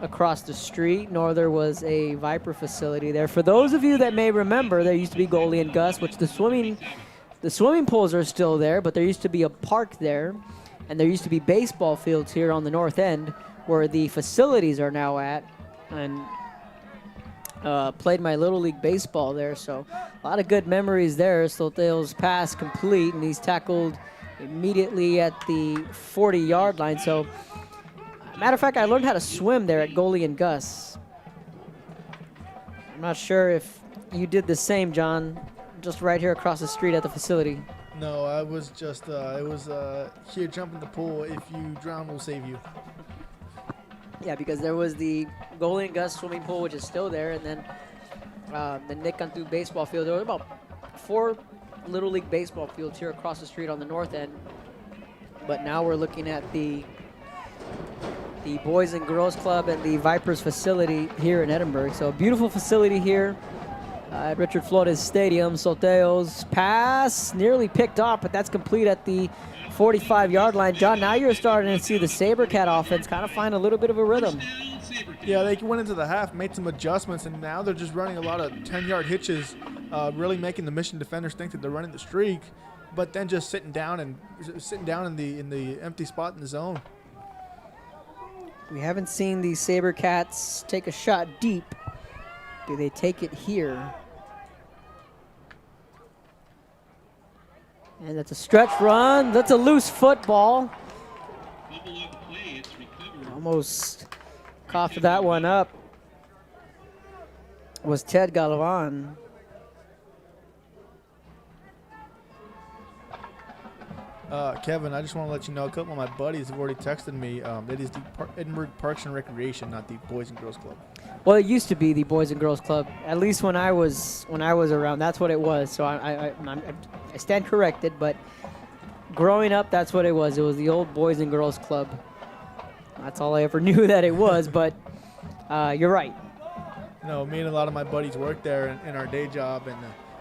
across the street, nor there was a Viper facility there. For those of you that may remember, there used to be Goalie and Gus, which the swimming pools are still there, but there used to be a park there, and there used to be baseball fields here on the north end where the facilities are now at. And played my Little League baseball there, so a lot of good memories there. Soteo's pass complete, and he's tackled immediately at the 40-yard line. So, matter of fact, I learned how to swim there at Goalie and Gus. I'm not sure if you did the same, John, just right here across the street at the facility. No, I was just, here, jump in the pool. If you drown, we'll save you. Yeah, because there was the Goalie and Gus swimming pool, which is still there, and then the Nick Cantu baseball field. There were about 4 Little League baseball fields here across the street on the north end. But now we're looking at the Boys and Girls Club and the Vipers facility here in Edinburg. So a beautiful facility here at Richard Flores Stadium. Soteo's pass nearly picked off, but that's complete at the 45-yard line. John, now you're starting to see the Sabercat offense kind of find a little bit of a rhythm. Yeah, they went into the half, made some adjustments, and now they're just running a lot of 10-yard hitches, really making the Mission defenders think that they're running the streak, but then just sitting down in the empty spot in the zone. We haven't seen the Sabercats take a shot deep. Do they take it here? And that's a stretch run. That's a loose football. Almost coughed that one up. Was Ted Galvan. Kevin, I just want to let you know a couple of my buddies have already texted me. That is the Edinburg Parks and Recreation, not the Boys and Girls Club. Well, it used to be the Boys and Girls Club. At least when I was around, that's what it was. So I stand corrected, but growing up, that's what it was. It was the old Boys and Girls Club. That's all I ever knew that it was. But you're right. No, me and a lot of my buddies worked there in our day job, and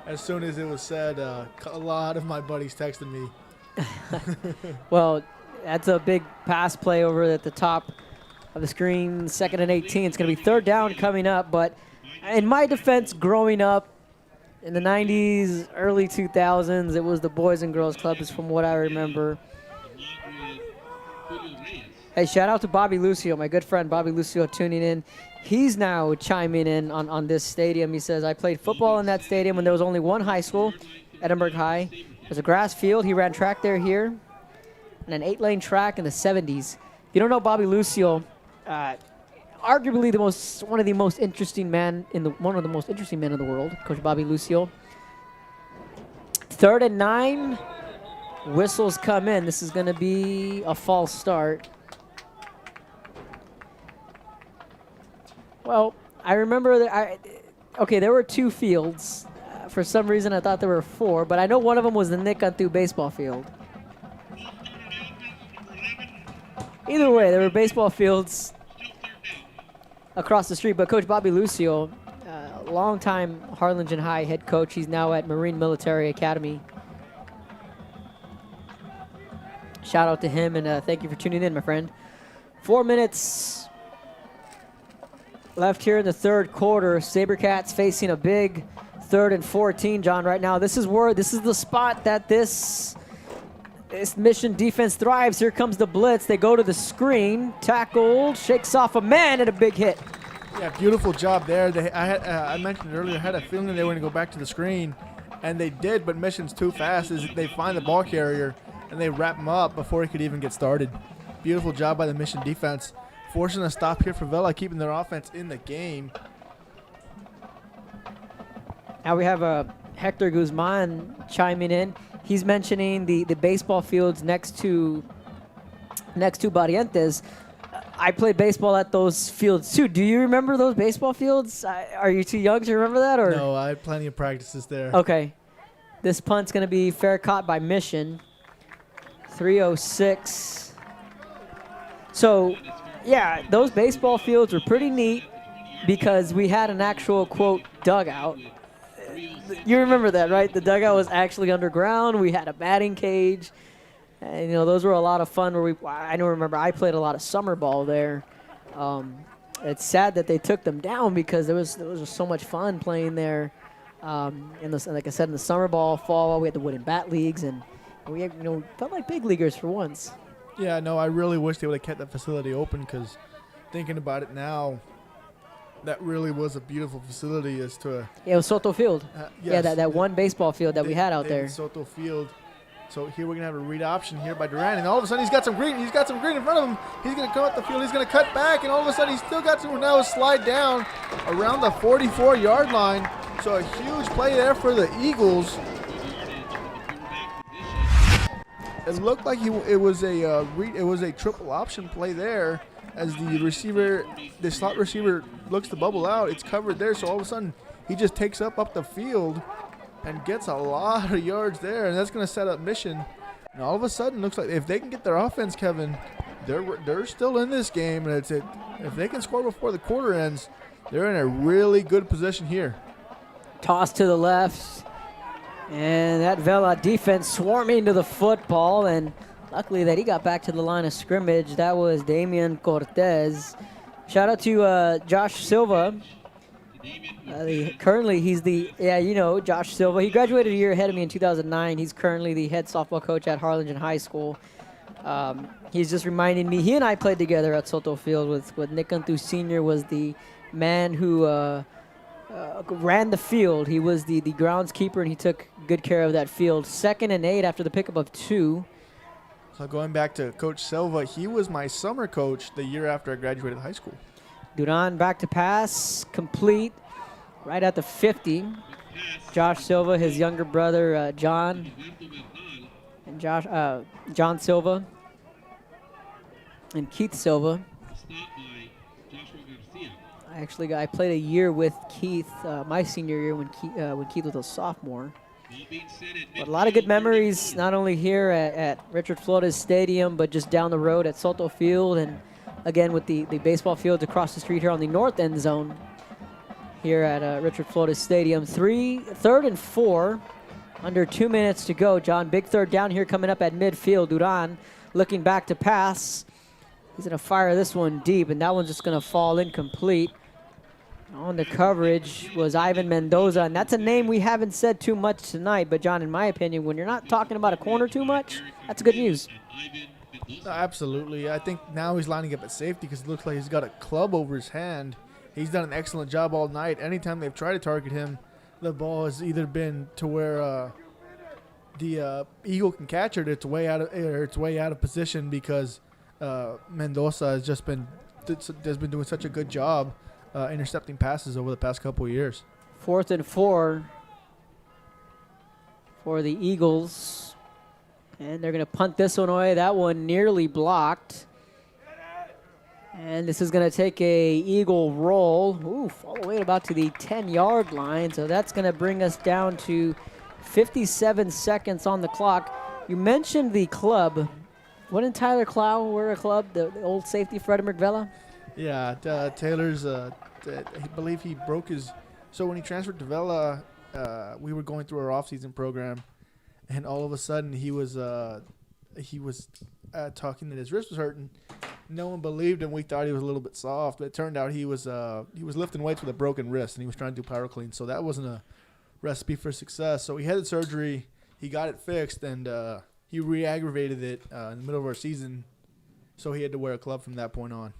as soon as it was said, a lot of my buddies texted me. Well, that's a big pass play over at the top of the screen, 2nd and 18. It's going to be 3rd down coming up, but in my defense, growing up in the 90s, early 2000s, it was the Boys and Girls Club, is from what I remember. Hey, shout out to Bobby Lucio, my good friend Bobby Lucio tuning in. He's now chiming in on this stadium. He says, I played football in that stadium when there was only one high school, Edinburg High. There's a grass field. He ran track there here, and an 8-lane track in the 70s. If you don't know Bobby Lucio, arguably one of the most interesting men in the world, Coach Bobby Lucio. 3rd and 9. Whistles come in. This is going to be a false start. Well, I remember that there were 2 fields. For some reason, I thought there were 4, but I know one of them was the Nick Cantu baseball field. Either way, there were baseball fields across the street, but Coach Bobby Lucio, longtime Harlingen High head coach, he's now at Marine Military Academy. Shout out to him, and thank you for tuning in, my friend. 4 minutes left here in the 3rd quarter. Sabercats facing a big 3rd and 14, John, right now. This is the spot that this Mission defense thrives. Here comes the blitz. They go to the screen. Tackled, shakes off a man, and a big hit. Yeah, beautiful job there. I mentioned earlier, I had a feeling they were going to go back to the screen, and they did, but Mission's too fast as they find the ball carrier, and they wrap him up before he could even get started. Beautiful job by the Mission defense, forcing a stop here for Vela, keeping their offense in the game. Now we have Hector Guzman chiming in. He's mentioning the baseball fields next to Barrientos. I played baseball at those fields too. Do you remember those baseball fields? Are you too young to remember that? Or no, I had plenty of practices there. Okay. This punt's going to be fair caught by Mission. 3:06. So, yeah, those baseball fields were pretty neat because we had an actual, quote, dugout. You remember that, right? The dugout was actually underground. We had a batting cage. And, those were a lot of fun. I remember I played a lot of summer ball there. It's sad that they took them down because there was just so much fun playing there. Like I said, in the summer ball, fall, we had the wooden bat leagues, and we felt like big leaguers for once. Yeah, no, I really wish they would have kept that facility open because thinking about it now, that really was a beautiful facility as to. Yeah, it was Soto Field. Yes. Yeah, that one baseball field that we had out there. Soto Field. So here we're gonna have a read option here by Duran, and all of a sudden he's got some green. He's got some green in front of him. He's gonna come up the field. He's gonna cut back, and all of a sudden he's still got some. Now slide down around the 44-yard line. So a huge play there for the Eagles. It looked like it was a triple option play there, as the slot receiver looks to bubble out. It's covered there, so all of a sudden he just takes up the field and gets a lot of yards there, and that's going to set up Mission. And all of a sudden, looks like if they can get their offense, Kevin, they're still in this game, and if they can score before the quarter ends, they're in a really good position here. Toss to the left, and that Vela defense swarming to the football, and luckily that he got back to the line of scrimmage. That was Damian Cortez. Shout out to Josh Silva. Currently, he's Josh Silva. He graduated a year ahead of me in 2009. He's currently the head softball coach at Harlingen High School. He's just reminding me, he and I played together at Soto Field with Nick Cantu Sr. was the man who ran the field. He was the groundskeeper, and he took good care of that field. 2nd and 8 after the pickup of 2. So going back to Coach Silva, he was my summer coach the year after I graduated high school. Duran back to pass, complete, right at the 50. Josh Silva, his younger brother John, and John Silva, and Keith Silva. I played a year with Keith, my senior year when Keith was a sophomore. But a lot of good memories, not only here at Richard Flores Stadium, but just down the road at Soto Field, and again with the baseball fields across the street here on the north end zone here at Richard Flores Stadium. 3rd and 4, under 2 minutes to go. John, big third down here coming up at midfield. Duran looking back to pass. He's going to fire this one deep, and that one's just going to fall incomplete. On the coverage was Ivan Mendoza, and that's a name we haven't said too much tonight. But, John, in my opinion, when you're not talking about a corner too much, that's good news. Absolutely. I think now he's lining up at safety because it looks like he's got a club over his hand. He's done an excellent job all night. Anytime they've tried to target him, the ball has either been to where the Eagle can catch it, or it's way out of position because Mendoza has been doing such a good job intercepting passes over the past couple of years. 4th and 4 for the Eagles. And they're going to punt this one away. That one nearly blocked. And this is going to take a Eagle roll. Oof, all the way about to the 10-yard line. So that's going to bring us down to 57 seconds on the clock. You mentioned the club. Wouldn't Tyler Clow wear a club, the old safety for Edinburg Vela? Yeah, Taylor's, I believe he broke his. So when he transferred to Vela, we were going through our off-season program, and all of a sudden he was talking that his wrist was hurting. No one believed him. We thought he was a little bit soft, but it turned out he was lifting weights with a broken wrist, and he was trying to do power clean. So that wasn't a recipe for success. So he had the surgery, he got it fixed, and he re-aggravated it in the middle of our season. So he had to wear a club from that point on.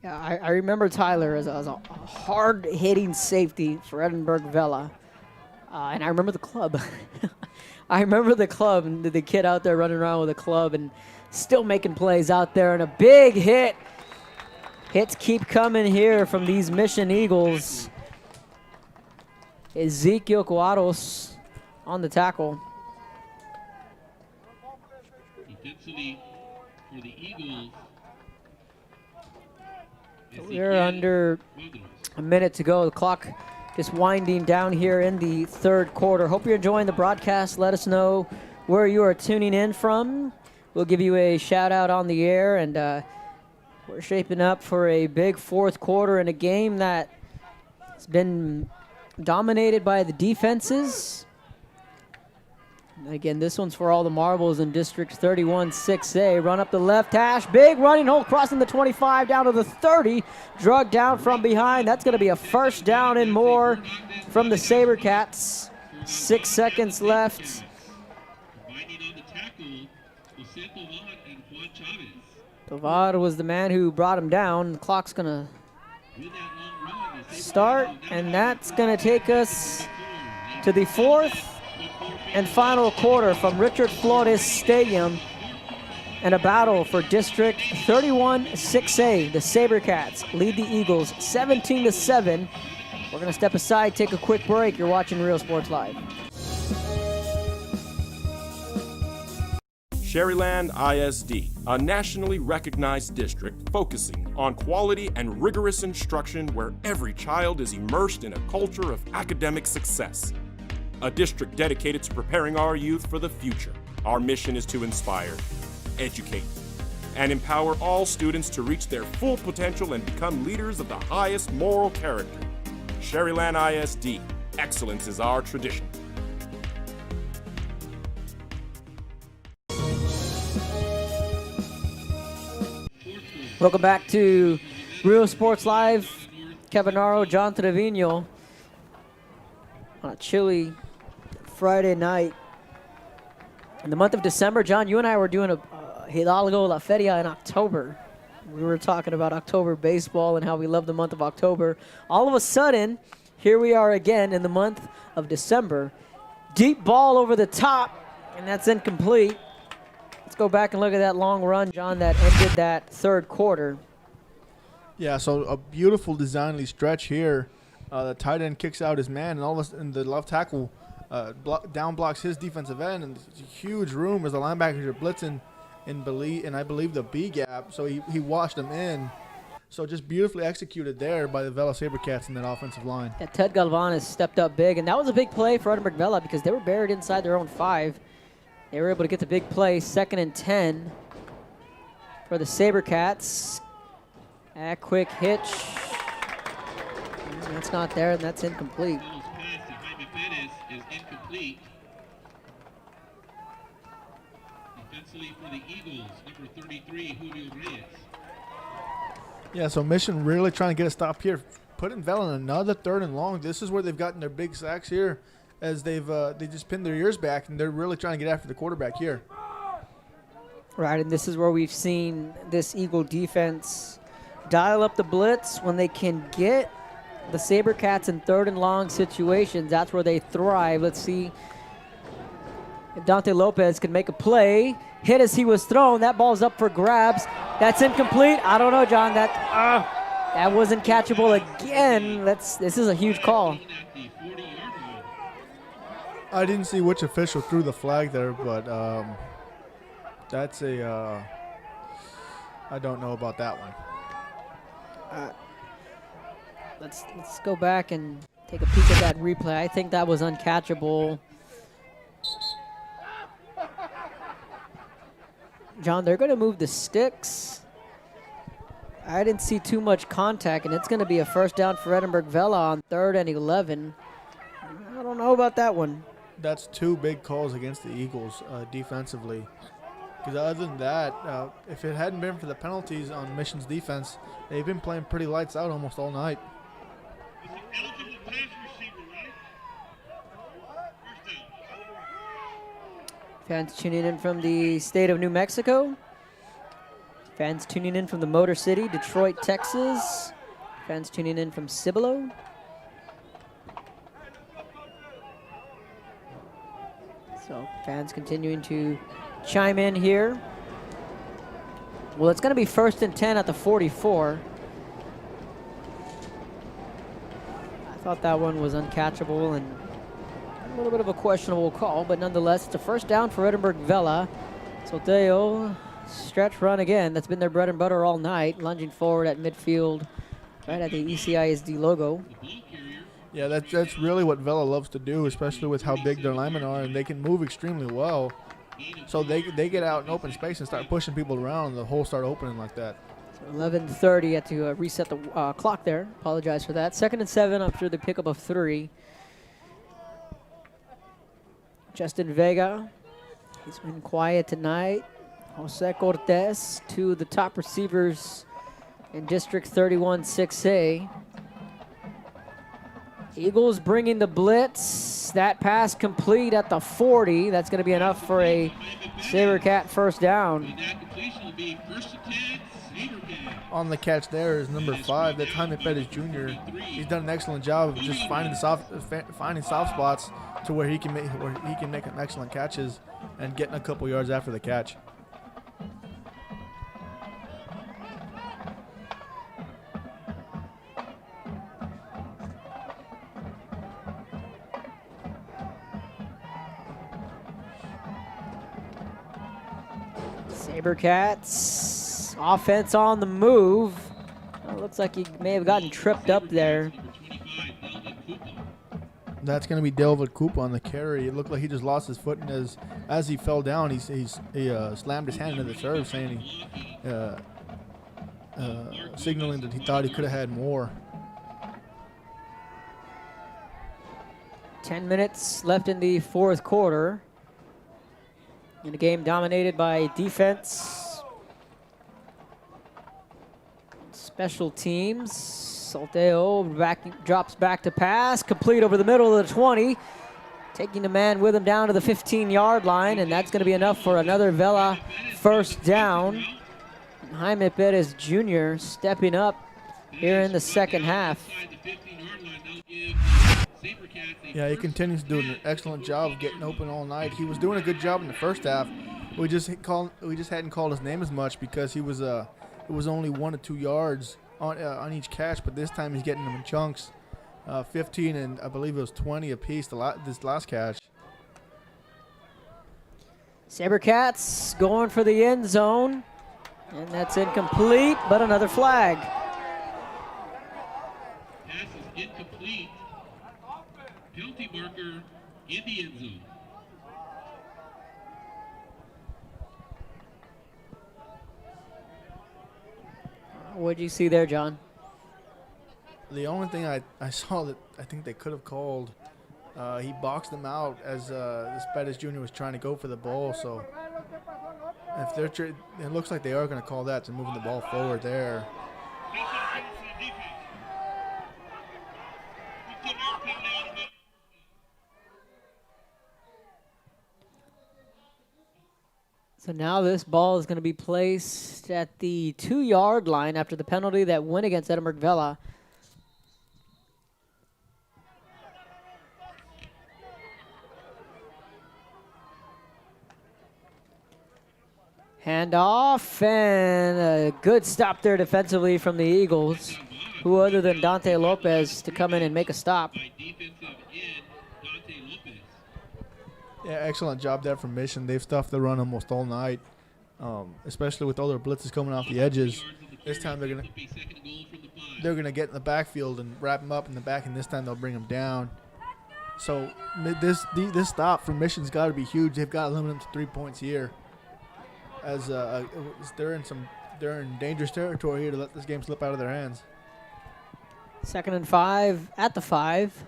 Yeah, I remember Tyler as a hard-hitting safety for Edinburg Vela. And I remember the club. I remember the club and the kid out there running around with a club and still making plays out there. And a big hit. Hits keep coming here from these Mission Eagles. Ezekiel Cuadros on the tackle. Defensively for the Eagles. We're under a minute to go. The clock just winding down here in the 3rd quarter. Hope you're enjoying the broadcast. Let us know where you are tuning in from. We'll give you a shout out on the air, and we're shaping up for a big 4th quarter in a game that has been dominated by the defenses. Again, this one's for all the marbles in District 31 6A. Run up the left hash. Big running hole crossing the 25 down to the 30. Drug down from behind. That's going to be a first down and more from the Sabercats. 6 seconds left. Tovar was the man who brought him down. The clock's going to start, and that's going to take us to the fourth and final quarter from Richard Flores Stadium, and a battle for District 31 6A. The Sabercats lead the Eagles 17-7. We're going to step aside, take a quick break. You're watching Real Sports Live. Sherryland ISD, a nationally recognized district focusing on quality and rigorous instruction where every child is immersed in a culture of academic success. A district dedicated to preparing our youth for the future. Our mission is to inspire, educate, and empower all students to reach their full potential and become leaders of the highest moral character. Sherryland ISD, excellence is our tradition. Welcome back to Real Sports Live. Kevin Narro, John Trevino on a chilly Friday night. In the month of December, John, you and I were doing a Hidalgo La Feria in October. We were talking about October baseball and how we love the month of October. All of a sudden, here we are again in the month of December. Deep ball over the top, and that's incomplete. Let's go back and look at that long run, John, that ended that third quarter. Yeah, so a beautiful designly stretch here. The tight end kicks out his man, and all of a sudden the left tackle down blocks his defensive end, and it's a huge room as the linebackers are blitzing and I believe the B gap, so he washed them in. So just beautifully executed there by the Vela Sabercats in that offensive line. Yeah, Ted Galvan has stepped up big, and that was a big play for Edinburg Vela because they were buried inside their own 5. They were able to get the big play, 2nd and 10 for the Sabercats. A quick hitch. That's not there, and that's incomplete. Is incomplete. Offensively for the Eagles, number 33, Julio Reyes. Yeah, so Mission really trying to get a stop here. Putting Vela in another 3rd and long. This is where they've gotten their big sacks here, as they just pinned their ears back, and they're really trying to get after the quarterback here. Right, and this is where we've seen this Eagle defense dial up the blitz when they can get the Sabercats in 3rd and long situations. That's where they thrive. Let's see if Dante Lopez can make a play. Hit as he was thrown. That ball's up for grabs. That's incomplete. I don't know, John. That wasn't catchable again. This is a huge call. I didn't see which official threw the flag there, but that's a I don't know about that one. Let's go back and take a peek at that replay. I think that was uncatchable. John, they're going to move the sticks. I didn't see too much contact, and it's going to be a first down for Edinburg Vela on 3rd and 11. I don't know about that one. That's 2 big calls against the Eagles defensively. Because other than that, if it hadn't been for the penalties on Mission's defense, they've been playing pretty lights out almost all night. Fans tuning in from the state of New Mexico. Fans tuning in from the Motor City, Detroit, Texas. Fans tuning in from Cibolo. So fans continuing to chime in here. Well, it's going to be 1st and 10 at the 44. I thought that one was uncatchable and a little bit of a questionable call, but nonetheless, it's a first down for Edinburg Vela. Solteo, stretch run again. That's been their bread and butter all night, lunging forward at midfield, right at the ECISD logo. Yeah, that's really what Vela loves to do, especially with how big their linemen are, and they can move extremely well. So they get out in open space and start pushing people around, and the holes start opening like that. So 11:30, had to reset the clock there. Apologize for that. 2nd and 7 after the pickup of 3. Justin Vega, he's been quiet tonight. Jose Cortez, 2 of the top receivers in District 31 6A. Eagles bringing the blitz. That pass complete at the 40. That's going to be enough for a Sabercat first down. on the catch there is number 5. That's Jaime Perez Jr. He's done an excellent job of just finding soft spots to where he can make excellent catches and getting a couple yards after the catch. Sabercats offense on the move. Well, looks like he may have gotten tripped up there. That's going to be Delvid Koopa on the carry. It looked like he just lost his foot, and as he fell down, he slammed his hand into the serve, saying signaling that he thought he could have had more. 10 minutes left in the fourth quarter. In a game dominated by defense, special teams. Solteo drops back to pass, complete over the middle of the 20, taking the man with him down to the 15-yard line, and that's going to be enough for another Vela first down. Jaime Perez Jr. stepping up here in the second half. Yeah, he continues to do an excellent job of getting open all night. He was doing a good job in the first half. We just hadn't called his name as much because he was it was only 1 to 2 yards on each catch, but this time he's getting them in chunks, 15 and I believe it was 20 apiece this last catch. Sabercats going for the end zone, and that's incomplete, but another flag. Pass is incomplete. Penalty marker in the end zone. What did you see there, John? The only thing I saw that I think they could have called, he boxed them out as Perez Jr. was trying to go for the ball. So if it looks like they are going to call that to moving the ball forward there. So now this ball is going to be placed at the 2-yard line after the penalty that went against Edinburg Vela. Handoff, and a good stop there defensively from the Eagles. Who other than Dante Lopez to come in and make a stop? Yeah, excellent job there from Mission. They've stuffed the run almost all night, especially with all their blitzes coming off the edges. This time they're gonna get in the backfield and wrap them up in the back, and this time they'll bring them down. So this stop from Mission's got to be huge. They've got to limit them to 3 points here, as they're in dangerous territory here to let this game slip out of their hands. 2nd and 5 at the 5.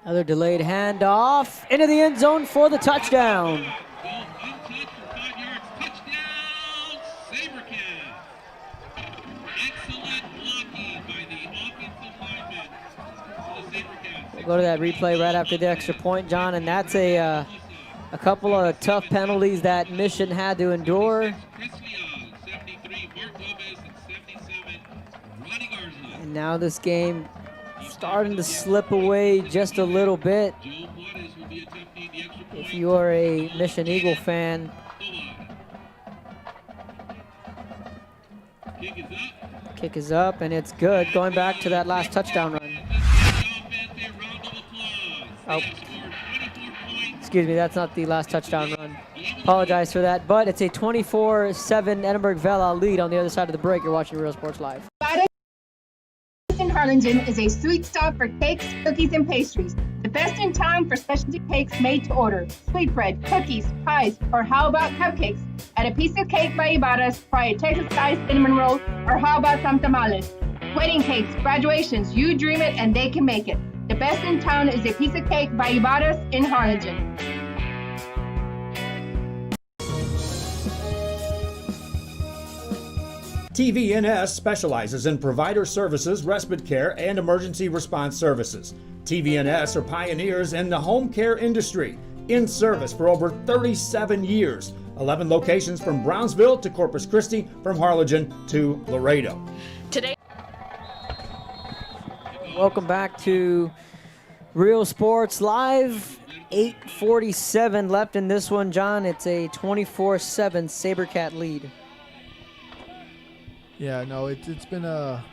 Another delayed handoff into the end zone for the touchdown. We'll go to that replay right after the extra point, John, and that's a couple of tough penalties that Mission had to endure. And now this game starting to slip away just a little bit. If you are a Mission Eagle fan, kick is up, and it's good. Going back to that last touchdown run. Oh, excuse me, that's not the last touchdown run. Apologize for that, but it's a 24-7 Edinburg Vela lead on the other side of the break. You're watching Real Sports Live. In Harlingen is a sweet stop for cakes, cookies, and pastries. The best in town for specialty cakes made to order. Sweetbread, cookies, pies, or how about cupcakes? At a piece of cake by Ibarra's, try a Texas-style cinnamon roll, or how about some tamales? Wedding cakes, graduations, you dream it and they can make it. The best in town is a piece of cake by Ibarra's in Harlingen. TVNS specializes in provider services, respite care, and emergency response services. TVNS are pioneers in the home care industry. in service for over 37 years. 11 locations from Brownsville to Corpus Christi, from Harlingen to Laredo. Today. Welcome back to Real Sports Live. 8:47 left in this one, John. It's a 24-7 Sabercat lead. Yeah, no, it's been a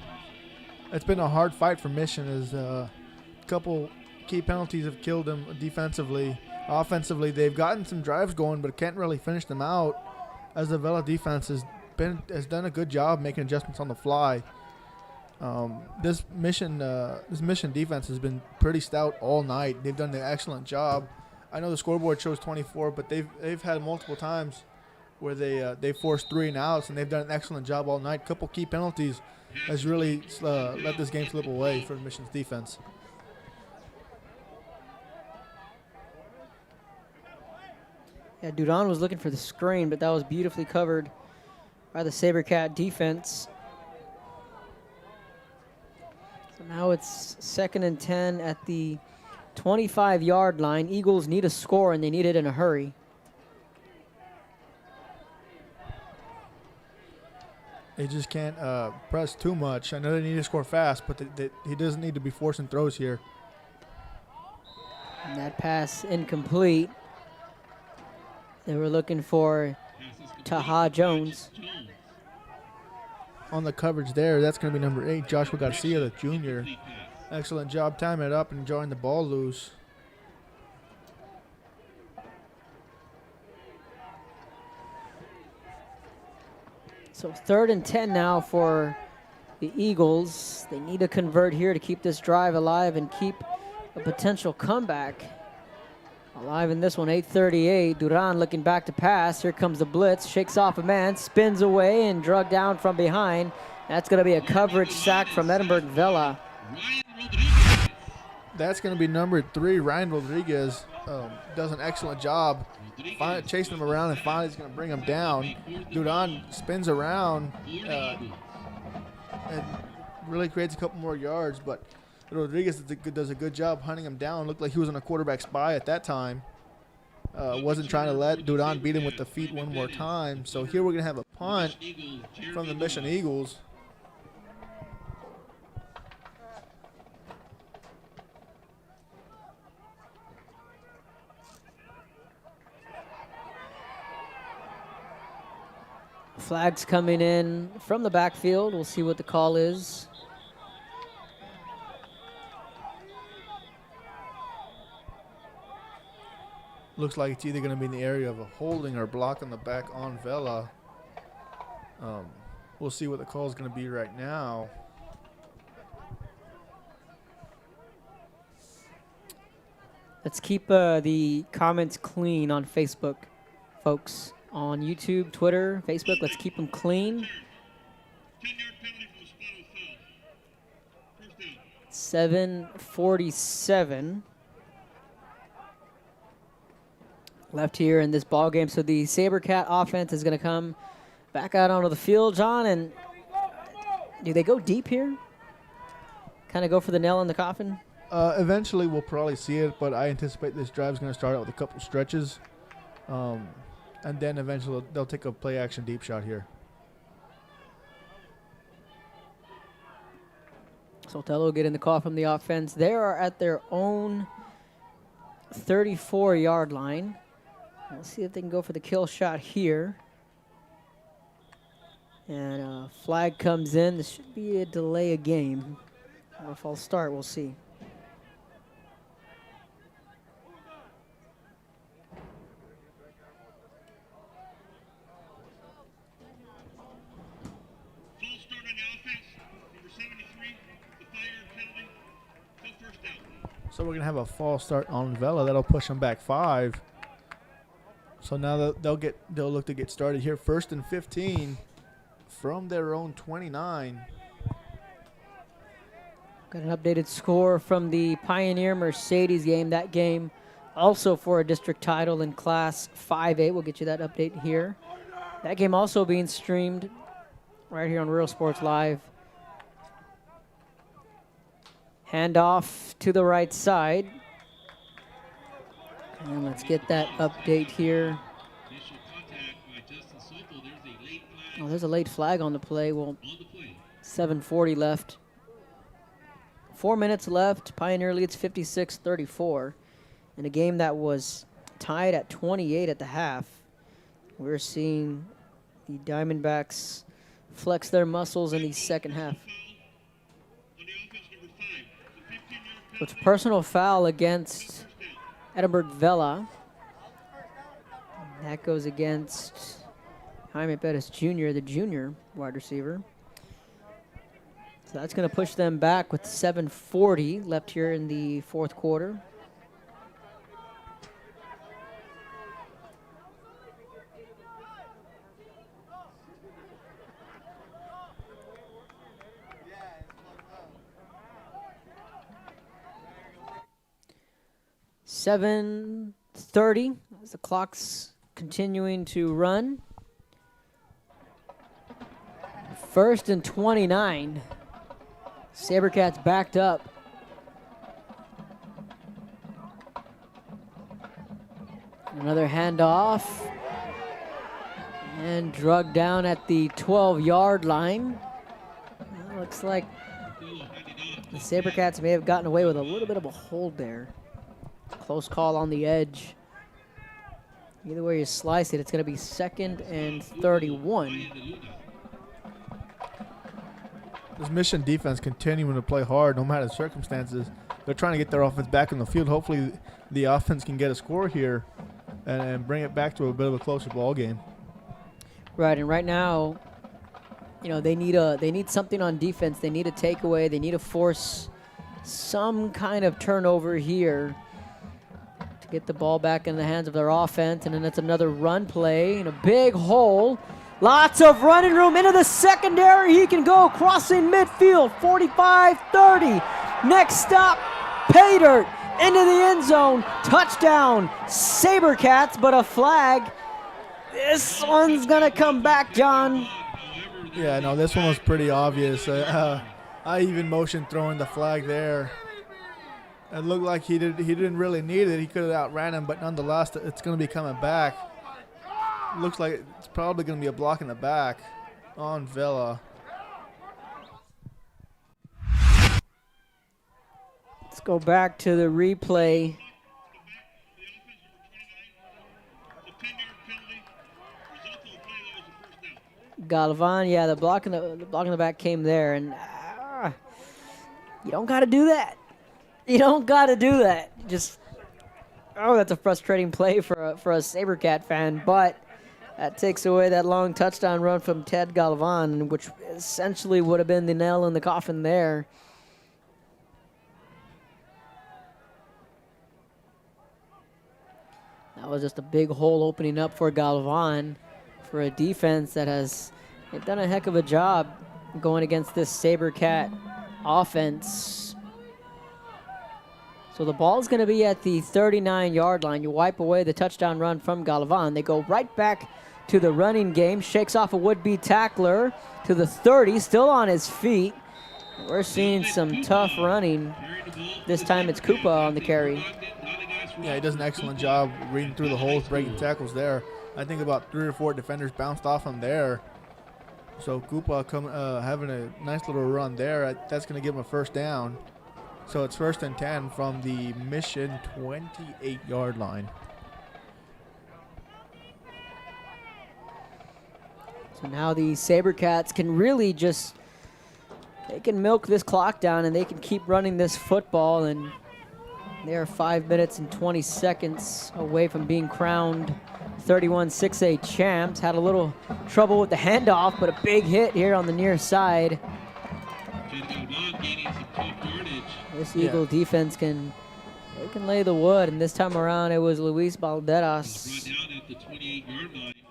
hard fight for Mission, as a couple key penalties have killed them defensively. Offensively, they've gotten some drives going, but can't really finish them out, as the Vela defense has done a good job making adjustments on the fly. This mission defense has been pretty stout all night. They've done an excellent job. I know the scoreboard shows 24, but they've had multiple times where they forced 3 and outs, and they've done an excellent job all night. Couple key penalties has really let this game slip away for the Mission's defense. Yeah, Duran was looking for the screen, but that was beautifully covered by the Sabercat defense. So now it's 2nd and 10 at the 25-yard line. Eagles need a score, and they need it in a hurry. They just can't press too much. I know they need to score fast, but he doesn't need to be forcing throws here. And that pass incomplete. They were looking for Taha Jones. On the coverage there, that's going to be number 8, Joshua Garcia, the junior. Excellent job timing it up and drawing the ball loose. So 3rd and 10 now for the Eagles. They need to convert here to keep this drive alive and keep a potential comeback alive in this one. 8:38. Duran looking back to pass. Here comes the blitz. Shakes off a man, spins away, and drug down from behind. That's going to be a coverage sack from Edinburg Vela. That's going to be number 3, Ryan Rodriguez. Does an excellent job chasing him around, and finally he's going to bring him down. Duran spins around and really creates a couple more yards, but Rodriguez does a good job hunting him down. Looked like he was on a quarterback spy at that time. Wasn't trying to let Duran beat him with the feet one more time. So here we're going to have a punt from the Mission Eagles. Flags coming in from the backfield. We'll see what the call is. Looks like it's either going to be in the area of a holding or block on the back on Vela. We'll see what the call is going to be right now. Let's keep the comments clean on Facebook, folks. On YouTube, Twitter, Facebook, let's keep them clean. 7:47 left here in this ball game. So the Sabercat offense is going to come back out onto the field, John. And do they go deep here? Kind of go for the nail in the coffin? Eventually, we'll probably see it, but I anticipate this drive is going to start out with a couple stretches. And then eventually they'll take a play-action deep shot here. Sotelo will get in the call from the offense. They are at their own 34-yard line. Let's see if they can go for the kill shot here. And a flag comes in. This should be a delay of game. Or if I'll start, we'll see. So we're going to have a false start on Vela. That'll push them back 5. So now they'll look to get started here. 1st and 15 from their own 29. Got an updated score from the Pioneer Mercedes game. That game also for a district title in Class 5A. We'll get you that update here. That game also being streamed right here on Real Sports Live. Handoff to the right side. And let's get that update here. Oh, there's a late flag on the play. Well, 7:40 left. 4 minutes left. Pioneer leads 56-34 in a game that was tied at 28 at the half. We're seeing the Diamondbacks flex their muscles in the second half. It's a personal foul against Edinburg Vela. That goes against Jaime Perez Jr., the junior wide receiver. So that's going to push them back with 7:40 left here in the fourth quarter. .30 as the clock's continuing to run. 1st and 29. Sabercats backed up. Another handoff. And drugged down at the 12-yard line. Well, looks like the Sabercats may have gotten away with a little bit of a hold there. Close call on the edge. Either way you slice it, it's going to be 2nd and 31. This Mission defense continuing to play hard no matter the circumstances. They're trying to get their offense back in the field. Hopefully the offense can get a score here and bring it back to a bit of a closer ball game. Right, and right now, you know, they need something on defense. They need a takeaway. They need to force some kind of turnover here to get the ball back in the hands of their offense. And then it's another run play in a big hole. Lots of running room into the secondary. He can go crossing midfield, 45-30. Next stop, pay dirt into the end zone. Touchdown, Sabercats, but a flag. This one's going to come back, John. Yeah, no, this one was pretty obvious. I even motioned throwing the flag there. It looked like he didn't really need it. He could have outran him, but nonetheless, it's going to be coming back. Looks like it's probably going to be a block in the back on Vela. Let's go back to the replay. Galvan, yeah, the block in the back came there, and you don't got to do that. You don't got to do that. Just that's a frustrating play for a Sabercat fan, but that takes away that long touchdown run from Ted Galvan, which essentially would have been the nail in the coffin there. That was just a big hole opening up for Galvan for a defense that has done a heck of a job going against this Sabercat offense. So the ball's going to be at the 39-yard line. You wipe away the touchdown run from Galvan. They go right back to the running game. Shakes off a would-be tackler to the 30, still on his feet. We're seeing some tough running. This time it's Koopa on the carry. Yeah, he does an excellent job reading through the holes, breaking tackles there. I think about 3 or 4 defenders bounced off him there. So Koopa having a nice little run there. That's going to give him a first down. So it's 1st and 10 from the Mission 28-yard line. So now the Sabercats can really they can milk this clock down and they can keep running this football, and they are 5 minutes and 20 seconds away from being crowned 31-6A champs. Had a little trouble with the handoff, but a big hit here on the near side. This Eagle defense can lay the wood, and this time around it was Luis Balderas.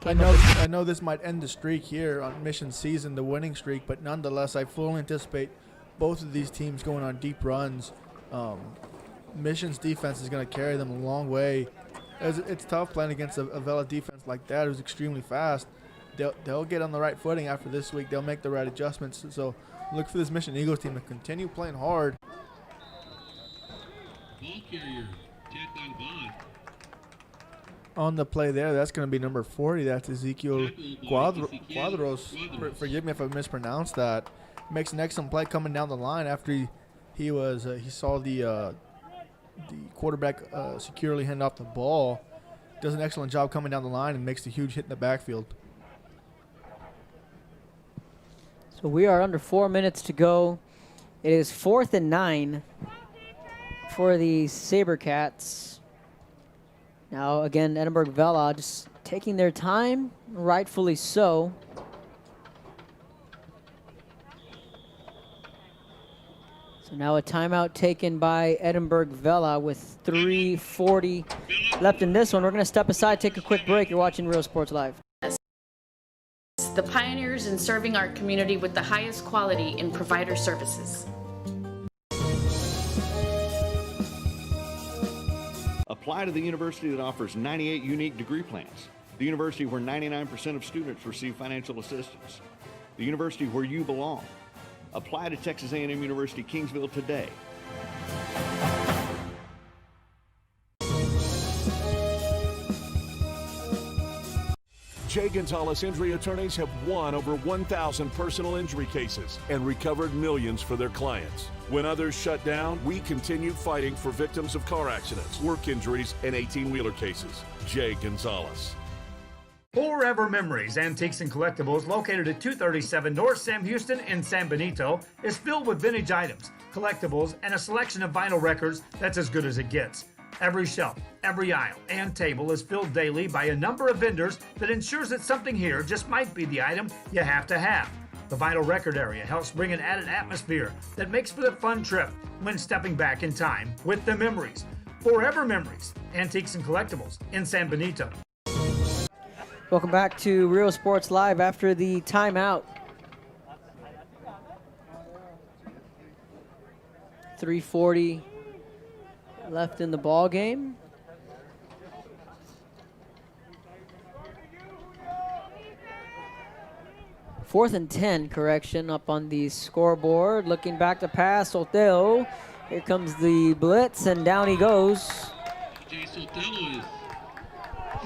I know this might end the streak here on Mission season, the winning streak, but nonetheless, I fully anticipate both of these teams going on deep runs. Mission's defense is going to carry them a long way. It's tough playing against a Vela defense like that who's extremely fast. They'll get on the right footing after this week. They'll make the right adjustments. So look for this Mission Eagles team to continue playing hard. Ball carrier, Ted Galvan. On the play there, that's going to be number 40. That's Ezekiel Cuadros. Forgive me if I mispronounced that. Makes an excellent play coming down the line after he saw the quarterback securely hand off the ball. Does an excellent job coming down the line and makes the huge hit in the backfield. So we are under 4 minutes to go. It is 4th and 9 for the Sabercats. Now, again, Edinburg Vela just taking their time, rightfully so. So now a timeout taken by Edinburg Vela with 3:40 left in this one. We're going to step aside, take a quick break. You're watching Real Sports Live. The pioneers in serving our community with the highest quality in provider services. Apply to the university that offers 98 unique degree plans. The university where 99% of students receive financial assistance. The university where you belong. Apply to Texas A&M University Kingsville today. Jay Gonzalez Injury Attorneys have won over 1,000 personal injury cases and recovered millions for their clients. When others shut down, we continue fighting for victims of car accidents, work injuries, and 18-wheeler cases. Jay Gonzalez. Forever Memories, Antiques and Collectibles, located at 237 North Sam Houston in San Benito, is filled with vintage items, collectibles, and a selection of vinyl records that's as good as it gets. Every shelf, every aisle, and table is filled daily by a number of vendors that ensures that something here just might be the item you have to have. The vinyl record area helps bring an added atmosphere that makes for the fun trip when stepping back in time with the memories. Forever Memories, Antiques and Collectibles in San Benito. Welcome back to Real Sports Live after the timeout. 3:40 left in the ball game. Fourth and 10, correction, up on the scoreboard. Looking back to pass, Sotelo. Here comes the blitz, and down he goes.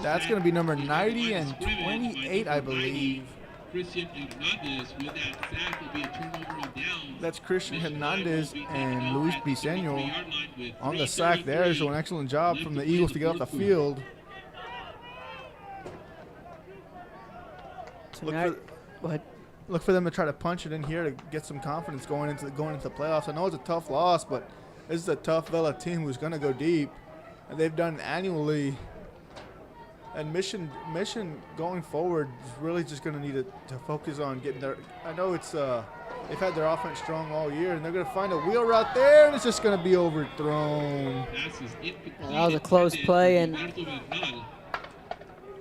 That's going to be number 90 and 28, I believe. That's Christian Hernandez and Luis Briseño on the sack there. So an excellent job from the Eagles to get off the field. Look for them to try to punch it in here to get some confidence going into the playoffs. I know it's a tough loss, but this is a tough Vela team who's going to go deep, and they've done it annually. And mission going forward is really just going to need to focus on getting their. I know it's they've had their offense strong all year, and they're going to find a wheel route there, and it's just going to be overthrown. That was a close play, and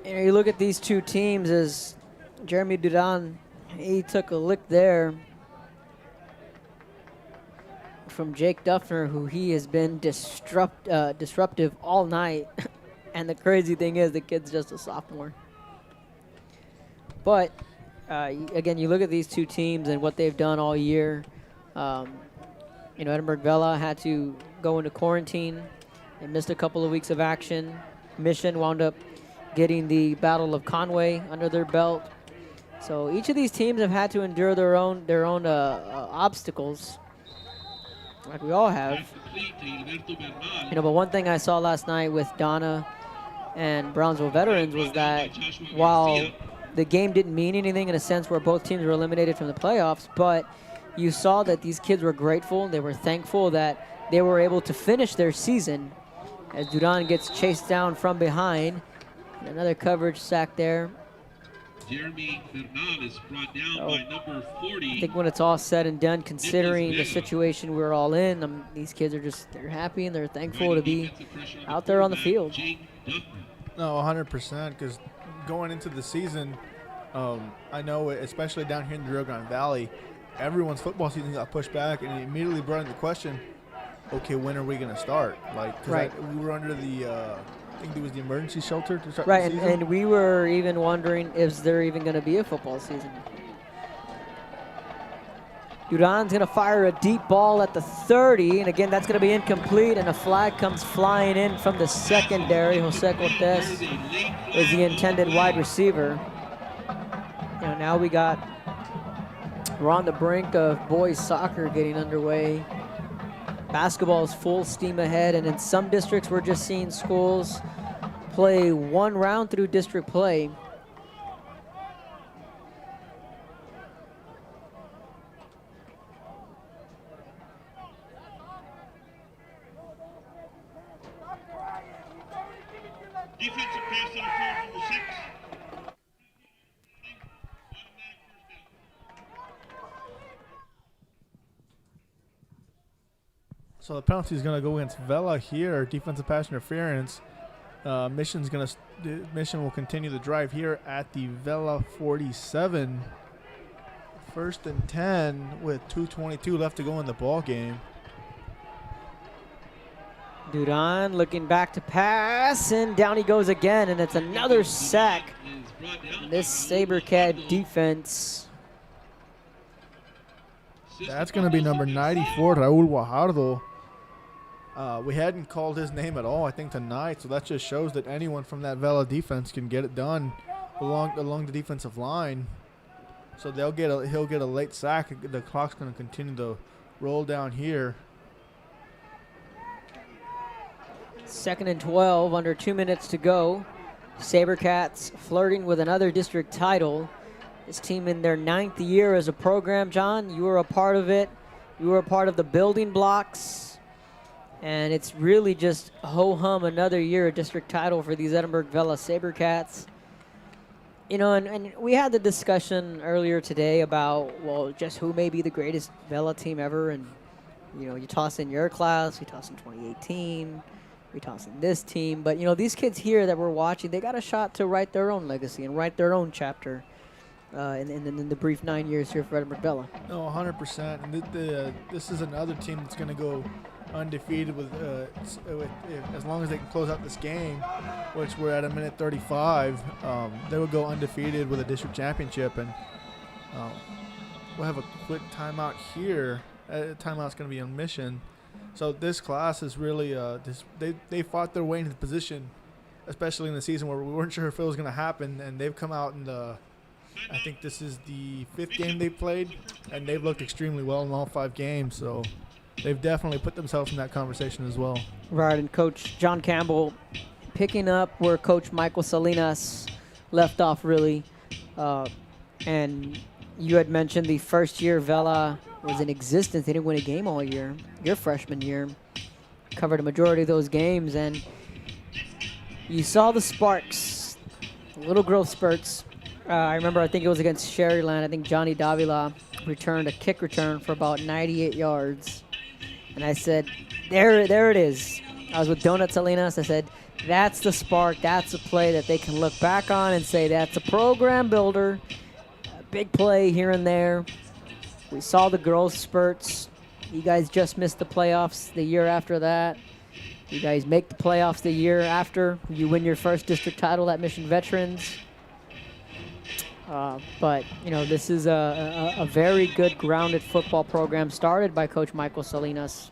you look at these two teams as Jeremy Duran, he took a lick there from Jake Duffner, who he has been disruptive all night. And the crazy thing is, the kid's just a sophomore. But, again, you look at these two teams and what they've done all year. Edinburg Vela had to go into quarantine. They missed a couple of weeks of action. Mission wound up getting the Battle of Conway under their belt. So each of these teams have had to endure their own obstacles, like we all have. But one thing I saw last night with Donna and Brownsville Veterans was that while the game didn't mean anything in a sense where both teams were eliminated from the playoffs, but you saw that these kids were grateful. They were thankful that they were able to finish their season as Duran gets chased down from behind. And another coverage sack there. Jeremy Bernal is brought down by number 40. I think when it's all said and done, considering the situation we're all in, these kids are they're happy and they're thankful to be out there on the field. No, 100%, because going into the season, I know, especially down here in the Rio Grande Valley, everyone's football season got pushed back, and it immediately brought into question, okay, when are we going to start? We were under the I think it was the emergency shelter to start the season. And we were even wondering, is there even going to be a football season? Duran's gonna fire a deep ball at the 30, and again, that's gonna be incomplete, and a flag comes flying in from the secondary. Jose Cortez is the intended wide receiver. You know, now we're on the brink of boys soccer getting underway. Basketball is full steam ahead, and in some districts, we're just seeing schools play one round through district play. Defensive pass interference number 6. So the penalty is going to go against Vela here. Defensive pass interference. Mission will continue the drive here at the Vela 47. 1st and 10 with 2:22 left to go in the ball game. Duran looking back to pass, and down he goes again, and it's another sack. This Sabercat defense. That's going to be number 94, Raul Guajardo. We hadn't called his name at all, I think, tonight, so that just shows that anyone from that Vela defense can get it done along the defensive line. So he'll get a late sack. The clock's going to continue to roll down here. 2nd and 12, under 2 minutes to go. Sabercats flirting with another district title. This team in their 9th year as a program, John. You were a part of it. You were a part of the building blocks. And it's really just ho-hum another year of district title for these Edinburg Vela Sabercats. You know, and we had the discussion earlier today about, well, just who may be the greatest Vela team ever. And, you know, you toss in your class, you toss in 2018, we toss in this team. But, you know, these kids here that we're watching, they got a shot to write their own legacy and write their own chapter in the brief 9 years here for Edinburg Vela. No, 100%. And this is another team that's going to go undefeated with as long as they can close out this game, which we're at a minute 35. They will go undefeated with a district championship, and we'll have a quick timeout here. Timeout's going to be on Mission. So this class is really they fought their way into the position, especially in the season where we weren't sure if it was going to happen, and they've come out in I think this is the 5th game they played, and they've looked extremely well in all 5 games. So they've definitely put themselves in that conversation as well. Right, and Coach John Campbell picking up where Coach Michael Salinas left off, really. And you had mentioned the first year Vela was in existence. They didn't win a game all year. Your freshman year covered a majority of those games, and you saw the sparks, little growth spurts. I remember, I think it was against Sherryland. I think Johnny Davila returned a kick return for about 98 yards. And I said, there it is. I was with Donut Salinas. I said, that's the spark. That's a play that they can look back on and say, that's a program builder. A big play here and there. We saw the growth spurts. You guys just missed the playoffs the year after that. You guys make the playoffs the year after. You win your first district title at Mission Veterans. But, you know, this is a very good grounded football program started by Coach Michael Salinas.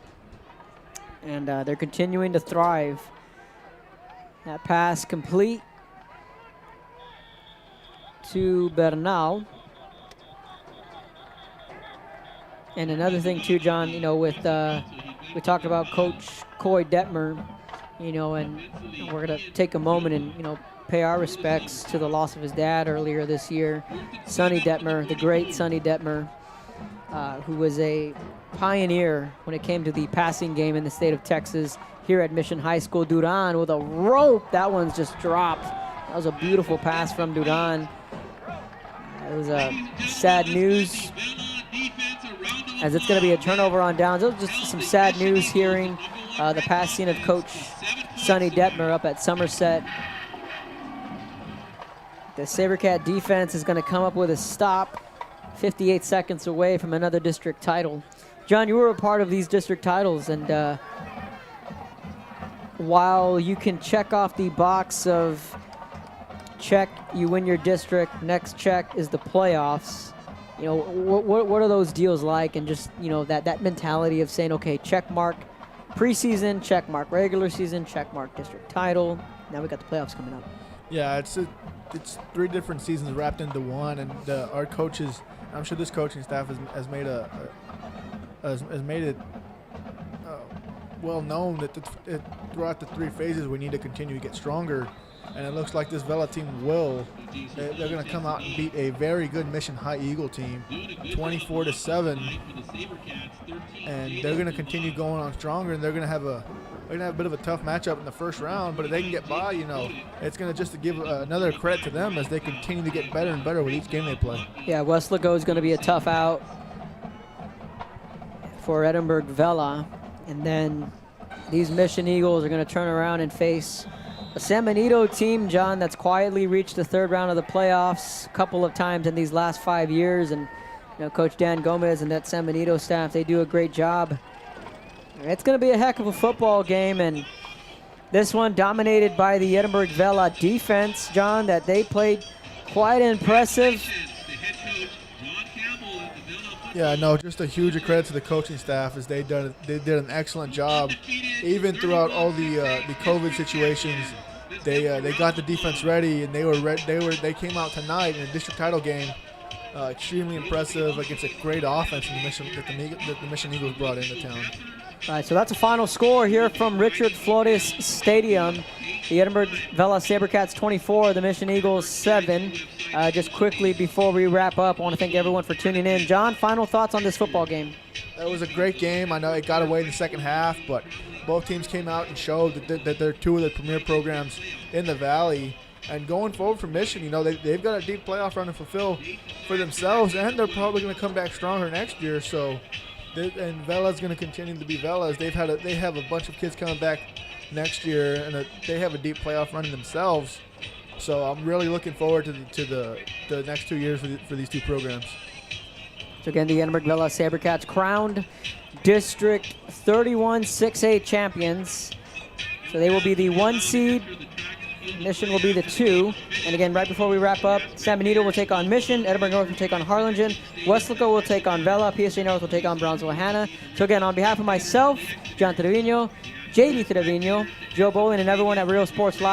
And they're continuing to thrive. That pass complete to Bernal. And another thing, too, John, you know, with we talked about Coach Coy Detmer, you know, and we're going to take a moment and, you know, pay our respects to the loss of his dad earlier this year, Sonny Detmer, the great Sonny Detmer, who was a pioneer when it came to the passing game in the state of Texas here at Mission High School. Duran with a rope. That one's just dropped. That was a beautiful pass from Duran. It was sad news, as it's going to be a turnover on downs. It was just some sad news hearing the passing of Coach Sonny Detmer up at Somerset. The Sabercat defense is going to come up with a stop 58 seconds away from another district title. John, you were a part of these district titles, and while you can check off the box of check, you win your district, next check is the playoffs, You know, what are those deals like? And just, you know, that mentality of saying, okay, check mark preseason, check mark regular season, check mark district title. Now we got the playoffs coming up. Yeah, it's 3 different seasons wrapped into one, and our coaches, I'm sure this coaching staff has made it well known that throughout the 3 phases we need to continue to get stronger, and it looks like this Vela team will. They're going to come out and beat a very good Mission High Eagle team, 24-7, and they're going to continue going on stronger, and they're going to have a bit of a tough matchup in the first round, but if they can get by, you know, it's going to just to give another credit to them as they continue to get better and better with each game they play. Yeah, Westlaco is going to be a tough out for Edinburg Vela, and then these Mission Eagles are going to turn around and face a San Benito team, John, that's quietly reached the 3rd round of the playoffs a couple of times in these last 5 years, and you know, Coach Dan Gomez and that San Benito staff, they do a great job. It's going to be a heck of a football game, and this one dominated by the Edinburg Vela defense, John, that they played quite impressive. Yeah, no, just a huge credit to the coaching staff as they did an excellent job, even throughout all the COVID situations. They got the defense ready, and they came out tonight in a district title game, extremely impressive against a great offense in that the Mission Eagles brought into town. All right, so that's a final score here from Richard Flores Stadium. The Edinburg Vela Sabercats 24, the Mission Eagles 7. Just quickly before we wrap up, I want to thank everyone for tuning in. John, final thoughts on this football game? It was a great game. I know it got away in the second half, but both teams came out and showed that they're 2 of the premier programs in the Valley. And going forward for Mission, you know, they've got a deep playoff run to fulfill for themselves, and they're probably going to come back stronger next year. So, and Vela's going to continue to be Vela's. They have a bunch of kids coming back next year, and they have a deep playoff run themselves. So I'm really looking forward to the next 2 years for these 2 programs. So again, the Edinburg Vela Sabercats crowned District 31 6A champions. So they will be the 1 seed. Mission will be the 2. And again, right before we wrap up, San Benito will take on Mission. Edinburg North will take on Harlingen. Westlaco will take on Vela. PSA North will take on Brownsville-Hanna. So again, on behalf of myself, John Trevino, JD Trevino, Joe Bolin, and everyone at Real Sports Live,